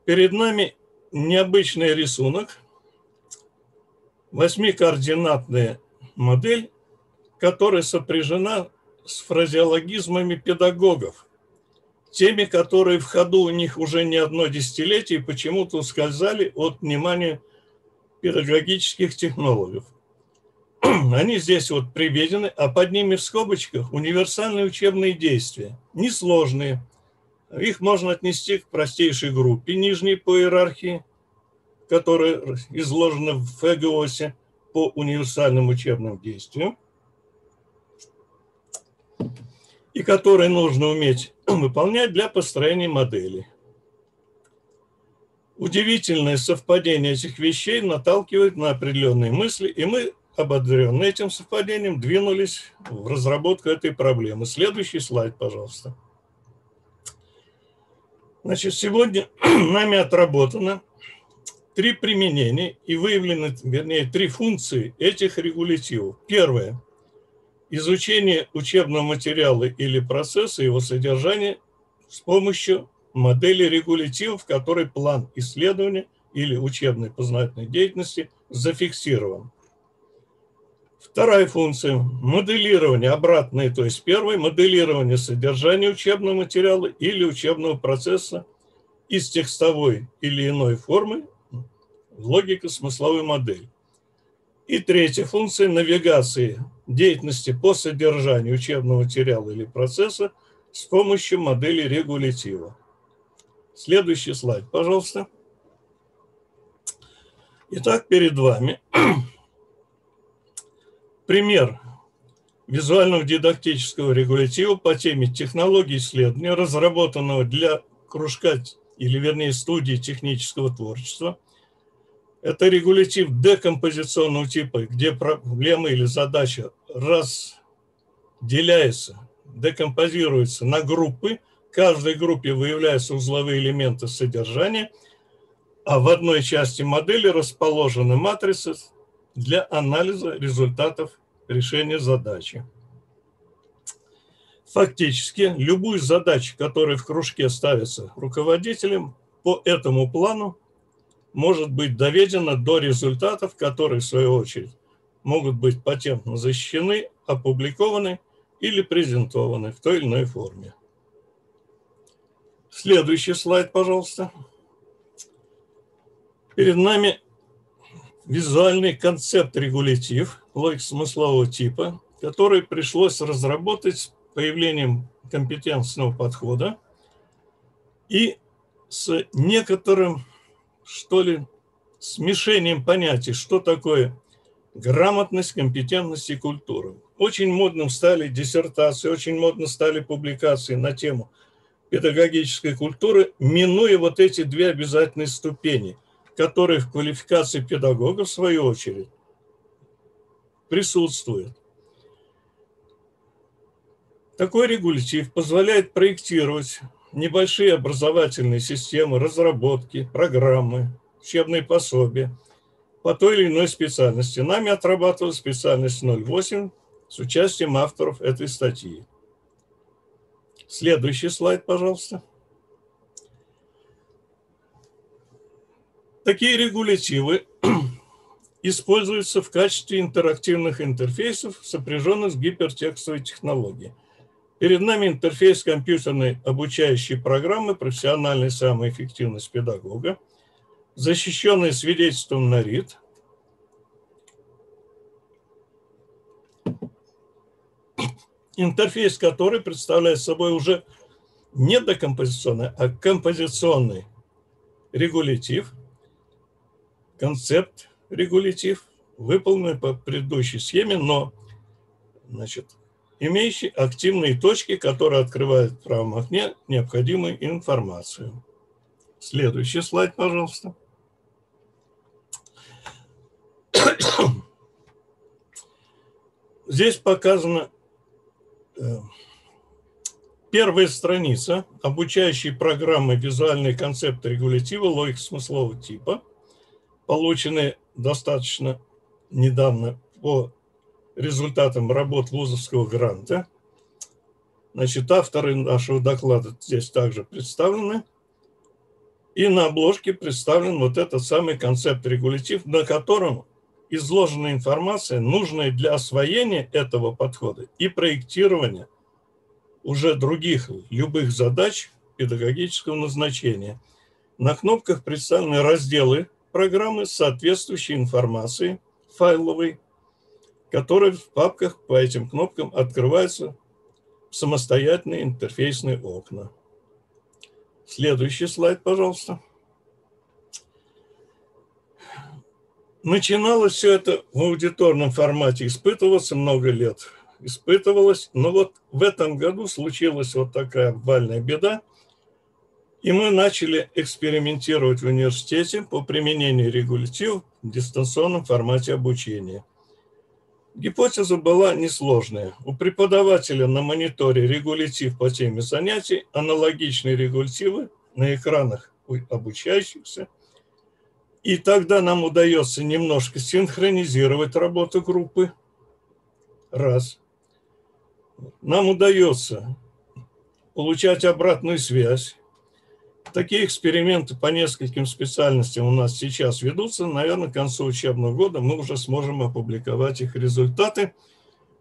перед нами необычный рисунок, 8-координатная модель, которая сопряжена с фразеологизмами педагогов, теми, которые в ходу у них уже не одно десятилетие и почему-то ускользали от внимания педагогических технологов. Они здесь вот приведены, а под ними в скобочках универсальные учебные действия, несложные. Их можно отнести к простейшей группе, нижней по иерархии, которая изложена в ФГОСе, по универсальным учебным действиям, и которые нужно уметь выполнять для построения модели. Удивительное совпадение этих вещей наталкивает на определенные мысли, и мы, ободренные этим совпадением, двинулись в разработку этой проблемы. Следующий слайд, пожалуйста. Значит, сегодня нами отработано 3 применения и выявлены, вернее, 3 функции этих регулятивов. Первое – изучение учебного материала или процесса, его содержания с помощью модели регулятивов, в которой план исследования или учебной познавательной деятельности зафиксирован. Вторая функция – моделирование, обратное, то есть первое – моделирование содержания учебного материала или учебного процесса из текстовой или иной формы в логико-смысловую модель. И третья функция – навигации деятельности по содержанию учебного материала или процесса с помощью модели регулятива. Следующий слайд, пожалуйста. Итак, перед вами пример визуального дидактического регулятива по теме технологии исследования, разработанного для кружка, или вернее студии технического творчества. Это регулятив декомпозиционного типа, где проблема или задача разделяется, декомпозируется на группы. В каждой группе выявляются узловые элементы содержания, а в одной части модели расположены матрицы для анализа результатов решения задачи. Фактически, любую задачу, которая в кружке ставится руководителем, по этому плану может быть доведена до результатов, которые, в свою очередь, могут быть патентно защищены, опубликованы или презентованы в той или иной форме. Следующий слайд, пожалуйста. Перед нами визуальный концепт-регулятив логико-смыслового типа, который пришлось разработать с появлением компетентного подхода и с некоторым, что ли, смешением понятий, что такое грамотность, компетентность и культура. Очень модным стали диссертации, очень модно стали публикации на тему педагогической культуры, минуя вот эти 2 обязательные ступени, которые в квалификации педагога, в свою очередь, присутствуют. Такой регулятив позволяет проектировать небольшие образовательные системы, разработки, программы, учебные пособия по той или иной специальности. Нами отрабатывалась специальность 08 с участием авторов этой статьи. Следующий слайд, пожалуйста. Такие регулятивы используются в качестве интерактивных интерфейсов, сопряженных с гипертекстовой технологией. Перед нами интерфейс компьютерной обучающей программы, профессиональная самоэффективность педагога, защищенный свидетельством на РИТ. Интерфейс, который представляет собой уже не декомпозиционный, а композиционный регулятив, концепт регулятив, выполненный по предыдущей схеме, но, значит, имеющий активные точки, которые открывают в правом окне необходимую информацию. Следующий слайд, пожалуйста. Здесь показана первая страница обучающей программы «Визуальный концепт регулятива логико-смыслового типа», полученные достаточно недавно по результатам работ вузовского гранта. Значит, авторы нашего доклада здесь также представлены. И на обложке представлен вот этот самый концепт-регулятив, на котором изложена информация, нужная для освоения этого подхода и проектирования уже других любых задач педагогического назначения. На кнопках представлены разделы программы с соответствующей информацией файловой, которые в папках по этим кнопкам открываются самостоятельные интерфейсные окна. Следующий слайд, пожалуйста. Начиналось все это в аудиторном формате, испытывалось много лет. Испытывалось, но вот в этом году случилась вот такая обвальная беда, и мы начали экспериментировать в университете по применению регулятивов в дистанционном формате обучения. Гипотеза была несложная. У преподавателя на мониторе регулятив по теме занятий, аналогичные регулятивы на экранах у обучающихся. И тогда нам удается немножко синхронизировать работу группы. Раз. Нам удается получать обратную связь. Такие эксперименты по нескольким специальностям у нас сейчас ведутся. Наверное, к концу учебного года мы уже сможем опубликовать их результаты.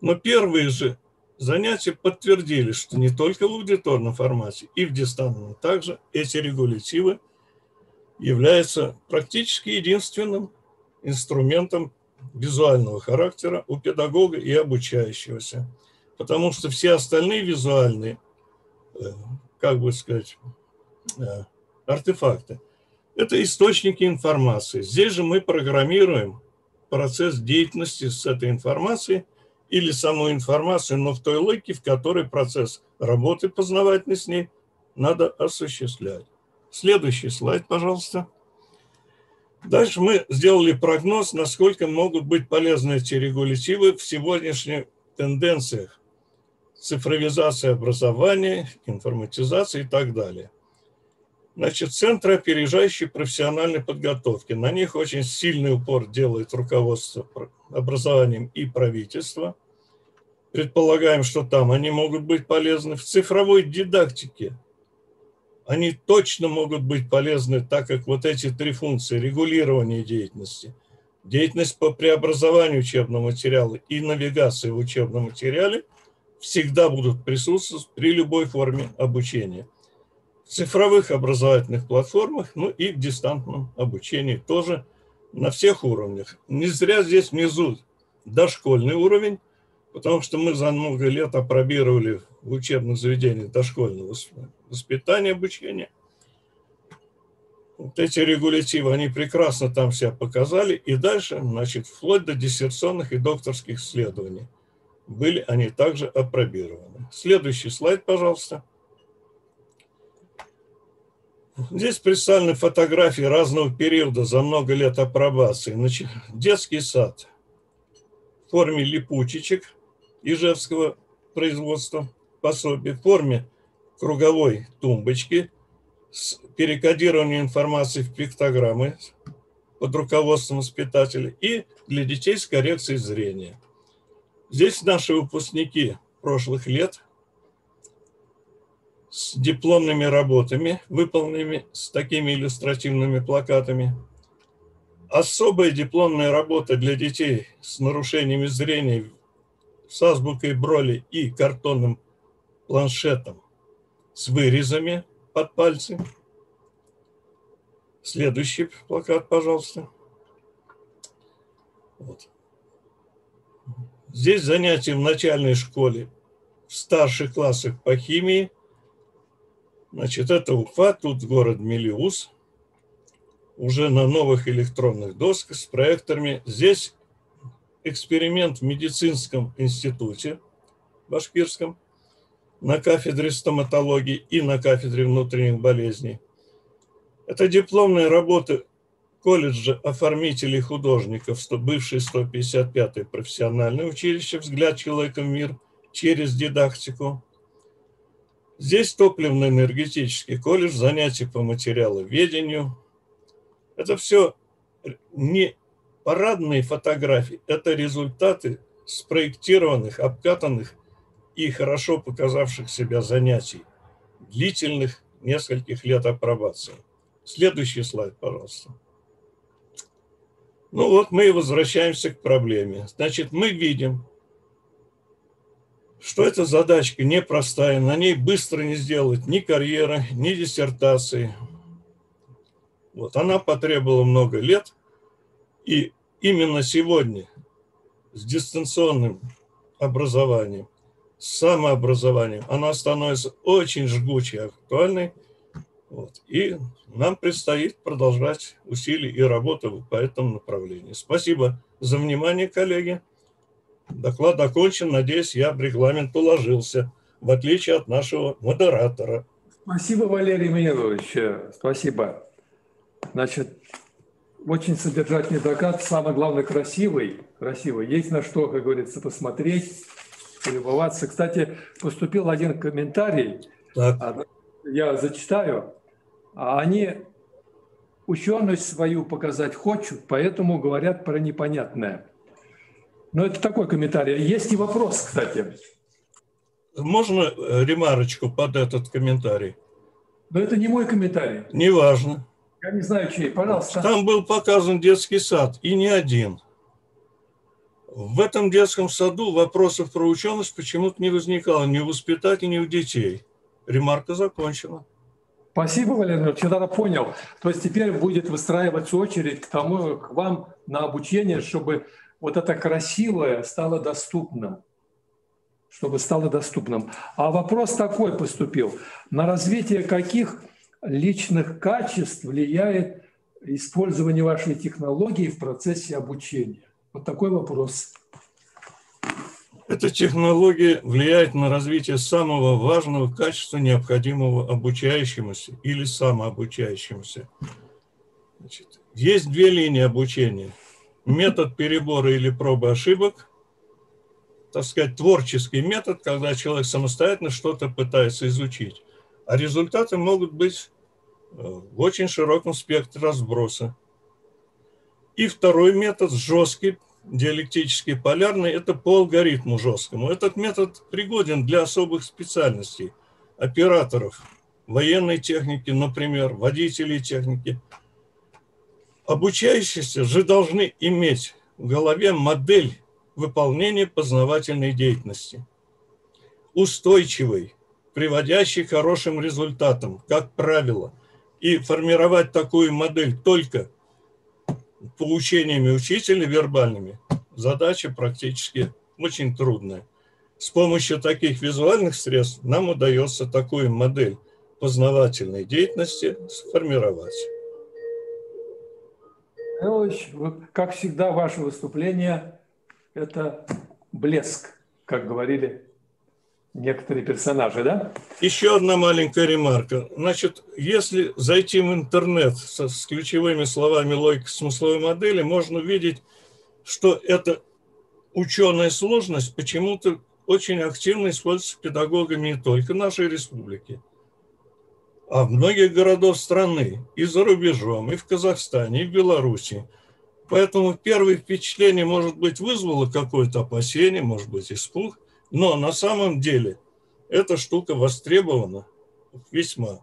Но первые же занятия подтвердили, что не только в аудиторном формате, и в дистанционном также эти регулятивы являются практически единственным инструментом визуального характера у педагога и обучающегося. Потому что все остальные визуальные, как бы сказать, артефакты – это источники информации. Здесь же мы программируем процесс деятельности с этой информацией или саму информацию, но в той логике, в которой процесс работы познавательной с ней надо осуществлять. Следующий слайд, пожалуйста. Дальше мы сделали прогноз, насколько могут быть полезны эти регулятивы в сегодняшних тенденциях цифровизации образования, информатизации и так далее. Значит, центры опережающей профессиональной подготовки. На них очень сильный упор делает руководство образованием и правительство. Предполагаем, что там они могут быть полезны. В цифровой дидактике они точно могут быть полезны, так как вот эти три функции регулирования деятельности, деятельность по преобразованию учебного материала и навигации в учебном материале всегда будут присутствовать при любой форме обучения. В цифровых образовательных платформах, ну и в дистантном обучении тоже на всех уровнях. Не зря здесь внизу дошкольный уровень, потому что мы за много лет апробировали в учебных заведениях дошкольного воспитания, обучения. Вот эти регулятивы, они прекрасно там себя показали. И дальше, значит, вплоть до диссертационных и докторских исследований были они также апробированы. Следующий слайд, пожалуйста. Здесь представлены фотографии разного периода за много лет апробации. Значит, детский сад в форме липучечек ижевского производства, пособие в форме круговой тумбочки с перекодированием информации в пиктограммы под руководством воспитателя и для детей с коррекцией зрения. Здесь наши выпускники прошлых лет с дипломными работами, выполненными с такими иллюстративными плакатами. Особая дипломная работа для детей с нарушениями зрения с азбукой Брайля и картонным планшетом с вырезами под пальцы. Следующий плакат, пожалуйста. Вот. Здесь занятия в начальной школе, в старших классах по химии. Значит, это Уфа, тут город Мелеуз. Уже на новых электронных досках с проекторами. Здесь эксперимент в медицинском институте башкирском на кафедре стоматологии и на кафедре внутренних болезней. Это дипломная работа колледжа оформителей художников, бывший 155-й профессиональное училище «Взгляд человека в мир» через дидактику. Здесь топливно-энергетический колледж, занятия по материаловедению. Это все не парадные фотографии, это результаты спроектированных, обкатанных и хорошо показавших себя занятий, длительных нескольких лет апробации. Следующий слайд, пожалуйста. Ну вот мы и возвращаемся к проблеме. Значит, мы видим, что эта задачка непростая, на ней быстро не сделать ни карьеры, ни диссертации. Вот, она потребовала много лет, и именно сегодня с дистанционным образованием, с самообразованием, она становится очень жгучей, актуальной Вот. И нам предстоит продолжать усилия и работу по этому направлению. Спасибо за внимание, коллеги. Доклад окончен. Надеюсь, я в регламент уложился, в отличие от нашего модератора. Спасибо, Валерий Манилович. Спасибо. Значит, очень содержательный доклад, самое главное, красивый. Есть на что, как говорится, посмотреть, полюбоваться. Кстати, поступил один комментарий, Так. Я зачитаю. Они ученость свою показать хотят, поэтому говорят про непонятное. Но это такой комментарий. Есть и вопрос, кстати. Можно ремарочку под этот комментарий? Но это не мой комментарий. Неважно. Я не знаю, чей. Пожалуйста. Там был показан детский сад, и не один. В этом детском саду вопросов про ученость почему-то не возникало ни у воспитателей, ни у детей. Ремарка закончена. Спасибо, Валерий Ильич, я тогда понял. То есть теперь будет выстраиваться очередь к вам на обучение, чтобы вот это красивое стало доступным. А вопрос такой поступил. На развитие каких личных качеств влияет использование вашей технологии в процессе обучения? Вот такой вопрос. Эта технология влияет на развитие самого важного качества, необходимого обучающемуся или самообучающемуся. Значит, есть две линии обучения. Метод перебора или пробы ошибок, так сказать, творческий метод, когда человек самостоятельно что-то пытается изучить. А результаты могут быть в очень широком спектре разброса. И второй метод, жесткий, диалектически полярный, это по алгоритму жесткому. Этот метод пригоден для особых специальностей. Операторов военной техники, например, водителей техники. Обучающиеся же должны иметь в голове модель выполнения познавательной деятельности. Устойчивой, приводящей к хорошим результатам, как правило. И формировать такую модель только поучениями учителя вербальными задача практически очень трудная. С помощью таких визуальных средств нам удается такую модель познавательной деятельности сформировать. Как всегда, ваше выступление – это блеск, как говорили некоторые персонажи, да? Еще одна маленькая ремарка. Значит, если зайти в интернет с ключевыми словами логика смысловой модели, можно увидеть, что эта ученая сложность почему-то очень активно используется педагогами не только нашей республики, а в многих городах страны, и за рубежом, и в Казахстане, и в Беларуси. Поэтому первое впечатление, может быть, вызвало какое-то опасение, может быть, испуг, но на самом деле эта штука востребована весьма.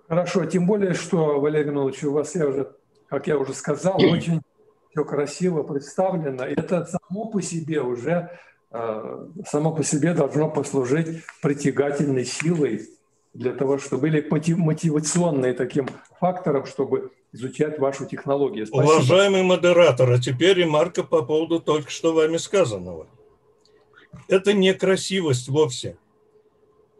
Хорошо, тем более, что, Валерий Иванович, у вас, как я уже сказал, очень все красиво представлено. Это само по себе должно послужить притягательной силой для того, чтобы были мотивационные таким фактором, чтобы изучать вашу технологию. Спасибо. Уважаемый модератор, а теперь ремарка по поводу только что вами сказанного. Это не красивость вовсе.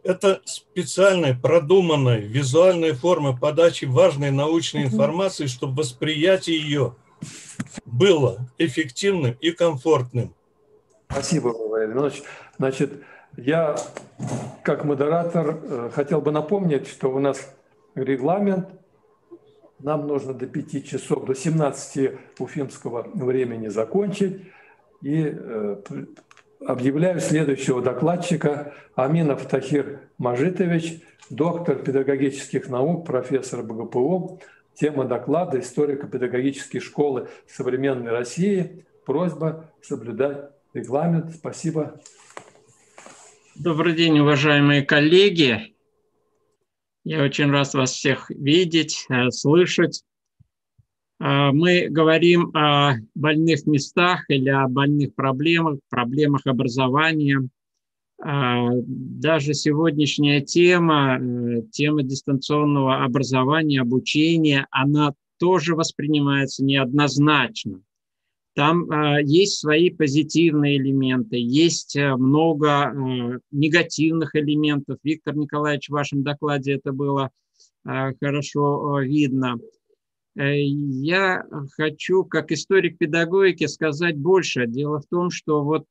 Это специальная, продуманная, визуальная форма подачи важной научной информации, чтобы восприятие ее было эффективным и комфортным. Спасибо, Валерий Иванович. Значит, я, как модератор, хотел бы напомнить, что у нас регламент. Нам нужно до 5 часов, до 17 уфимского времени закончить. И объявляю следующего докладчика. Аминов Тахир Мажитович, доктор педагогических наук, профессор БГПУ. Тема доклада «Историко-педагогические школы современной России». Просьба соблюдать регламент. Спасибо. Добрый день, уважаемые коллеги. Я очень рад вас всех видеть, слышать. Мы говорим о больных местах или о больных проблемах образования. Даже сегодняшняя тема дистанционного образования, обучения, она тоже воспринимается неоднозначно. Там есть свои позитивные элементы, есть много негативных элементов. Виктор Николаевич, в вашем докладе это было хорошо видно. Я хочу, как историк педагогики, сказать больше. Дело в том, что вот,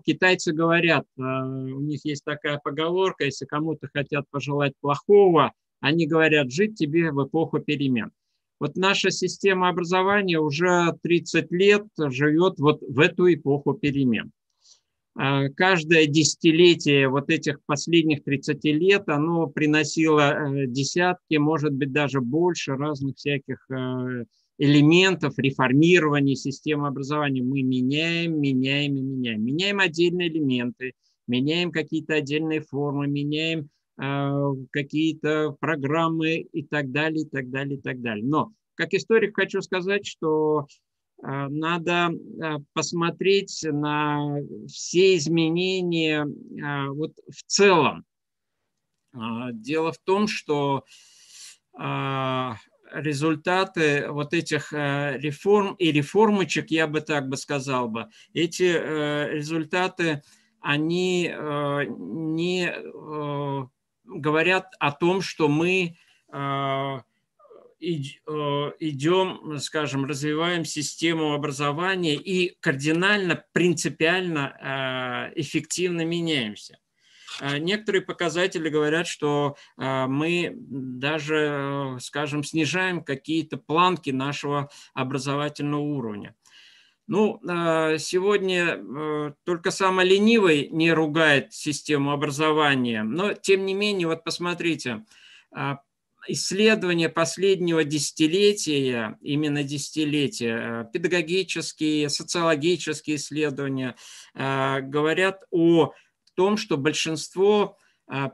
китайцы говорят, у них есть такая поговорка, если кому-то хотят пожелать плохого, они говорят: жить тебе в эпоху перемен. Вот наша система образования уже 30 лет живет вот в эту эпоху перемен. Каждое десятилетие вот этих последних 30 лет, оно приносило десятки, может быть, даже больше разных всяких элементов реформирования системы образования. Мы меняем. Меняем отдельные элементы, меняем какие-то отдельные формы, меняем какие-то программы и так далее, и так далее, и так далее. Но как историк хочу сказать, что надо посмотреть на все изменения вот в целом. Дело в том, что результаты вот этих реформ и реформочек, я бы так бы сказал бы, эти результаты, они не говорят о том, что мы идем, скажем, развиваем систему образования и кардинально, принципиально, эффективно меняемся. Некоторые показатели говорят, что мы даже, скажем, снижаем какие-то планки нашего образовательного уровня. Ну, сегодня только самый ленивый не ругает систему образования, но, тем не менее, вот посмотрите, исследования последнего десятилетия, именно десятилетия, педагогические, социологические исследования говорят о том, что большинство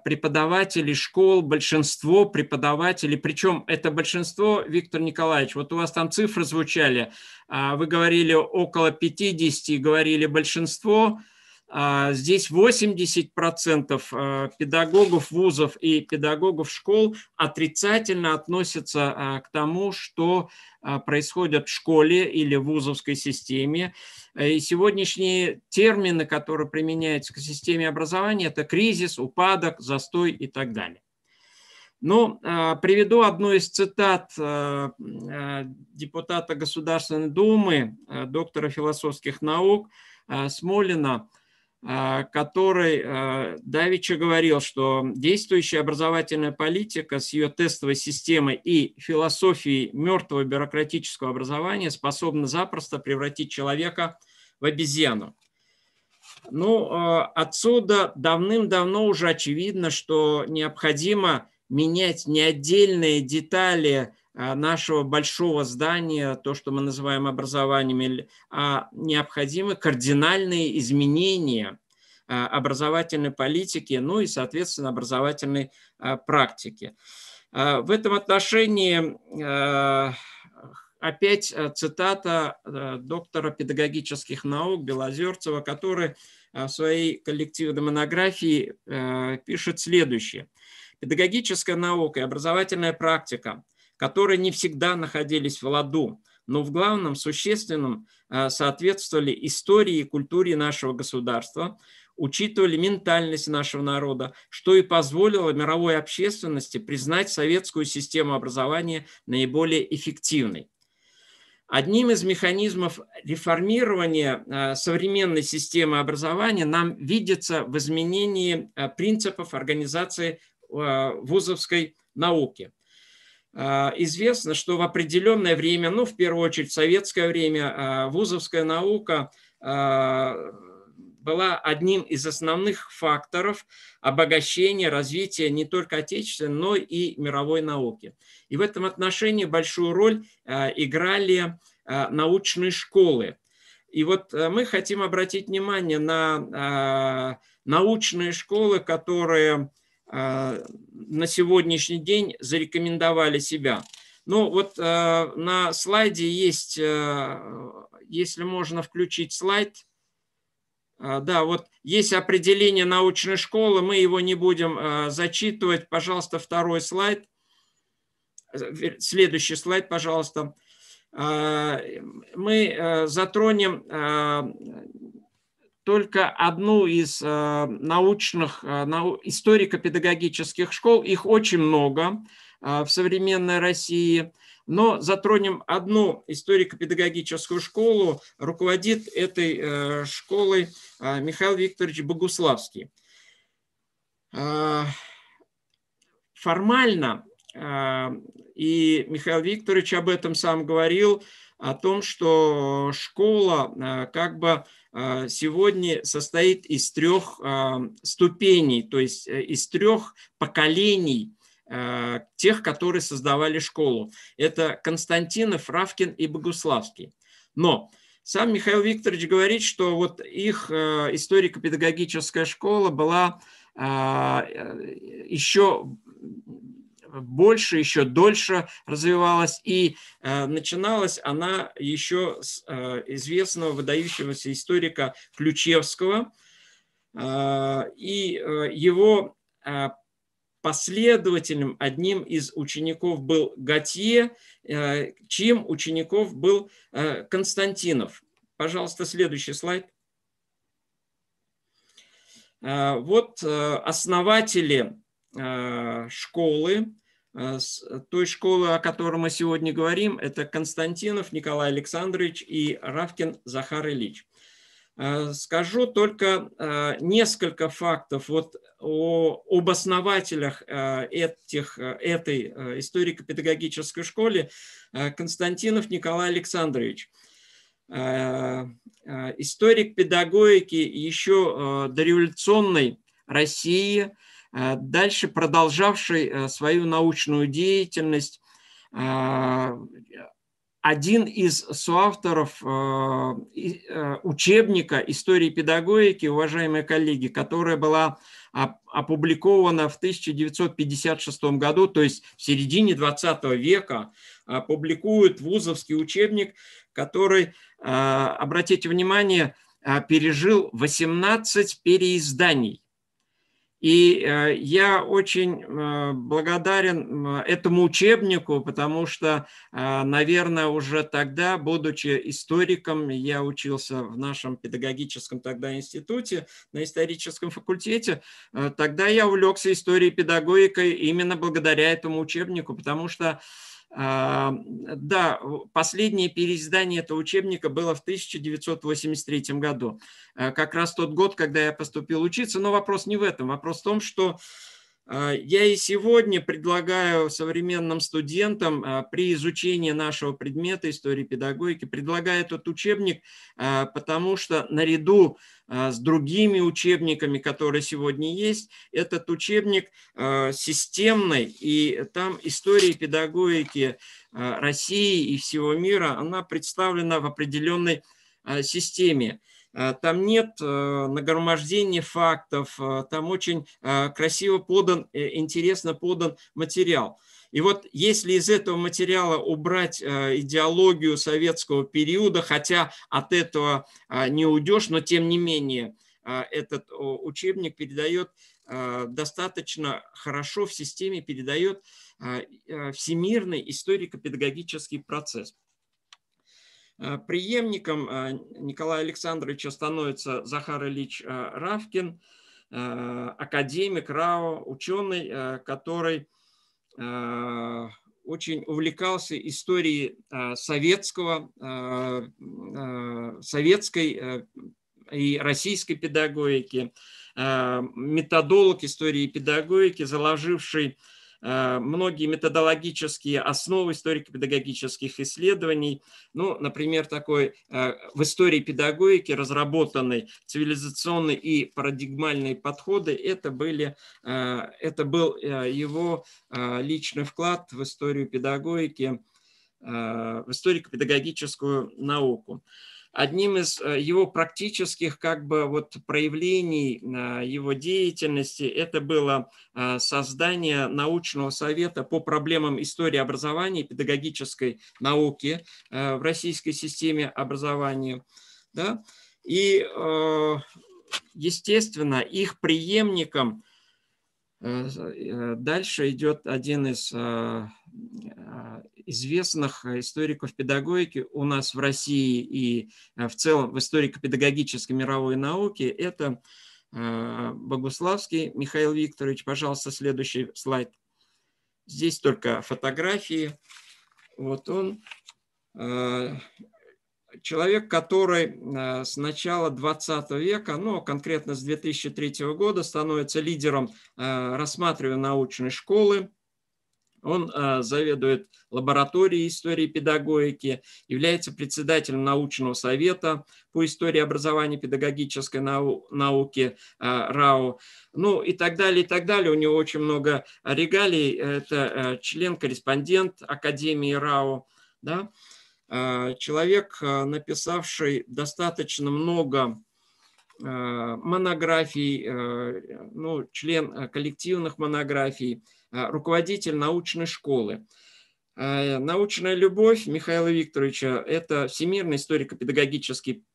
преподавателей школ, большинство преподавателей, причем это большинство, Виктор Николаевич, вот у вас там цифры звучали, вы говорили около 50, говорили большинство. Здесь 80% педагогов вузов и педагогов школ отрицательно относятся к тому, что происходит в школе или в вузовской системе. И сегодняшние термины, которые применяются к системе образования, это кризис, упадок, застой и так далее. Ну, приведу одну из цитат депутата Государственной Думы, доктора философских наук Смолина, который давеча говорил, что действующая образовательная политика с ее тестовой системой и философией мертвого бюрократического образования способна запросто превратить человека в обезьяну. Ну, отсюда давным-давно уже очевидно, что необходимо менять не отдельные детали нашего большого здания, то, что мы называем образованием, а необходимы кардинальные изменения образовательной политики, ну и, соответственно, образовательной практики. В этом отношении опять цитата доктора педагогических наук Белозерцева, который в своей коллективной монографии пишет следующее. Педагогическая наука и образовательная практика, которые не всегда находились в ладу, но в главном существенном соответствовали истории и культуре нашего государства, учитывали ментальность нашего народа, что и позволило мировой общественности признать советскую систему образования наиболее эффективной. Одним из механизмов реформирования современной системы образования нам видится в изменении принципов организации вузовской науки. Известно, что в определенное время, ну, в первую очередь в советское время, вузовская наука была одним из основных факторов обогащения, развития не только отечественной, но и мировой науки. И в этом отношении большую роль играли научные школы. И вот мы хотим обратить внимание на научные школы, которые на сегодняшний день зарекомендовали себя. Ну вот на слайде есть, если можно включить слайд, да, вот есть определение научной школы, мы его не будем зачитывать. Пожалуйста, второй слайд. Следующий слайд, пожалуйста. Мы затронем только одну из научных, историко-педагогических школ. Их очень много. в современной России. Но затронем одну историко-педагогическую школу. Руководит этой школой Михаил Викторович Богуславский. Формально, и Михаил Викторович об этом сам говорил, о том, что школа как бы сегодня состоит из 3 ступеней, то есть из 3 поколений тех, которые создавали школу. Это Константинов, Равкин и Богуславский. Но сам Михаил Викторович говорит, что вот их историко-педагогическая школа была еще больше, еще дольше развивалась, и начиналась она еще с известного выдающегося историка Ключевского, и его последователем, одним из учеников был Готье, чьим учеников был Константинов. Пожалуйста, следующий слайд. Вот основатели школы, той школы, о которой мы сегодня говорим, это Константинов Николай Александрович и Равкин Захар Ильич. Скажу только несколько фактов вот об основателях этой историко-педагогической школы. Константинов Николай Александрович, историк педагогики еще дореволюционной России, дальше продолжавший свою научную деятельность, один из соавторов учебника истории педагогики, уважаемые коллеги, которая была опубликована в 1956 году, то есть в середине 20 века, публикует вузовский учебник, который, обратите внимание, пережил 18 переизданий. И я очень благодарен этому учебнику, потому что, наверное, уже тогда, будучи историком, я учился в нашем педагогическом тогда институте, на историческом факультете, тогда я увлекся историей и педагогикой именно благодаря этому учебнику, потому что да, последнее переиздание этого учебника было в 1983 году. Как раз тот год, когда я поступил учиться. Но вопрос не в этом. Вопрос в том, что я и сегодня предлагаю современным студентам при изучении нашего предмета истории педагогики, предлагаю этот учебник, потому что наряду с другими учебниками, которые сегодня есть, этот учебник системный, и там история педагогики России и всего мира, она представлена в определенной системе. Там нет нагромождения фактов, там очень красиво подан, интересно подан материал. И вот если из этого материала убрать идеологию советского периода, хотя от этого не уйдешь, но тем не менее этот учебник передает достаточно хорошо, в системе передает всемирный историко-педагогический процесс. Преемником Николая Александровича становится Захар Ильич Равкин, академик раввин, ученый, который очень увлекался историей советской и российской педагогики, методолог истории педагогики, заложивший многие методологические основы историко-педагогических исследований. Ну, например, такой в истории педагогики разработанный цивилизационные и парадигмальные подходы. Это был его личный вклад в историю педагогики, в историко-педагогическую науку. Одним из его практических проявлений его деятельности это было создание научного совета по проблемам истории образования и педагогической науки в российской системе образования. Да? И, естественно, их преемником дальше идет один из известных историков педагогики у нас в России и в целом в историко-педагогической мировой науке. Это Богуславский Михаил Викторович. Пожалуйста, следующий слайд. Здесь только фотографии. Вот он. Человек, который с начала 20 века, ну, конкретно с 2003 года, становится лидером рассматриваемой научной школы. Он заведует лабораторией истории и педагогики, является председателем научного совета по истории образования и педагогической науки РАО. Ну и так далее, и так далее. У него очень много регалий. Это член-корреспондент Академии РАО. Да? Человек, написавший достаточно много монографий, ну, член коллективных монографий, руководитель научной школы. Научная любовь Михаила Викторовича – это всемирный историко-педагогический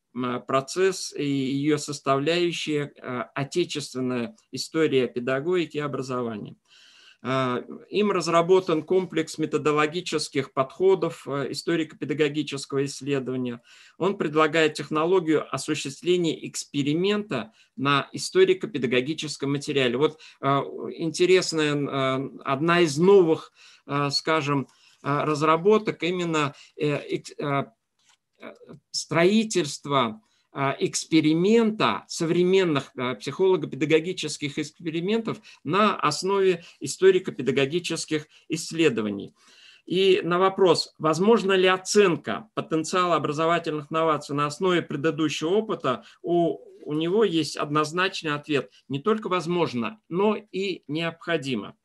процесс и ее составляющая отечественная история педагогики и образования. Им разработан комплекс методологических подходов историко-педагогического исследования. Он предлагает технологию осуществления эксперимента на историко-педагогическом материале. Вот интересная, одна из новых, скажем, разработок именно строительство эксперимента, современных психолого-педагогических экспериментов на основе историко-педагогических исследований. И на вопрос, возможно ли оценка потенциала образовательных новаций на основе предыдущего опыта, у него есть однозначный ответ. Не только возможно, но и необходимо.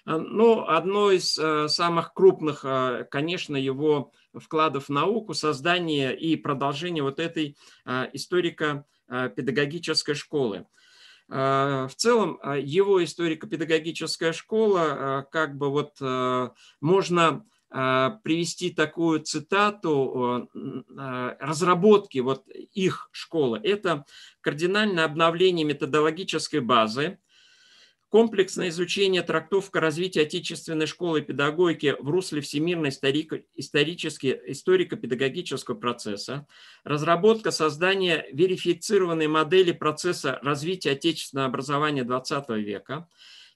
Но одно из самых крупных, конечно, его вкладов в науку, создание и продолжение вот этой историко-педагогической школы. В целом, его историко-педагогическая школа, как бы вот можно привести такую цитату разработки вот их школы. Это кардинальное обновление методологической базы, комплексное изучение, трактовка развития отечественной школы педагогики в русле всемирно историко-педагогического процесса, разработка создания верифицированной модели процесса развития отечественного образования XX века,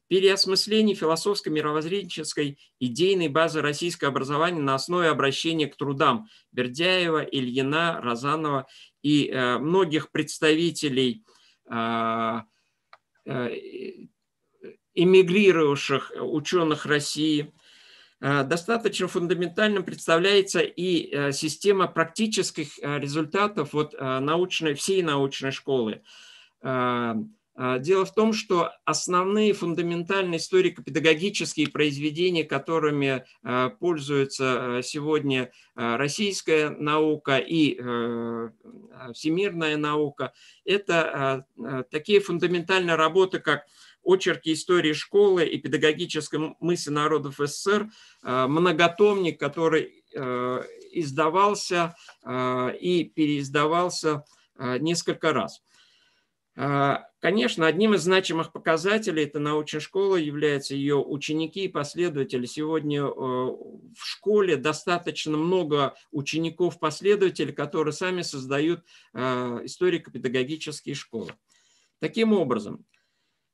переосмысление философско-мировоззренческой идейной базы российского образования на основе обращения к трудам Бердяева, Ильина, Розанова и многих представителей эмигрировавших ученых России. Достаточно фундаментальным представляется и система практических результатов вот всей научной школы. Дело в том, что основные фундаментальные историко-педагогические произведения, которыми пользуется сегодня российская наука и всемирная наука, это такие фундаментальные работы, как «Очерки истории школы и педагогической мысли народов СССР», многотомник, который издавался и переиздавался несколько раз. Конечно, одним из значимых показателей этой научной школы являются ее ученики и последователи. Сегодня в школе достаточно много учеников-последователей, которые сами создают историко-педагогические школы. Таким образом,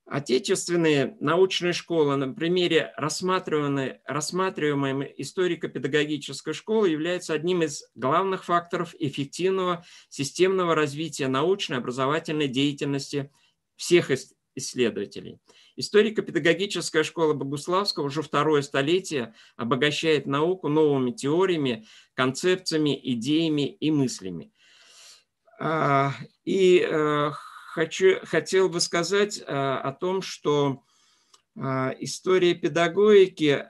отечественные научные школы на примере рассматриваемой историко-педагогической школы являются одним из главных факторов эффективного системного развития научной образовательной деятельности всех исследователей. Историко-педагогическая школа Богуславского уже второе столетие обогащает науку новыми теориями, концепциями, идеями и мыслями. Хотел бы сказать о том, что история педагогики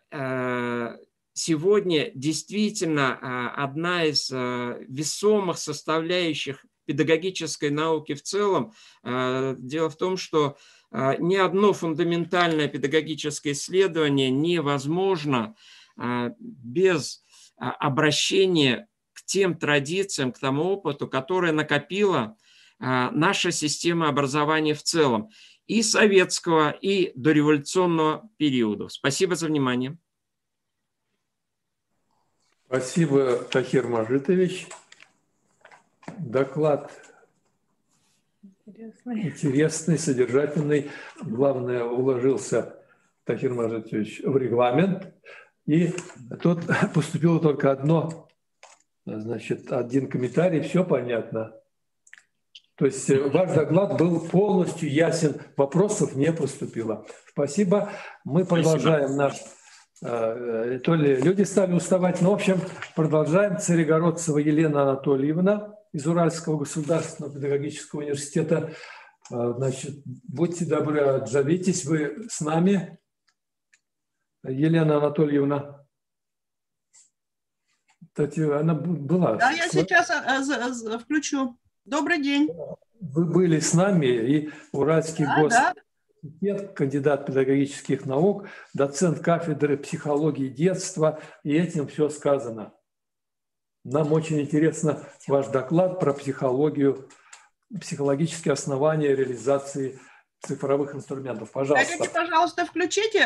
сегодня действительно одна из весомых составляющих педагогической науки в целом. Дело в том, что ни одно фундаментальное педагогическое исследование невозможно без обращения к тем традициям, к тому опыту, который накопила наша система образования в целом, и советского, и дореволюционного периода. Спасибо за внимание. Спасибо, Тахир Мажитович. Доклад интересный, содержательный. Главное, уложился Тахир Мажитович, в регламент. И тут поступило только одно, значит, один комментарий, все понятно. То есть ваш доклад был полностью ясен, вопросов не поступило. Спасибо. Мы продолжаем наш... То ли люди стали уставать, но, в общем, продолжаем. Царегородцева Елена Анатольевна из Уральского государственного педагогического университета. Значит, будьте добры, отзовитесь, вы с нами, Елена Анатольевна. Она была. Да, я сейчас включу. Добрый день. Вы были с нами, и Уральский госуниверситет, кандидат педагогических наук, доцент кафедры психологии детства, и этим все сказано. Нам очень интересно ваш доклад про психологию, психологические основания реализации цифровых инструментов. Пожалуйста. Коллеги, пожалуйста, включите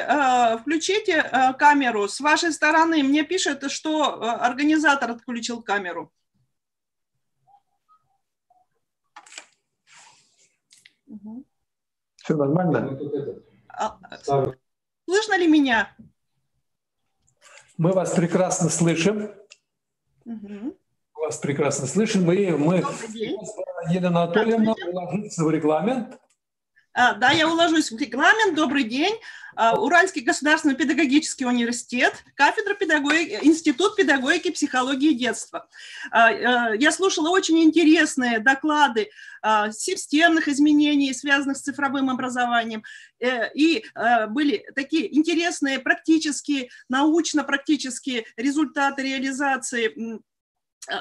камеру. С вашей стороны мне пишет, что организатор отключил камеру. Все нормально? Слышно ли меня? Мы вас прекрасно слышим. Вас прекрасно слышим. Мы Елена Анатольевна, уложиться в регламент. Да, я уложусь в регламент. Добрый день. Уральский государственный педагогический университет, кафедра педагогики, Институт педагогики и психологии детства. Я слушала очень интересные доклады системных изменений, связанных с цифровым образованием. И были такие интересные практические, научно-практические результаты реализации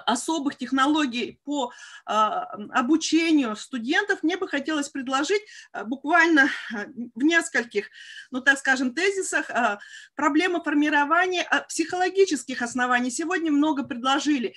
особых технологий по обучению студентов. Мне бы хотелось предложить буквально в нескольких, ну так скажем, тезисах проблемы формирования психологических оснований. Сегодня много предложили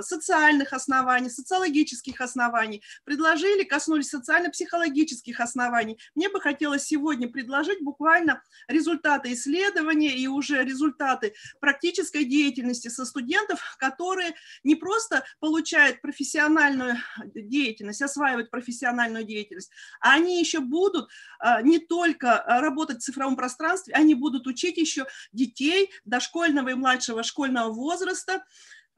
социальных оснований, социологических оснований, предложили, коснулись социально-психологических оснований. Мне бы хотелось сегодня предложить буквально результаты исследования и уже результаты практической деятельности со студентов, которые не просто получают профессиональную деятельность, осваивают профессиональную деятельность, а они еще будут не только работать в цифровом пространстве, они будут учить еще детей дошкольного и младшего школьного возраста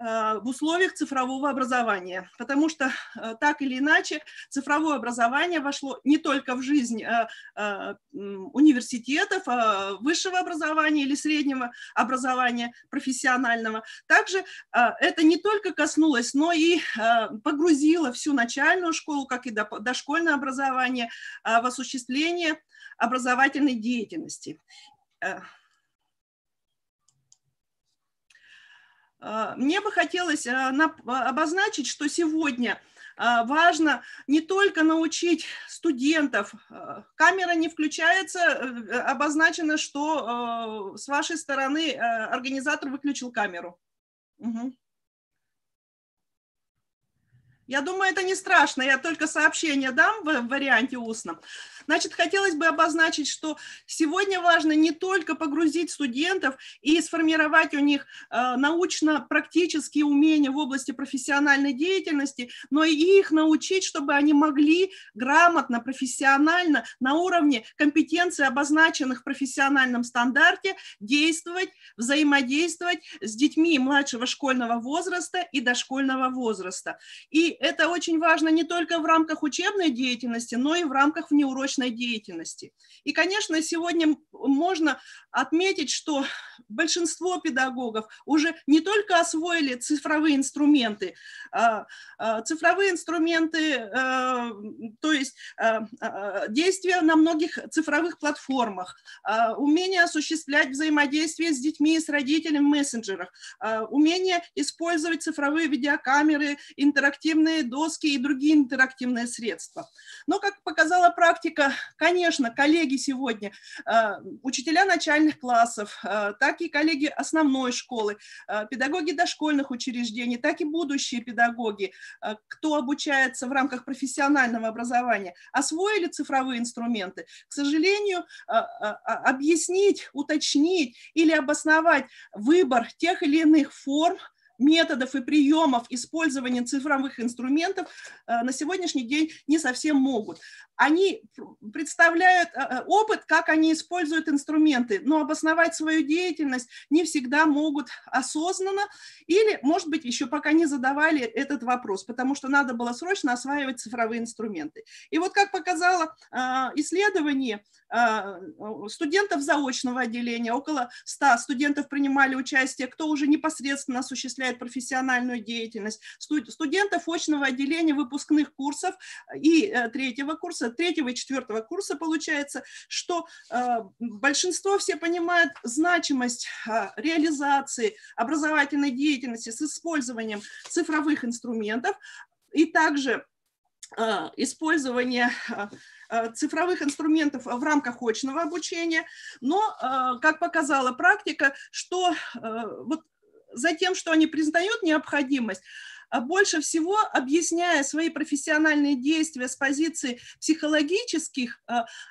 в условиях цифрового образования, потому что так или иначе цифровое образование вошло не только в жизнь университетов, высшего образования или среднего образования профессионального. Также это не только коснулось, но и погрузило всю начальную школу, как и дошкольное образование, в осуществление образовательной деятельности. Мне бы хотелось обозначить, что сегодня важно не только научить студентов. Камера не включается, обозначено, что с вашей стороны организатор выключил камеру. Угу. Я думаю, это не страшно, я только сообщение дам в варианте устном. Значит, хотелось бы обозначить, что сегодня важно не только погрузить студентов и сформировать у них научно-практические умения в области профессиональной деятельности, но и их научить, чтобы они могли грамотно, профессионально, на уровне компетенций, обозначенных в профессиональном стандарте, действовать, взаимодействовать с детьми младшего школьного возраста и дошкольного возраста. И это очень важно не только в рамках учебной деятельности, но и в рамках внеурочной деятельности. И, конечно, сегодня можно отметить, что большинство педагогов уже не только освоили цифровые инструменты, цифровые инструменты, то есть действия на многих цифровых платформах, умение осуществлять взаимодействие с детьми и с родителями в мессенджерах, умение использовать цифровые видеокамеры, интерактивные доски и другие интерактивные средства. Но, как показала практика, конечно, коллеги сегодня, учителя начальных классов, так и коллеги основной школы, педагоги дошкольных учреждений, так и будущие педагоги, кто обучается в рамках профессионального образования, освоили цифровые инструменты. К сожалению, объяснить, уточнить или обосновать выбор тех или иных форм методов и приемов использования цифровых инструментов на сегодняшний день не совсем могут. Они представляют опыт, как они используют инструменты, но обосновать свою деятельность не всегда могут осознанно или, может быть, еще пока не задавали этот вопрос, потому что надо было срочно осваивать цифровые инструменты. И вот как показало исследование студентов заочного отделения, около 100 студентов принимали участие, кто уже непосредственно осуществляет профессиональную деятельность, студентов очного отделения выпускных курсов и третьего и четвертого курса получается, что большинство все понимают значимость реализации образовательной деятельности с использованием цифровых инструментов и также использование цифровых инструментов в рамках очного обучения, но, как показала практика, что вот за тем, что они признают необходимость, больше всего, объясняя свои профессиональные действия с позиции психологических,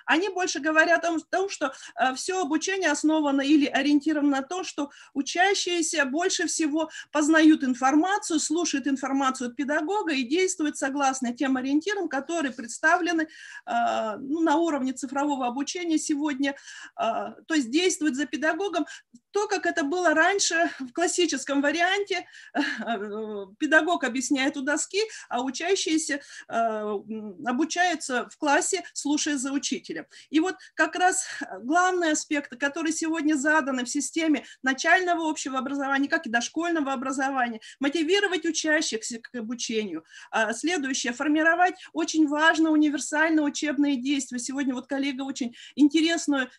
они больше говорят о том, что все обучение основано или ориентировано на то, что учащиеся больше всего познают информацию, слушают информацию от педагога и действуют согласно тем ориентирам, которые представлены на уровне цифрового обучения сегодня, то есть действуют за педагогом. То, как это было раньше в классическом варианте, педагог объясняет у доски, а учащиеся обучаются в классе, слушая за учителем. И вот как раз главный аспект, который сегодня задан в системе начального общего образования, как и дошкольного образования, мотивировать учащихся к обучению. Следующее, формировать очень важно универсальные учебные действия. Сегодня вот коллега очень интересную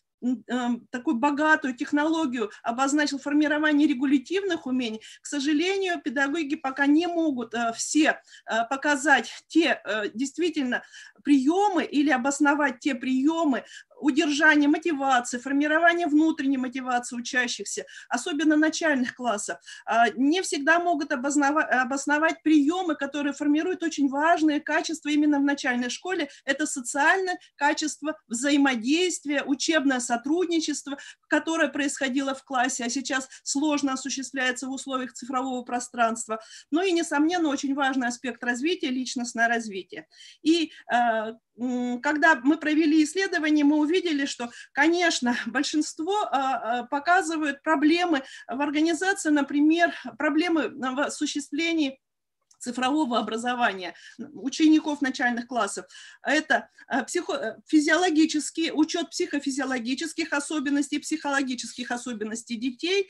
такую богатую технологию обозначил формирование регулятивных умений. К сожалению, педагоги пока не могут все показать те действительно приемы или обосновать те приемы удержания мотивации, формирования внутренней мотивации учащихся, особенно начальных классов. Не всегда могут обосновать приемы, которые формируют очень важные качества именно в начальной школе. Это социальное качество, взаимодействие, учебное сотрудничество, которое происходило в классе, а сейчас сложно осуществляется в условиях цифрового пространства. Ну и, несомненно, очень важный аспект развития, личностное развитие. И когда мы провели исследование, мы увидели, что, конечно, большинство показывают проблемы в организации, например, проблемы в осуществлении цифрового образования учеников начальных классов. Это физиологический учет психофизиологических особенностей, психологических особенностей детей,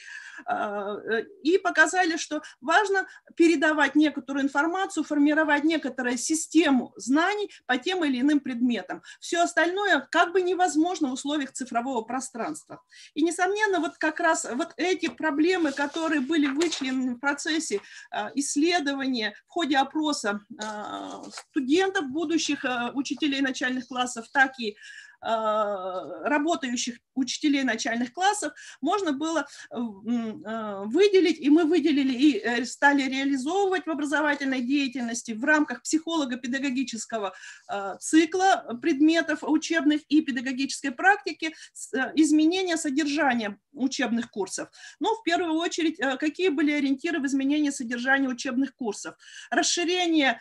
и показали, что важно передавать некоторую информацию, формировать некоторую систему знаний по тем или иным предметам. Все остальное как бы невозможно в условиях цифрового пространства. И, несомненно, вот как раз вот эти проблемы, которые были вычленены в процессе исследования, в ходе опроса студентов, будущих учителей начальных классов, так и работающих учителей начальных классов, можно было выделить, и мы выделили и стали реализовывать в образовательной деятельности в рамках психолого-педагогического цикла предметов учебных и педагогической практики изменения содержания учебных курсов. Но в первую очередь, какие были ориентиры в изменении содержания учебных курсов? Расширение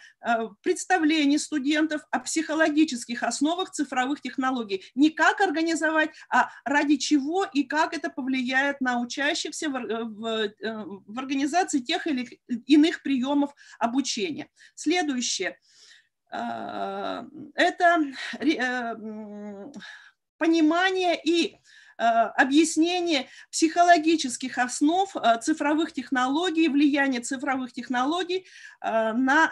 представлений студентов о психологических основах цифровых технологий. Не как организовать, а ради чего и как это повлияет на учащихся в организации тех или иных приемов обучения. Следующее. Это понимание и объяснение психологических основ цифровых технологий, влияния цифровых технологий на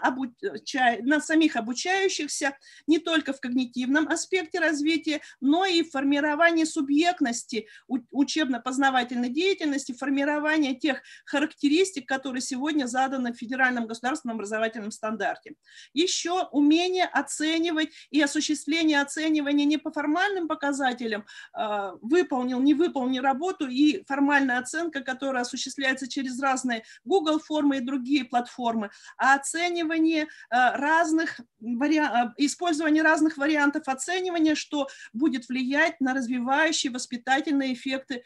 самих обучающихся не только в когнитивном аспекте развития, но и в формировании субъектности учебно-познавательной деятельности, формирования тех характеристик, которые сегодня заданы в федеральном государственном образовательном стандарте. Еще умение оценивать и осуществление оценивания не по формальным показателям, выполнил, не выполнил работу, и формальная оценка, которая осуществляется через разные Google формы и другие платформы, а оценивание использование разных вариантов оценивания, что будет влиять на развивающие воспитательные эффекты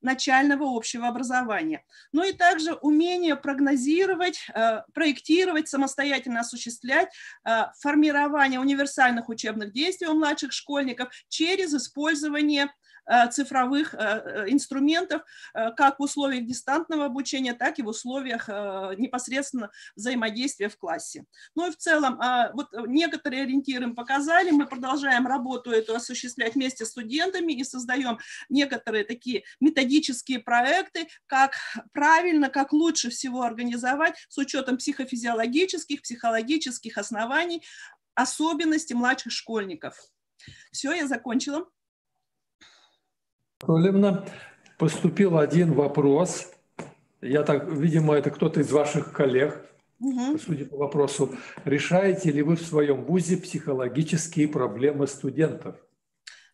начального общего образования. Ну и также умение прогнозировать, проектировать, самостоятельно осуществлять формирование универсальных учебных действий у младших школьников через использование цифровых инструментов как в условиях дистантного обучения, так и в условиях непосредственно взаимодействия в классе. Ну и в целом, вот некоторые ориентиры мы показали, мы продолжаем работу эту осуществлять вместе с студентами и создаем некоторые такие методические проекты, как правильно, как лучше всего организовать с учетом психофизиологических, психологических оснований, особенностей младших школьников. Все, я закончила. Анатольевна, поступил один вопрос. Я так, видимо, это кто-то из ваших коллег, судя по вопросу. Решаете ли вы в своем вузе психологические проблемы студентов?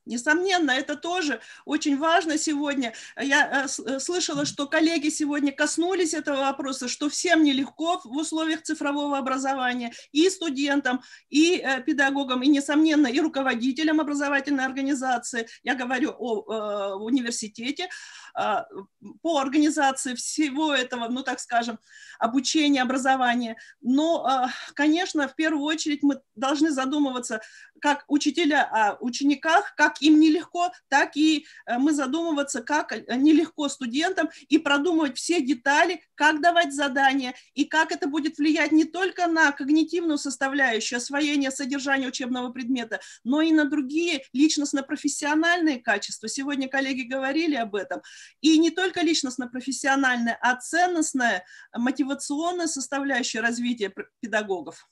Несомненно, это тоже очень важно сегодня. Я слышала, что коллеги сегодня коснулись этого вопроса, что всем нелегко в условиях цифрового образования, и студентам, и педагогам, и, несомненно, и руководителям образовательной организации. Я говорю о университете, по организации всего этого, ну, так скажем, обучения, образования. Но, конечно, в первую очередь мы должны задумываться, как учителя о учениках, как им нелегко, так и мы задумываться, как нелегко студентам, и продумывать все детали, как давать задания, и как это будет влиять не только на когнитивную составляющую освоения содержания учебного предмета, но и на другие личностно-профессиональные качества. Сегодня коллеги говорили об этом. И не только личностно-профессиональная, а ценностная, мотивационная составляющая развития педагогов.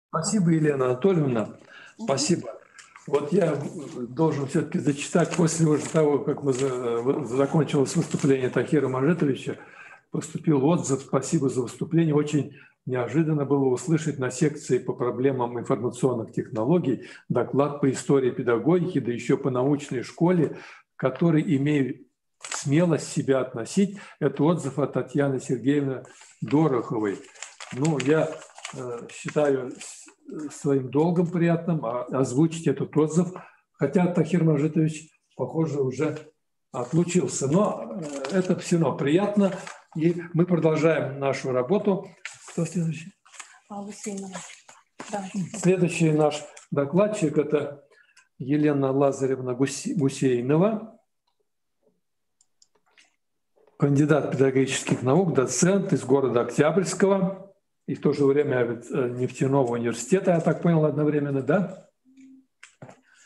Спасибо, Елена Анатольевна. Спасибо. Вот я должен все-таки зачитать после уже того, как закончилось выступление Тахира Мажитовича, поступил отзыв. Спасибо за выступление. Очень неожиданно было услышать на секции по проблемам информационных технологий доклад по истории педагогики, да еще по научной школе, который имею смелость себя относить. Это отзыв от Татьяны Сергеевны Дороховой. Ну, я считаю своим долгом приятным озвучить этот отзыв, хотя Тахир Мажитович, похоже, уже отлучился. Но это все равно приятно, и мы продолжаем нашу работу. Кто следующий? Да. Следующий наш докладчик – это Елена Лазаревна Гусейнова, кандидат педагогических наук, доцент из города Октябрьского и в то же время нефтяного университета, я так понял, одновременно, да?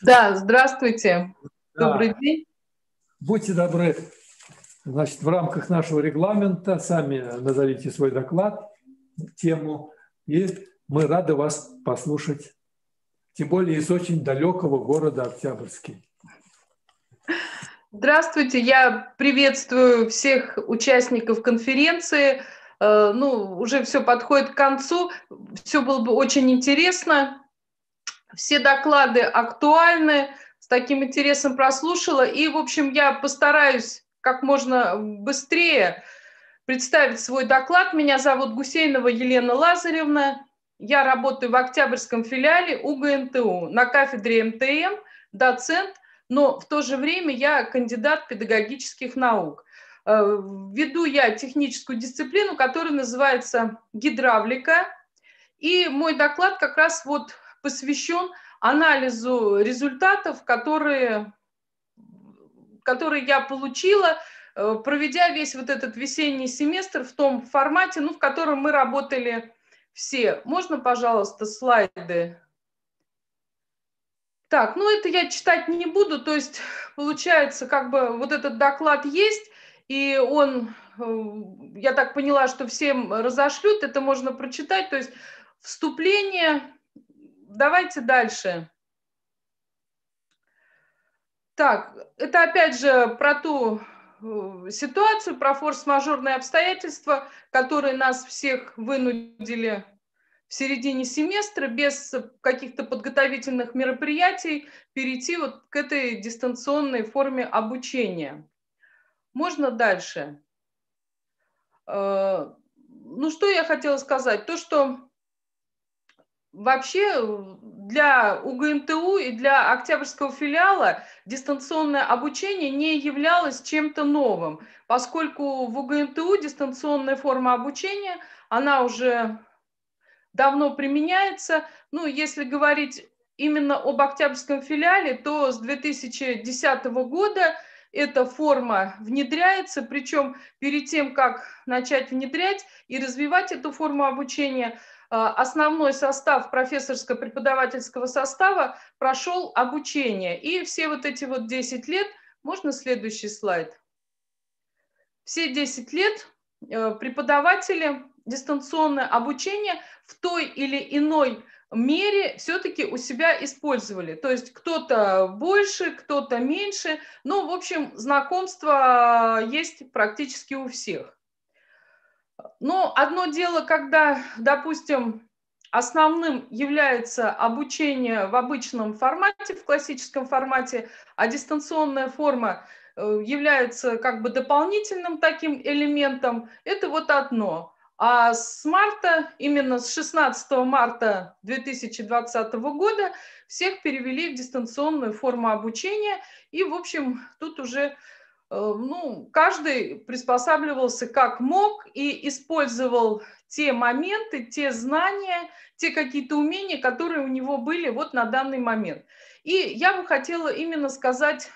Да, здравствуйте. Да. Добрый день. Будьте добры, значит, в рамках нашего регламента сами назовите свой доклад, тему, и мы рады вас послушать, тем более из очень далекого города Октябрьский. Здравствуйте, я приветствую всех участников конференции. Ну, уже все подходит к концу, все было бы очень интересно. Все доклады актуальны, с таким интересом прослушала. И, в общем, я постараюсь как можно быстрее представить свой доклад. Меня зовут Гусейнова Елена Лазаревна. Я работаю в Октябрьском филиале УГНТУ на кафедре МТМ, доцент, но в то же время я кандидат педагогических наук. Веду я техническую дисциплину, которая называется гидравлика. И мой доклад как раз вот посвящен анализу результатов, которые я получила, проведя весь вот этот весенний семестр в том формате, ну, в котором мы работали все. Можно, пожалуйста, слайды? Так, ну это я читать не буду, то есть получается, как бы вот этот доклад есть, и он, я так поняла, что всем разошлют, это можно прочитать, то есть вступление. Давайте дальше. Так, это опять же про ту ситуацию, про форс-мажорные обстоятельства, которые нас всех вынудили в середине семестра без каких-то подготовительных мероприятий перейти вот к этой дистанционной форме обучения. Можно дальше? Ну, что я хотела сказать? То, что вообще для УГНТУ и для Октябрьского филиала дистанционное обучение не являлось чем-то новым, поскольку в УГНТУ дистанционная форма обучения, она уже давно применяется. Ну, если говорить именно об Октябрьском филиале, то с 2010 года эта форма внедряется, причем перед тем, как начать внедрять и развивать эту форму обучения, основной состав профессорско-преподавательского состава прошел обучение. И все вот эти вот 10 лет, можно следующий слайд? Все 10 лет преподаватели дистанционное обучение в той или иной мере все-таки у себя использовали. То есть кто-то больше, кто-то меньше. Но, в общем, знакомство есть практически у всех. Но одно дело, когда, допустим, основным является обучение в обычном формате, в классическом формате, а дистанционная форма является как бы дополнительным таким элементом, это вот одно. А с марта, именно с 16 марта 2020 года всех перевели в дистанционную форму обучения. И, в общем, тут уже каждый приспосабливался как мог и использовал те моменты, те знания, те какие-то умения, которые у него были вот на данный момент. И я бы хотела именно сказать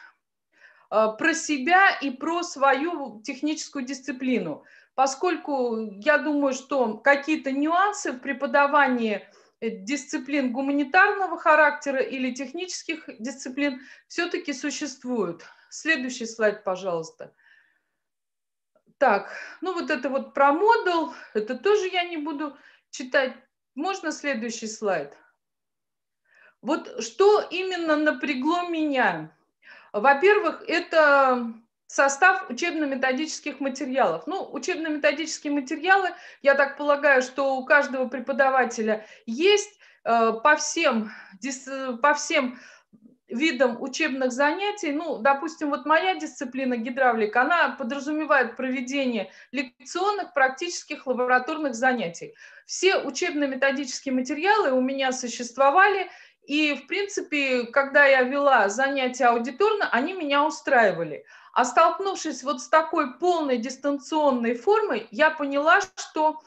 про себя и про свою техническую дисциплину, поскольку я думаю, что какие-то нюансы в преподавании дисциплин гуманитарного характера или технических дисциплин все-таки существуют. Следующий слайд, пожалуйста. Так, вот это вот про модуль, это тоже я не буду читать. Можно следующий слайд? Вот что именно напрягло меня? Во-первых, это состав учебно-методических материалов. Учебно-методические материалы, я так полагаю, что у каждого преподавателя есть по всем видам учебных занятий. Допустим, вот моя дисциплина гидравлика, она подразумевает проведение лекционных, практических, лабораторных занятий. Все учебно-методические материалы у меня существовали, и, в принципе, когда я вела занятия аудиторно, они меня устраивали. А столкнувшись вот с такой полной дистанционной формой, я поняла, что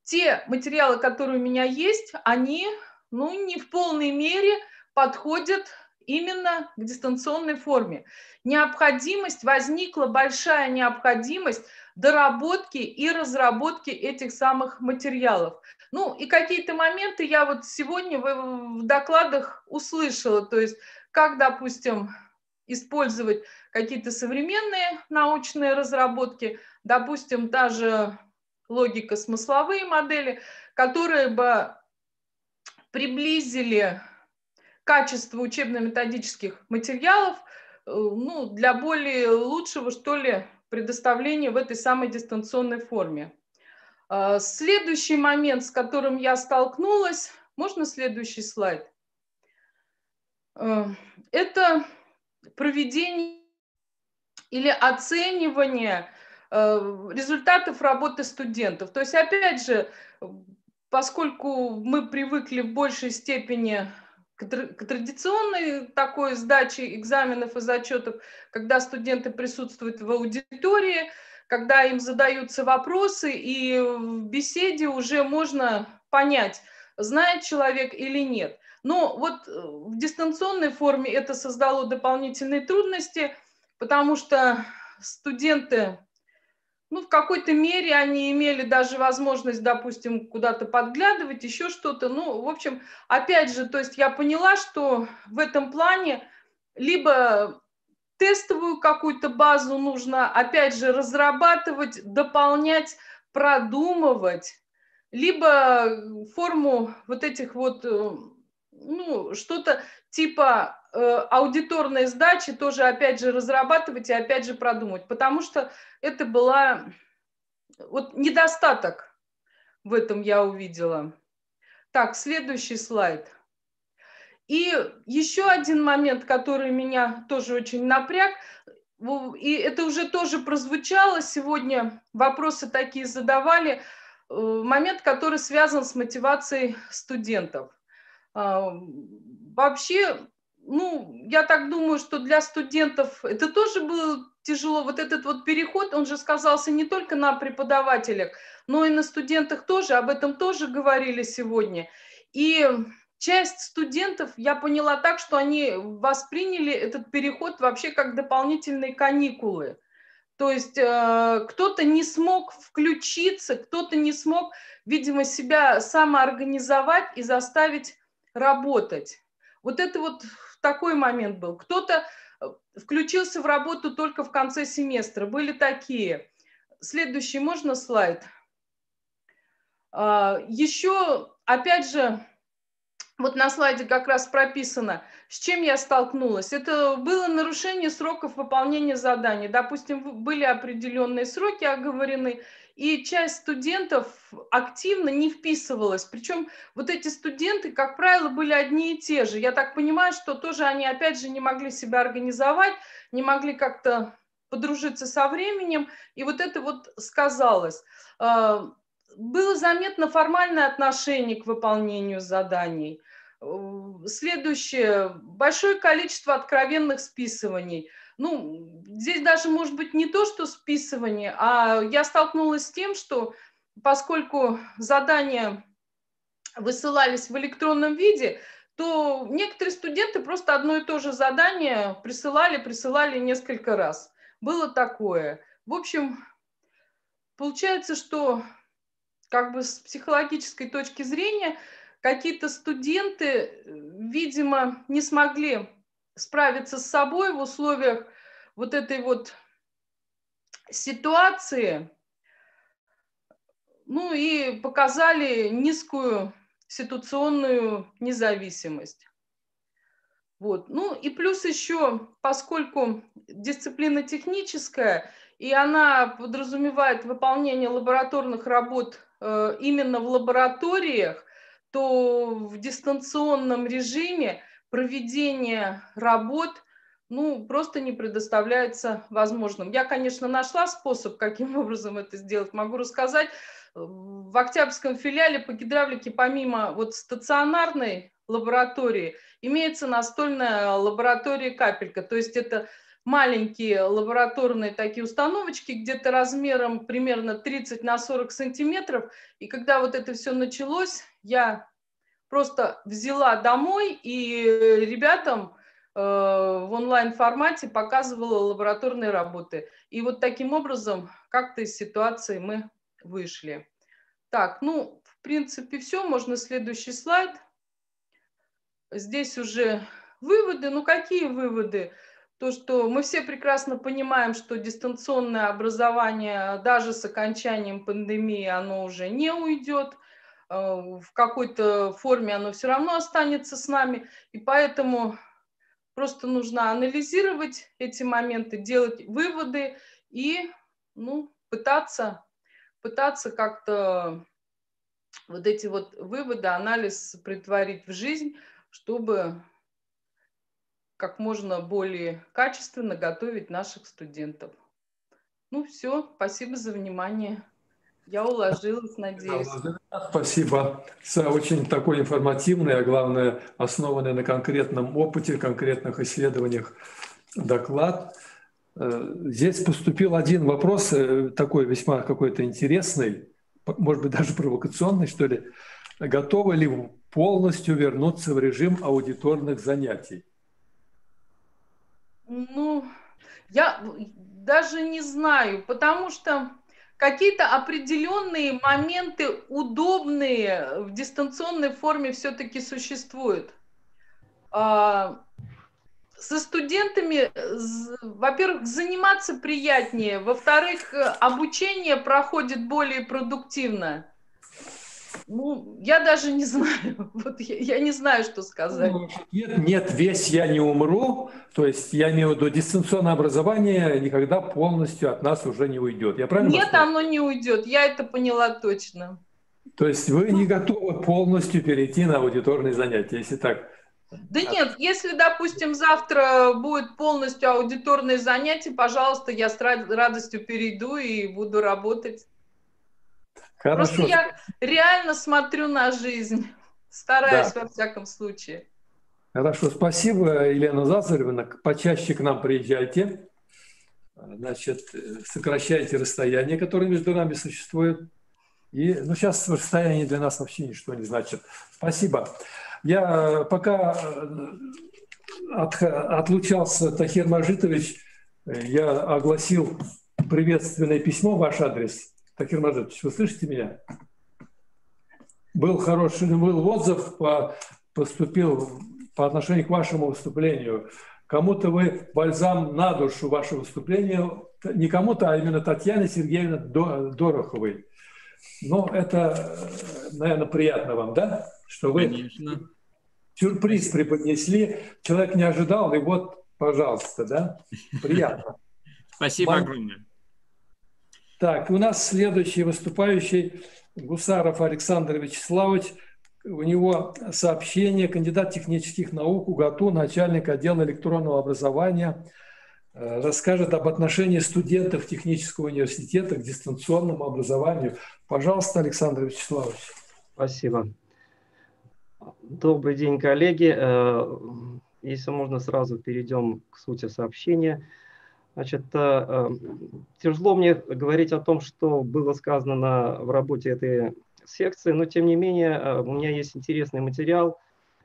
те материалы, которые у меня есть, они не в полной мере подходят именно к дистанционной форме. Возникла большая необходимость доработки и разработки этих самых материалов. И какие-то моменты я вот сегодня в докладах услышала, то есть как, допустим, использовать какие-то современные научные разработки, допустим, та же логико-смысловые модели, которые бы приблизили качество учебно-методических материалов для более лучшего, что ли, предоставления в этой самой дистанционной форме. Следующий момент, с которым я столкнулась, можно следующий слайд? Это проведение или оценивание результатов работы студентов. То есть, опять же, поскольку мы привыкли в большей степени к традиционной такой сдаче экзаменов и зачетов, когда студенты присутствуют в аудитории, когда им задаются вопросы, и в беседе уже можно понять, знает человек или нет. Но вот в дистанционной форме это создало дополнительные трудности, потому что студенты, в какой-то мере они имели даже возможность, допустим, куда-то подглядывать, еще что-то. В общем, опять же, то есть я поняла, что в этом плане либо тестовую какую-то базу нужно, опять же, разрабатывать, дополнять, продумывать, либо форму вот этих вот, что-то типа аудиторной сдачи тоже, опять же, разрабатывать и, опять же, продумать, потому что это была недостаток в этом я увидела. Так, следующий слайд. И еще один момент, который меня тоже очень напряг, и это уже тоже прозвучало сегодня, вопросы такие задавали, момент, который связан с мотивацией студентов. Вообще, ну, я так думаю, что для студентов это тоже было тяжело. Вот этот вот переход, он же сказался не только на преподавателях, но и на студентах тоже. Об этом тоже говорили сегодня. И часть студентов, я поняла так, что они восприняли этот переход вообще как дополнительные каникулы. То есть кто-то не смог включиться, кто-то не смог, видимо, себя самоорганизовать и заставить работать. Вот это вот такой момент был. Кто-то включился в работу только в конце семестра. Были такие. Следующий, можно слайд? Еще, опять же, вот на слайде как раз прописано, с чем я столкнулась. Это было нарушение сроков выполнения заданий. Допустим, были определенные сроки оговорены, и часть студентов активно не вписывалась. Причем вот эти студенты, как правило, были одни и те же. Я так понимаю, что тоже они, опять же, не могли себя организовать, не могли как-то подружиться со временем, и вот это вот сказалось. Было заметно формальное отношение к выполнению заданий. Следующее. Большое количество откровенных списываний. Ну, здесь даже, может быть, не то, что списывание, а я столкнулась с тем, что поскольку задания высылались в электронном виде, то некоторые студенты просто одно и то же задание присылали несколько раз. Было такое. В общем, получается, что как бы с психологической точки зрения какие-то студенты, видимо, не смогли справиться с собой в условиях вот этой вот ситуации, ну и показали низкую ситуационную независимость. Вот. Ну и плюс еще, поскольку дисциплина техническая, и она подразумевает выполнение лабораторных работ именно в лабораториях, то в дистанционном режиме проведение работ просто не предоставляется возможным. Я, конечно, нашла способ, каким образом это сделать, могу рассказать. В Октябрьском филиале по гидравлике помимо вот стационарной лаборатории имеется настольная лаборатория «Капелька». То есть это маленькие лабораторные такие установочки, где-то размером примерно 30 на 40 сантиметров. И когда вот это все началось, я просто взяла домой и ребятам в онлайн-формате показывала лабораторные работы. И вот таким образом как-то из ситуации мы вышли. Так, ну, в принципе, все. Можно следующий слайд. Здесь уже выводы. Ну, какие выводы? То, что мы все прекрасно понимаем, что дистанционное образование даже с окончанием пандемии, оно уже не уйдет. В какой-то форме оно все равно останется с нами. И поэтому просто нужно анализировать эти моменты, делать выводы и пытаться как-то вот эти вот выводы, анализ претворить в жизнь, чтобы как можно более качественно готовить наших студентов. Ну все, спасибо за внимание. Я уложилась, надеюсь. Спасибо за очень такой информативный, а главное, основанный на конкретном опыте, конкретных исследованиях доклад. Здесь поступил один вопрос, такой весьма какой-то интересный, может быть, даже провокационный, что ли. Готовы ли полностью вернуться в режим аудиторных занятий? Ну, я даже не знаю, потому что какие-то определенные моменты удобные в дистанционной форме все-таки существуют. Со студентами, во-первых, заниматься приятнее, во-вторых, обучение проходит более продуктивно. Ну, я даже не знаю, вот я не знаю, что сказать. Нет, весь я не умру, то есть я имею в виду дистанционное образование никогда полностью от нас уже не уйдет. Я правильно Нет, оно не уйдет, я это поняла точно. То есть вы не готовы полностью перейти на аудиторные занятия, если так? Да нет, если, допустим, завтра будет полностью аудиторные занятия, пожалуйста, я с радостью перейду и буду работать. Хорошо. Просто я реально смотрю на жизнь Стараюсь, Да. во всяком случае. Хорошо, спасибо, Елена Зазаревна. Почаще к нам приезжайте. Значит, сокращайте расстояние, которое между нами существует. И, ну, сейчас расстояние для нас вообще ничто не значит. Спасибо. Я пока отлучался, Тахир Мажитович, я огласил приветственное письмо в ваш адрес. Тахир Мажитович, вы слышите меня? Был отзыв, поступил по отношению к вашему выступлению. Кому-то вы бальзам на душу ваше выступление, не кому-то, а именно Татьяне Сергеевне Дороховой. Ну, это, наверное, приятно вам, да? Что вы Конечно. Сюрприз преподнесли, человек не ожидал, и вот, пожалуйста, да? Приятно. Спасибо огромное. Так, у нас следующий выступающий Гусаров Александр Вячеславович. У него сообщение: кандидат технических наук, УГАТУ, начальник отдела электронного образования, расскажет об отношении студентов технического университета к дистанционному образованию. Пожалуйста, Александр Вячеславович. Спасибо. Добрый день, коллеги. Если можно, сразу перейдем к сути сообщения. Значит, тяжело мне говорить о том, что было сказано в работе этой секции, но тем не менее у меня есть интересный материал,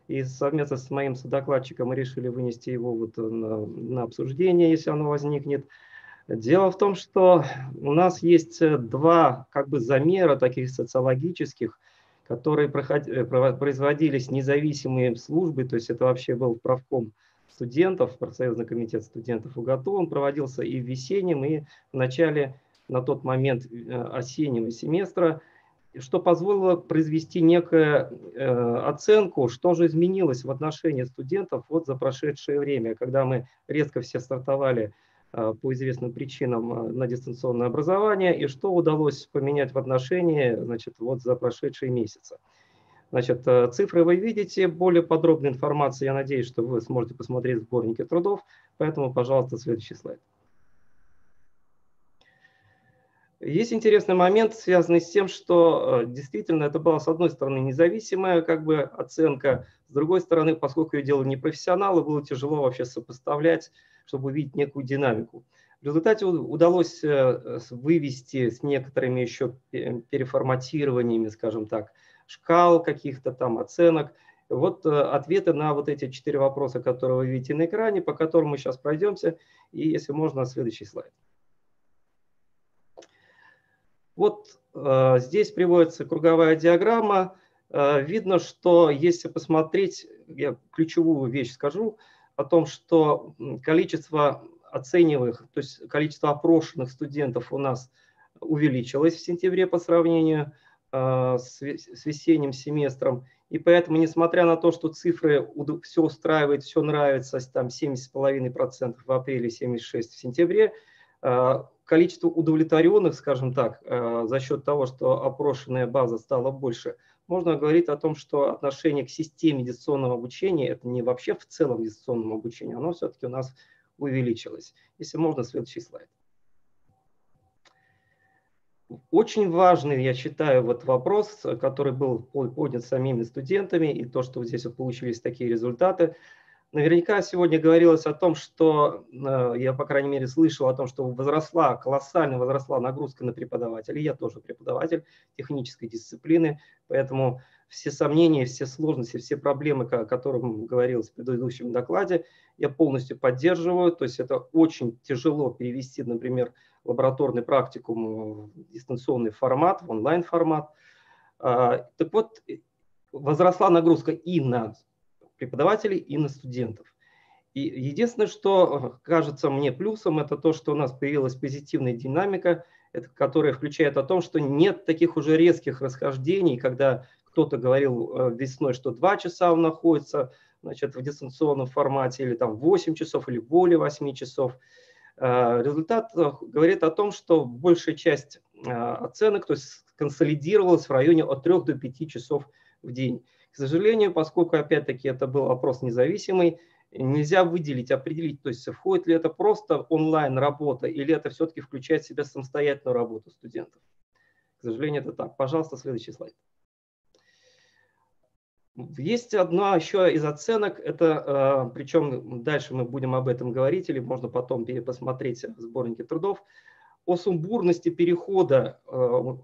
и совместно с моим содокладчиком мы решили вынести его вот на обсуждение, если оно возникнет. Дело в том, что у нас есть два замера таких социологических, которые производились независимые службы, то есть это вообще был правком студентов, профсоюзный комитет студентов УГАТУ, он проводился и в весеннем, и в начале, на тот момент, осеннего семестра, что позволило произвести некую оценку, что же изменилось в отношении студентов вот за прошедшее время, когда мы резко все стартовали по известным причинам на дистанционное образование, и что удалось поменять в отношении, значит, вот за прошедшие месяцы. Значит, цифры вы видите, более подробная информация, я надеюсь, что вы сможете посмотреть в сборнике трудов, поэтому, пожалуйста, следующий слайд. Есть интересный момент, связанный с тем, что действительно это была, с одной стороны, независимая оценка, с другой стороны, поскольку ее делали непрофессионалы, было тяжело вообще сопоставлять, чтобы увидеть некую динамику. В результате удалось вывести с некоторыми еще переформатированиями, скажем так, шкал каких-то там оценок. Вот ответы на вот эти 4 вопроса, которые вы видите на экране, по которым мы сейчас пройдемся. И, если можно, следующий слайд. Вот здесь приводится круговая диаграмма. Видно, что если посмотреть, я ключевую вещь скажу, о том, что количество оцениваемых, то есть количество опрошенных студентов у нас увеличилось в сентябре по сравнению с весенним семестром. И поэтому, несмотря на то, что цифры все устраивает, все нравится, там 70,5% в апреле, 76% в сентябре, количество удовлетворенных, скажем так, за счет того, что опрошенная база стала больше, можно говорить о том, что отношение к системе дистанционного обучения, это не вообще в целом дистанционному обучению, оно все-таки у нас увеличилось. Если можно, следующий слайд. Очень важный, я считаю, вот вопрос, который был поднят самими студентами, и то, что здесь вот получились такие результаты. Наверняка сегодня говорилось о том, что, я, по крайней мере, слышал о том, что колоссально возросла нагрузка на преподавателей. Я тоже преподаватель технической дисциплины, поэтому все сомнения, все сложности, все проблемы, о которых говорилось в предыдущем докладе, я полностью поддерживаю. То есть это очень тяжело перевести, например, лабораторный практикум в дистанционный формат, в онлайн-формат. Так вот, возросла нагрузка и на преподавателей, и на студентов. И единственное, что кажется мне плюсом, это то, что у нас появилась позитивная динамика, которая включает о том, что нет таких уже резких расхождений, когда кто-то говорил весной, что 2 часа он находится, значит, в дистанционном формате, или там 8 часов, или более 8 часов. Результат говорит о том, что большая часть оценок, то есть консолидировалась в районе от 3 до 5 часов в день. К сожалению, поскольку, опять-таки, это был опрос независимый, нельзя выделить, определить, то есть входит ли это просто онлайн-работа или это все-таки включает в себя самостоятельную работу студентов. К сожалению, это так. Пожалуйста, следующий слайд. Есть одна еще из оценок, это, причем дальше мы будем об этом говорить, или можно потом посмотреть в сборнике трудов, о сумбурности перехода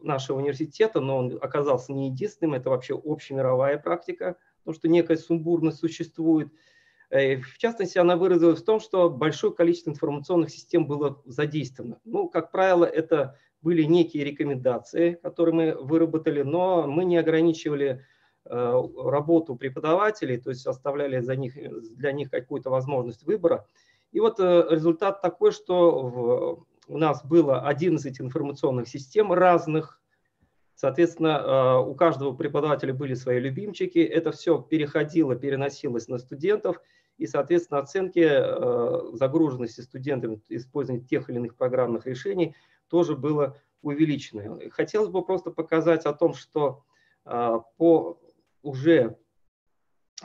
нашего университета, но он оказался не единственным, это вообще общемировая практика, потому что некая сумбурность существует. В частности, она выразилась в том, что большое количество информационных систем было задействовано. Ну, как правило, это были некие рекомендации, которые мы выработали, но мы не ограничивали работу преподавателей, то есть оставляли для них какую-то возможность выбора. И вот результат такой, что у нас было 11 информационных систем разных. Соответственно, у каждого преподавателя были свои любимчики. Это все переносилось на студентов. И, соответственно, оценки загруженности студентами использования тех или иных программных решений тоже было увеличено. Хотелось бы просто показать о том, что уже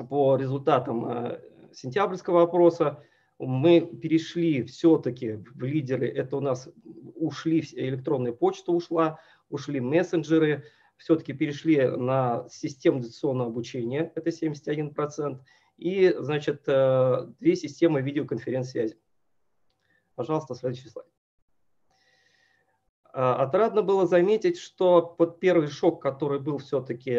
по результатам сентябрьского опроса мы перешли все-таки в лидеры. Это у нас ушли, электронная почта ушли мессенджеры, все-таки перешли на систему дистанционного обучения, это 71%, и, значит, 2 системы видеоконференц-связи. Пожалуйста, следующий слайд. Отрадно было заметить, что под первый шок, который был все-таки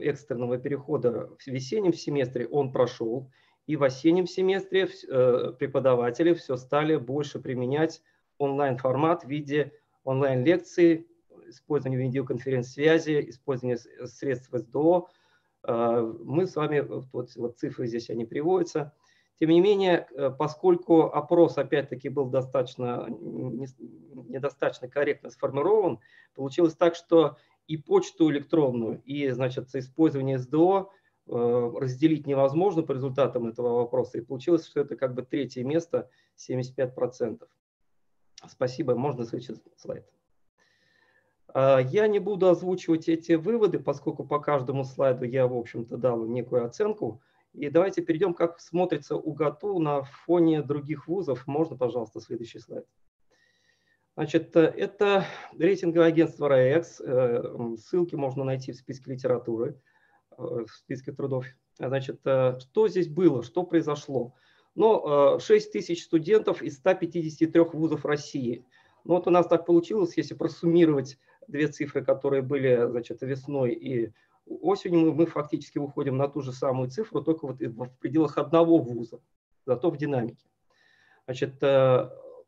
экстренного перехода в весеннем семестре, он прошел. И в осеннем семестре преподаватели все стали больше применять онлайн-формат в виде онлайн-лекций, использования видеоконференц-связи, использования средств СДО. Мы с вами, вот цифры здесь они приводятся. Тем не менее, поскольку опрос опять-таки был недостаточно корректно сформирован, получилось так, что и почту электронную, и, значит, использование СДО разделить невозможно по результатам этого вопроса. И получилось, что это как бы 3-е место, 75%. Спасибо. Можно следующий слайд. Я не буду озвучивать эти выводы, поскольку по каждому слайду я, в общем-то, дал некую оценку. И давайте перейдем, как смотрится УГАТУ на фоне других вузов. Можно, пожалуйста, следующий слайд. Значит, это рейтинговое агентство RAEX. Ссылки можно найти в списке литературы, в списке трудов. Значит, что здесь было, что произошло? Ну, 6 тысяч студентов из 153 вузов России. Ну, вот у нас так получилось, если просуммировать 2 цифры, которые были, значит, весной и осенью, мы фактически выходим на ту же самую цифру, только вот в пределах одного вуза, зато в динамике. Значит,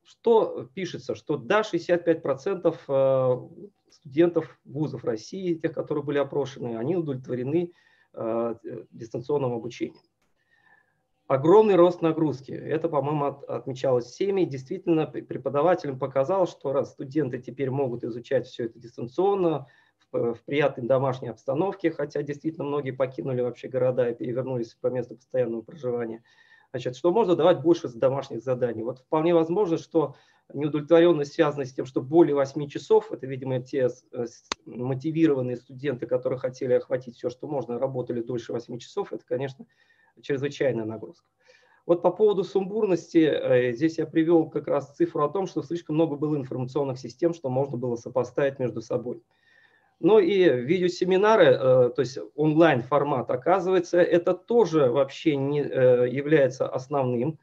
что пишется? Что да, 65% студентов вузов России, тех, которые были опрошены, они удовлетворены дистанционным обучением. Огромный рост нагрузки. Это, по-моему, отмечалось всеми. Действительно, преподавателям показалось, что раз студенты теперь могут изучать все это дистанционно, в приятной домашней обстановке, хотя действительно многие покинули вообще города и перевернулись по месту постоянного проживания, значит, что можно давать больше домашних заданий. Вот вполне возможно, что неудовлетворенность связана с тем, что более 8 часов, это, видимо, те мотивированные студенты, которые хотели охватить все, что можно, работали дольше 8 часов, это, конечно, чрезвычайная нагрузка. Вот по поводу сумбурности, здесь я привел как раз цифру о том, что слишком много было информационных систем, что можно было сопоставить между собой. Ну и видеосеминары, то есть онлайн-формат, оказывается, это тоже вообще не является основным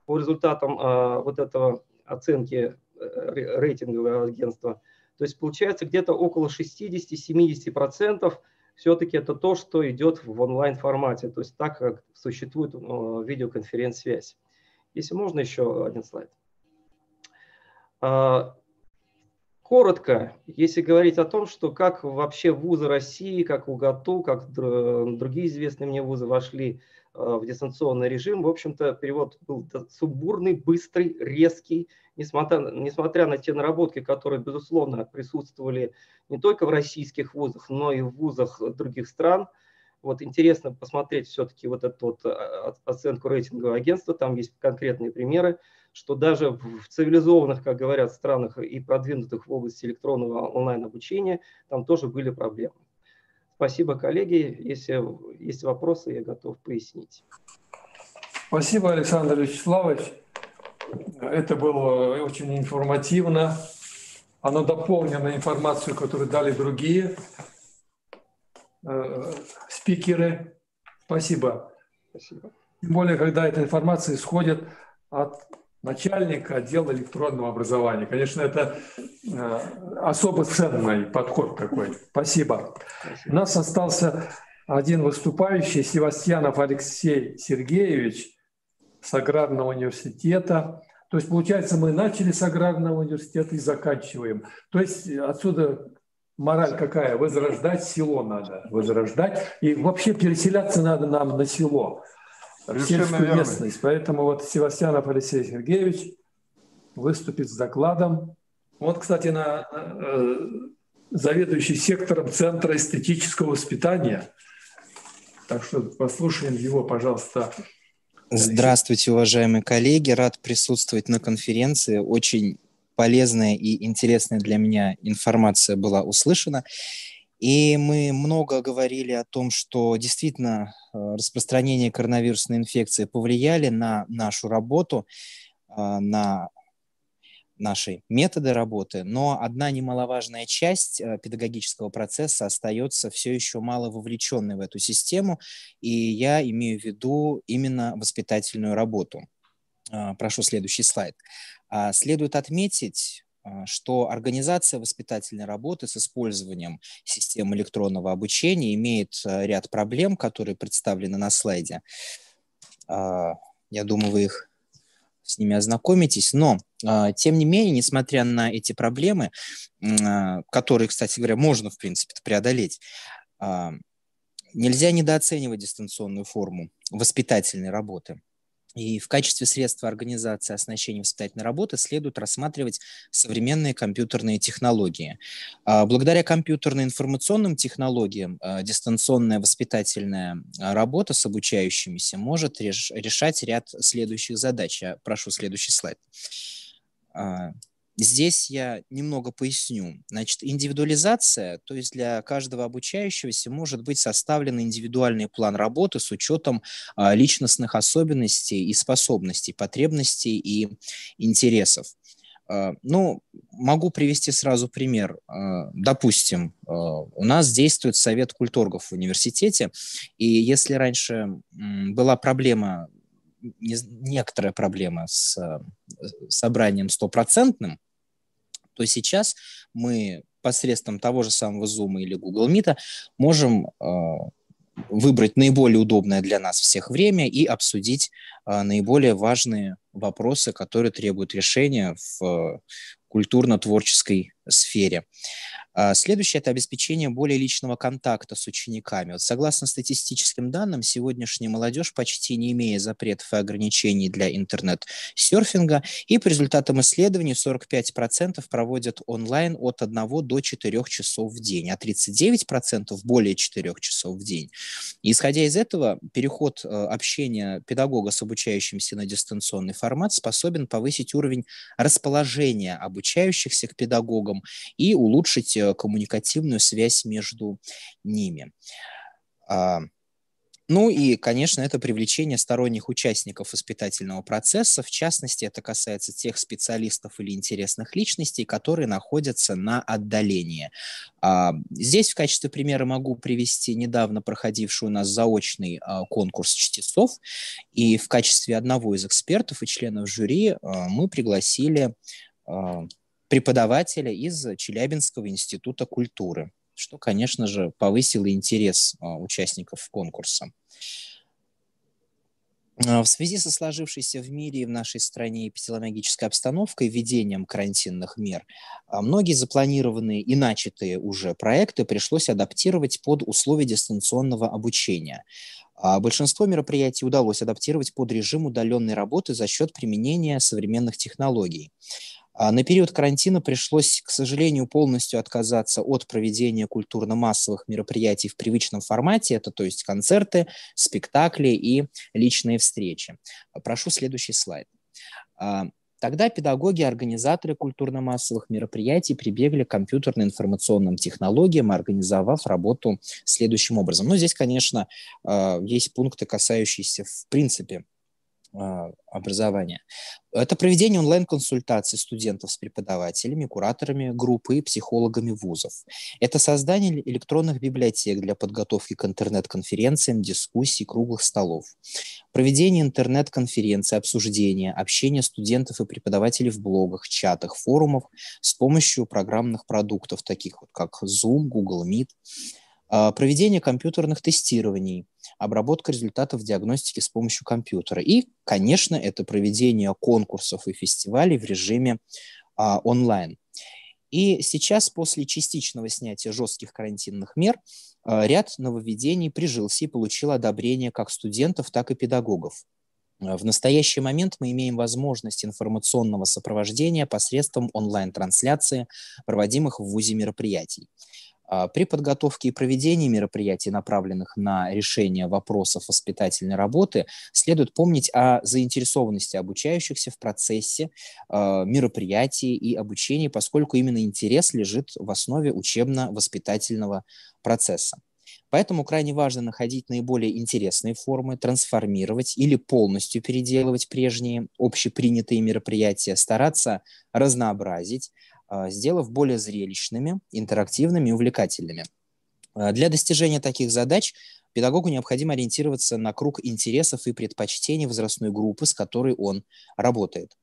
по результатам вот этого оценки рейтингового агентства. То есть получается где-то около 60-70% все-таки это то, что идет в онлайн-формате, то есть так, как существует видеоконференц-связь. Если можно, еще один слайд. Коротко, если говорить о том, что как вообще вузы России, как УГАТУ, как другие известные мне вузы вошли в дистанционный режим, в общем-то, перевод был сумбурный, быстрый, резкий, несмотря на те наработки, которые, безусловно, присутствовали не только в российских вузах, но и в вузах других стран. Вот интересно посмотреть все-таки вот эту вот оценку рейтингового агентства, там есть конкретные примеры, что даже в цивилизованных, как говорят, странах и продвинутых в области электронного онлайн-обучения там тоже были проблемы. Спасибо, коллеги. Если есть вопросы, я готов пояснить. Спасибо, Александр Вячеславович. Это было очень информативно. Оно дополнено информацией, которую дали другие спикеры. Спасибо. Спасибо. Тем более, когда эта информация исходит от начальника отдела электронного образования. Конечно, это особо ценный подход такой. Спасибо. У нас остался один выступающий, Севастьянов Алексей Сергеевич с Аграрного университета. То есть, получается, мы начали с Аграрного университета и заканчиваем. То есть, отсюда мораль какая? Возрождать село надо. Возрождать. И вообще переселяться надо нам на село. В сельскую местность. Поэтому вот Севастьянов Алексей Сергеевич выступит с докладом. Вот, кстати, заведующий сектором Центра эстетического воспитания. Так что послушаем его, пожалуйста. Здравствуйте, уважаемые коллеги. Рад присутствовать на конференции. Очень полезная и интересная для меня информация была услышана. И мы много говорили о том, что действительно распространение коронавирусной инфекции повлияли на нашу работу, на наши методы работы, но одна немаловажная часть педагогического процесса остается все еще мало вовлеченной в эту систему, и я имею в виду именно воспитательную работу. Прошу следующий слайд. Следует отметить, что организация воспитательной работы с использованием системы электронного обучения имеет ряд проблем, которые представлены на слайде. Я думаю, вы с ними ознакомитесь, но, тем не менее, несмотря на эти проблемы, которые, кстати говоря, можно, в принципе, преодолеть, нельзя недооценивать дистанционную форму воспитательной работы. И в качестве средства организации оснащения воспитательной работы следует рассматривать современные компьютерные технологии. Благодаря компьютерно-информационным технологиям дистанционная воспитательная работа с обучающимися может решать ряд следующих задач. Я прошу следующий слайд. Здесь я немного поясню. Значит, индивидуализация, то есть для каждого обучающегося может быть составлен индивидуальный план работы с учетом личностных особенностей и способностей, потребностей и интересов. Ну, могу привести сразу пример. Допустим, у нас действует совет культургов в университете, и если раньше была проблема, некоторая проблема с собранием стопроцентным, то сейчас мы посредством того же самого Zoom или Google Meet можем выбрать наиболее удобное для нас всех время и обсудить наиболее важные вопросы, которые требуют решения в культурно-творческой сфере. Следующее – это обеспечение более личного контакта с учениками. Вот согласно статистическим данным, сегодняшняя молодежь, почти не имея запретов и ограничений для интернет-серфинга, и по результатам исследований 45% проводят онлайн от 1 до 4 часов в день, а 39% более 4 часов в день. И, исходя из этого, переход общения педагога с обучающимся на дистанционный формат способен повысить уровень расположения обучающихся к педагогам и улучшить коммуникативную связь между ними. Ну и, конечно, это привлечение сторонних участников воспитательного процесса. В частности, это касается тех специалистов или интересных личностей, которые находятся на отдалении. Здесь в качестве примера могу привести недавно проходивший у нас заочный конкурс чтецов. И в качестве одного из экспертов и членов жюри мы пригласили преподавателя из Челябинского института культуры, что, конечно же, повысило интерес участников конкурса. В связи со сложившейся в мире и в нашей стране эпидемиологической обстановкой и введением карантинных мер, многие запланированные и начатые уже проекты пришлось адаптировать под условия дистанционного обучения. Большинство мероприятий удалось адаптировать под режим удаленной работы за счет применения современных технологий. На период карантина пришлось, к сожалению, полностью отказаться от проведения культурно-массовых мероприятий в привычном формате, это то есть концерты, спектакли и личные встречи. Прошу следующий слайд. Тогда педагоги, организаторы культурно-массовых мероприятий прибегли к компьютерно-информационным технологиям, организовав работу следующим образом. Но здесь, конечно, есть пункты, касающиеся в принципе образования. Это проведение онлайн-консультаций студентов с преподавателями, кураторами группы и психологами вузов. Это создание электронных библиотек для подготовки к интернет-конференциям, дискуссий, круглых столов. Проведение интернет-конференций, обсуждения, общение студентов и преподавателей в блогах, чатах, форумах с помощью программных продуктов, таких вот как Zoom, Google Meet. Проведение компьютерных тестирований, обработка результатов диагностики с помощью компьютера. И, конечно, это проведение конкурсов и фестивалей в режиме онлайн. И сейчас, после частичного снятия жестких карантинных мер, ряд нововведений прижился и получил одобрение как студентов, так и педагогов. В настоящий момент мы имеем возможность информационного сопровождения посредством онлайн-трансляции проводимых в ВУЗе мероприятий. При подготовке и проведении мероприятий, направленных на решение вопросов воспитательной работы, следует помнить о заинтересованности обучающихся в процессе мероприятий и обучения, поскольку именно интерес лежит в основе учебно-воспитательного процесса. Поэтому крайне важно находить наиболее интересные формы, трансформировать или полностью переделывать прежние общепринятые мероприятия, стараться разнообразить, сделав более зрелищными, интерактивными и увлекательными. Для достижения таких задач педагогу необходимо ориентироваться на круг интересов и предпочтений возрастной группы, с которой он работает.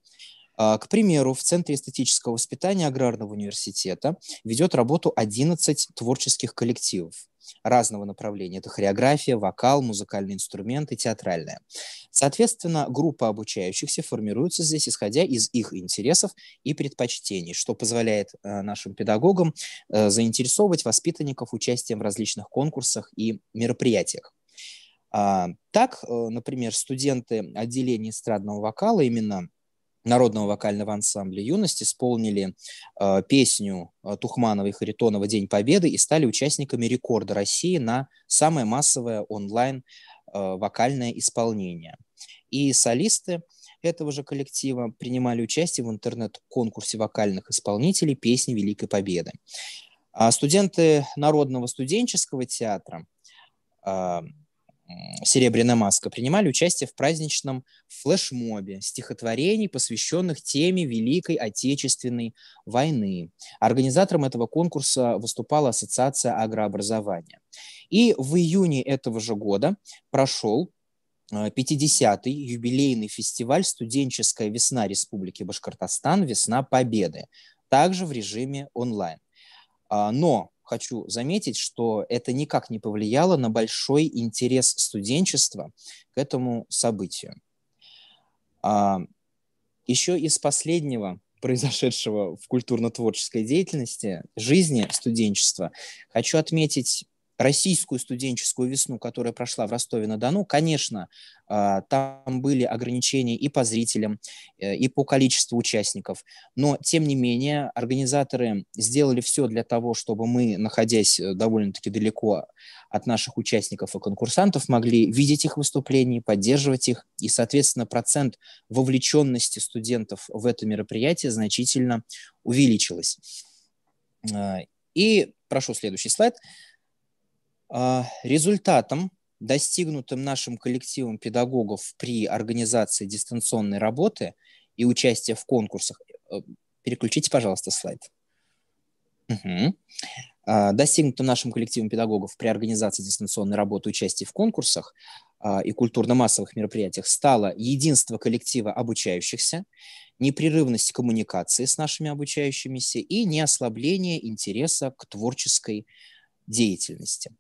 К примеру, в Центре эстетического воспитания Аграрного университета ведет работу 11 творческих коллективов разного направления. Это хореография, вокал, музыкальные инструменты, театральная. Соответственно, группа обучающихся формируется здесь, исходя из их интересов и предпочтений, что позволяет нашим педагогам заинтересовывать воспитанников участием в различных конкурсах и мероприятиях. Так, например, студенты отделения эстрадного вокала именно Народного вокального ансамбля «Юность» исполнили песню Тухманова и Харитонова «День Победы» и стали участниками рекорда России на самое массовое онлайн-вокальное исполнение. И солисты этого же коллектива принимали участие в интернет-конкурсе вокальных исполнителей «Песни Великой Победы». Студенты Народного студенческого театра «Серебряная маска» принимали участие в праздничном флешмобе стихотворений, посвященных теме Великой Отечественной войны. Организатором этого конкурса выступала Ассоциация агрообразования. И в июне этого же года прошел 50-й юбилейный фестиваль «Студенческая весна Республики Башкортостан. Весна Победы», также в режиме онлайн. Но хочу заметить, что это никак не повлияло на большой интерес студенчества к этому событию. Еще из последнего произошедшего в культурно-творческой деятельности, жизни студенчества, хочу отметить российскую студенческую весну, которая прошла в Ростове-на-Дону. Конечно, там были ограничения и по зрителям, и по количеству участников, но, тем не менее, организаторы сделали все для того, чтобы мы, находясь довольно-таки далеко от наших участников и конкурсантов, могли видеть их выступления, поддерживать их, и, соответственно, процент вовлеченности студентов в это мероприятие значительно увеличилась. И прошу следующий слайд. Результатом, достигнутым нашим коллективом педагогов при организации дистанционной работы и участия в конкурсах, переключите, пожалуйста, слайд. Достигнутым нашим коллективом педагогов при организации дистанционной работы и участия в конкурсах и культурно-массовых мероприятиях стало единство коллектива обучающихся, непрерывность коммуникации с нашими обучающимися и неослабление интереса к творческой деятельности.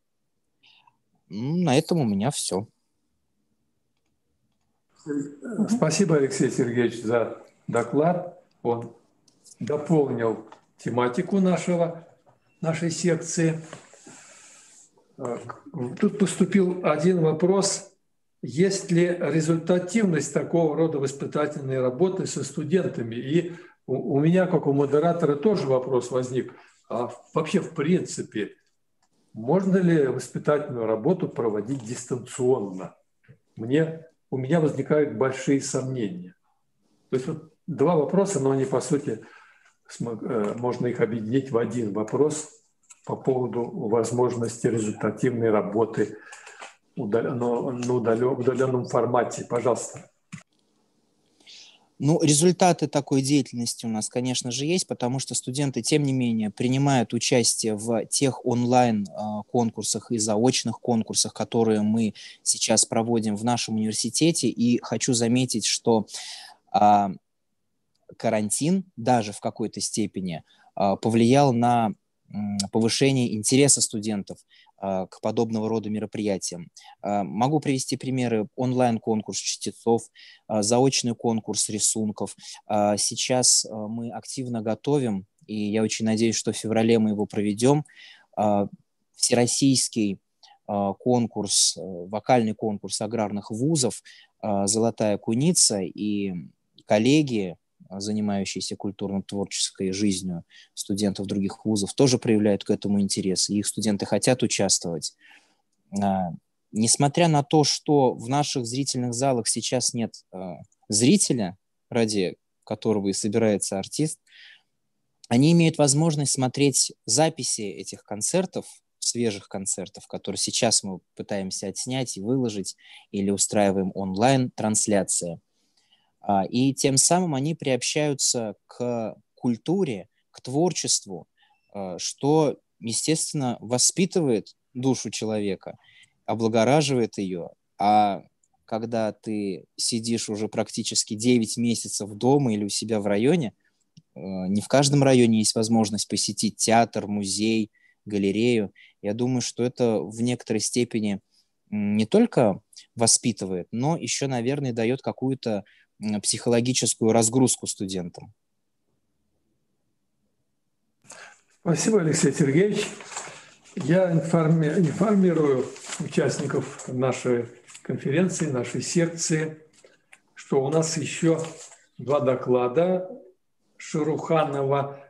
На этом у меня все. Спасибо, Алексей Сергеевич, за доклад. Он дополнил тематику нашей секции. Тут поступил один вопрос. Есть ли результативность такого рода воспитательной работы со студентами? И у меня, как у модератора, тоже вопрос возник. А вообще, в принципе, можно ли воспитательную работу проводить дистанционно? У меня возникают большие сомнения. То есть вот два вопроса, но они, по сути, можно их объединить в один вопрос по поводу возможности результативной работы в удаленном формате. Пожалуйста. Ну, результаты такой деятельности у нас, конечно же, есть, потому что студенты, тем не менее, принимают участие в тех онлайн-конкурсах и заочных конкурсах, которые мы сейчас проводим в нашем университете. И хочу заметить, что карантин даже в какой-то степени повлиял на повышение интереса студентов к подобного рода мероприятиям. Могу привести примеры: онлайн-конкурс чтецов, заочный конкурс рисунков. Сейчас мы активно готовим, и я очень надеюсь, что в феврале мы его проведем, всероссийский конкурс, вокальный конкурс аграрных вузов «Золотая куница», и коллеги, занимающиеся культурно-творческой жизнью студентов других вузов, тоже проявляют к этому интерес, и их студенты хотят участвовать. Несмотря на то, что в наших зрительных залах сейчас нет зрителя, ради которого и собирается артист, они имеют возможность смотреть записи этих концертов, свежих концертов, которые сейчас мы пытаемся отснять и выложить, или устраиваем онлайн-трансляции. И тем самым они приобщаются к культуре, к творчеству, что, естественно, воспитывает душу человека, облагораживает ее. А когда ты сидишь уже практически 9 месяцев дома или у себя в районе, не в каждом районе есть возможность посетить театр, музей, галерею. Я думаю, что это в некоторой степени не только воспитывает, но еще, наверное, дает какую-то психологическую разгрузку студентам. Спасибо, Алексей Сергеевич. Я информирую участников нашей конференции, нашей секции, что у нас еще 2 доклада. Шуруханова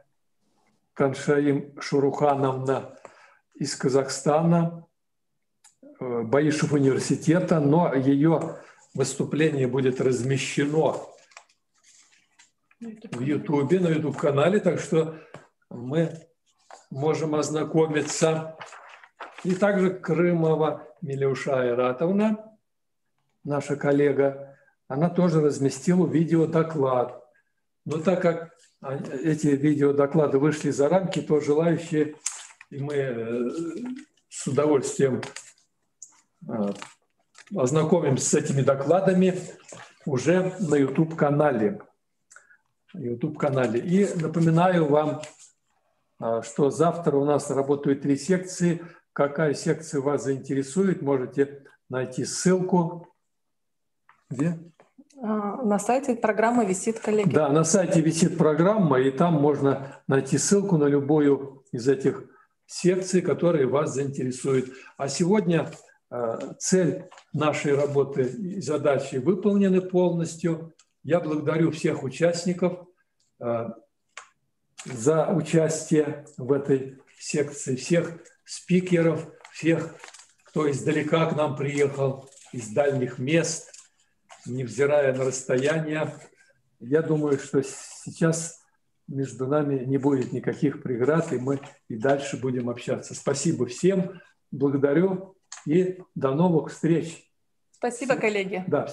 Каншаим Шурухановна из Казахстана, Баишев университета, но ее выступление будет размещено в Ютубе, на Ютуб-канале, так что мы можем ознакомиться. И также Крымова Милюша Айратовна, наша коллега, она тоже разместила видеодоклад. Но так как эти видеодоклады вышли за рамки, то желающие, и мы с удовольствием ознакомимся с этими докладами уже на YouTube-канале. И напоминаю вам, что завтра у нас работают 3 секции. Какая секция вас заинтересует, можете найти ссылку. Где? На сайте программы висит, коллеги. Да, на сайте висит программа, и там можно найти ссылку на любую из этих секций, которые вас заинтересуют. А сегодня цель нашей работы и задачи выполнены полностью. Я благодарю всех участников за участие в этой секции, всех спикеров, всех, кто издалека к нам приехал, из дальних мест, невзирая на расстояние. Я думаю, что сейчас между нами не будет никаких преград, и мы и дальше будем общаться. Спасибо всем, благодарю и до новых встреч. Спасибо, коллеги. Да.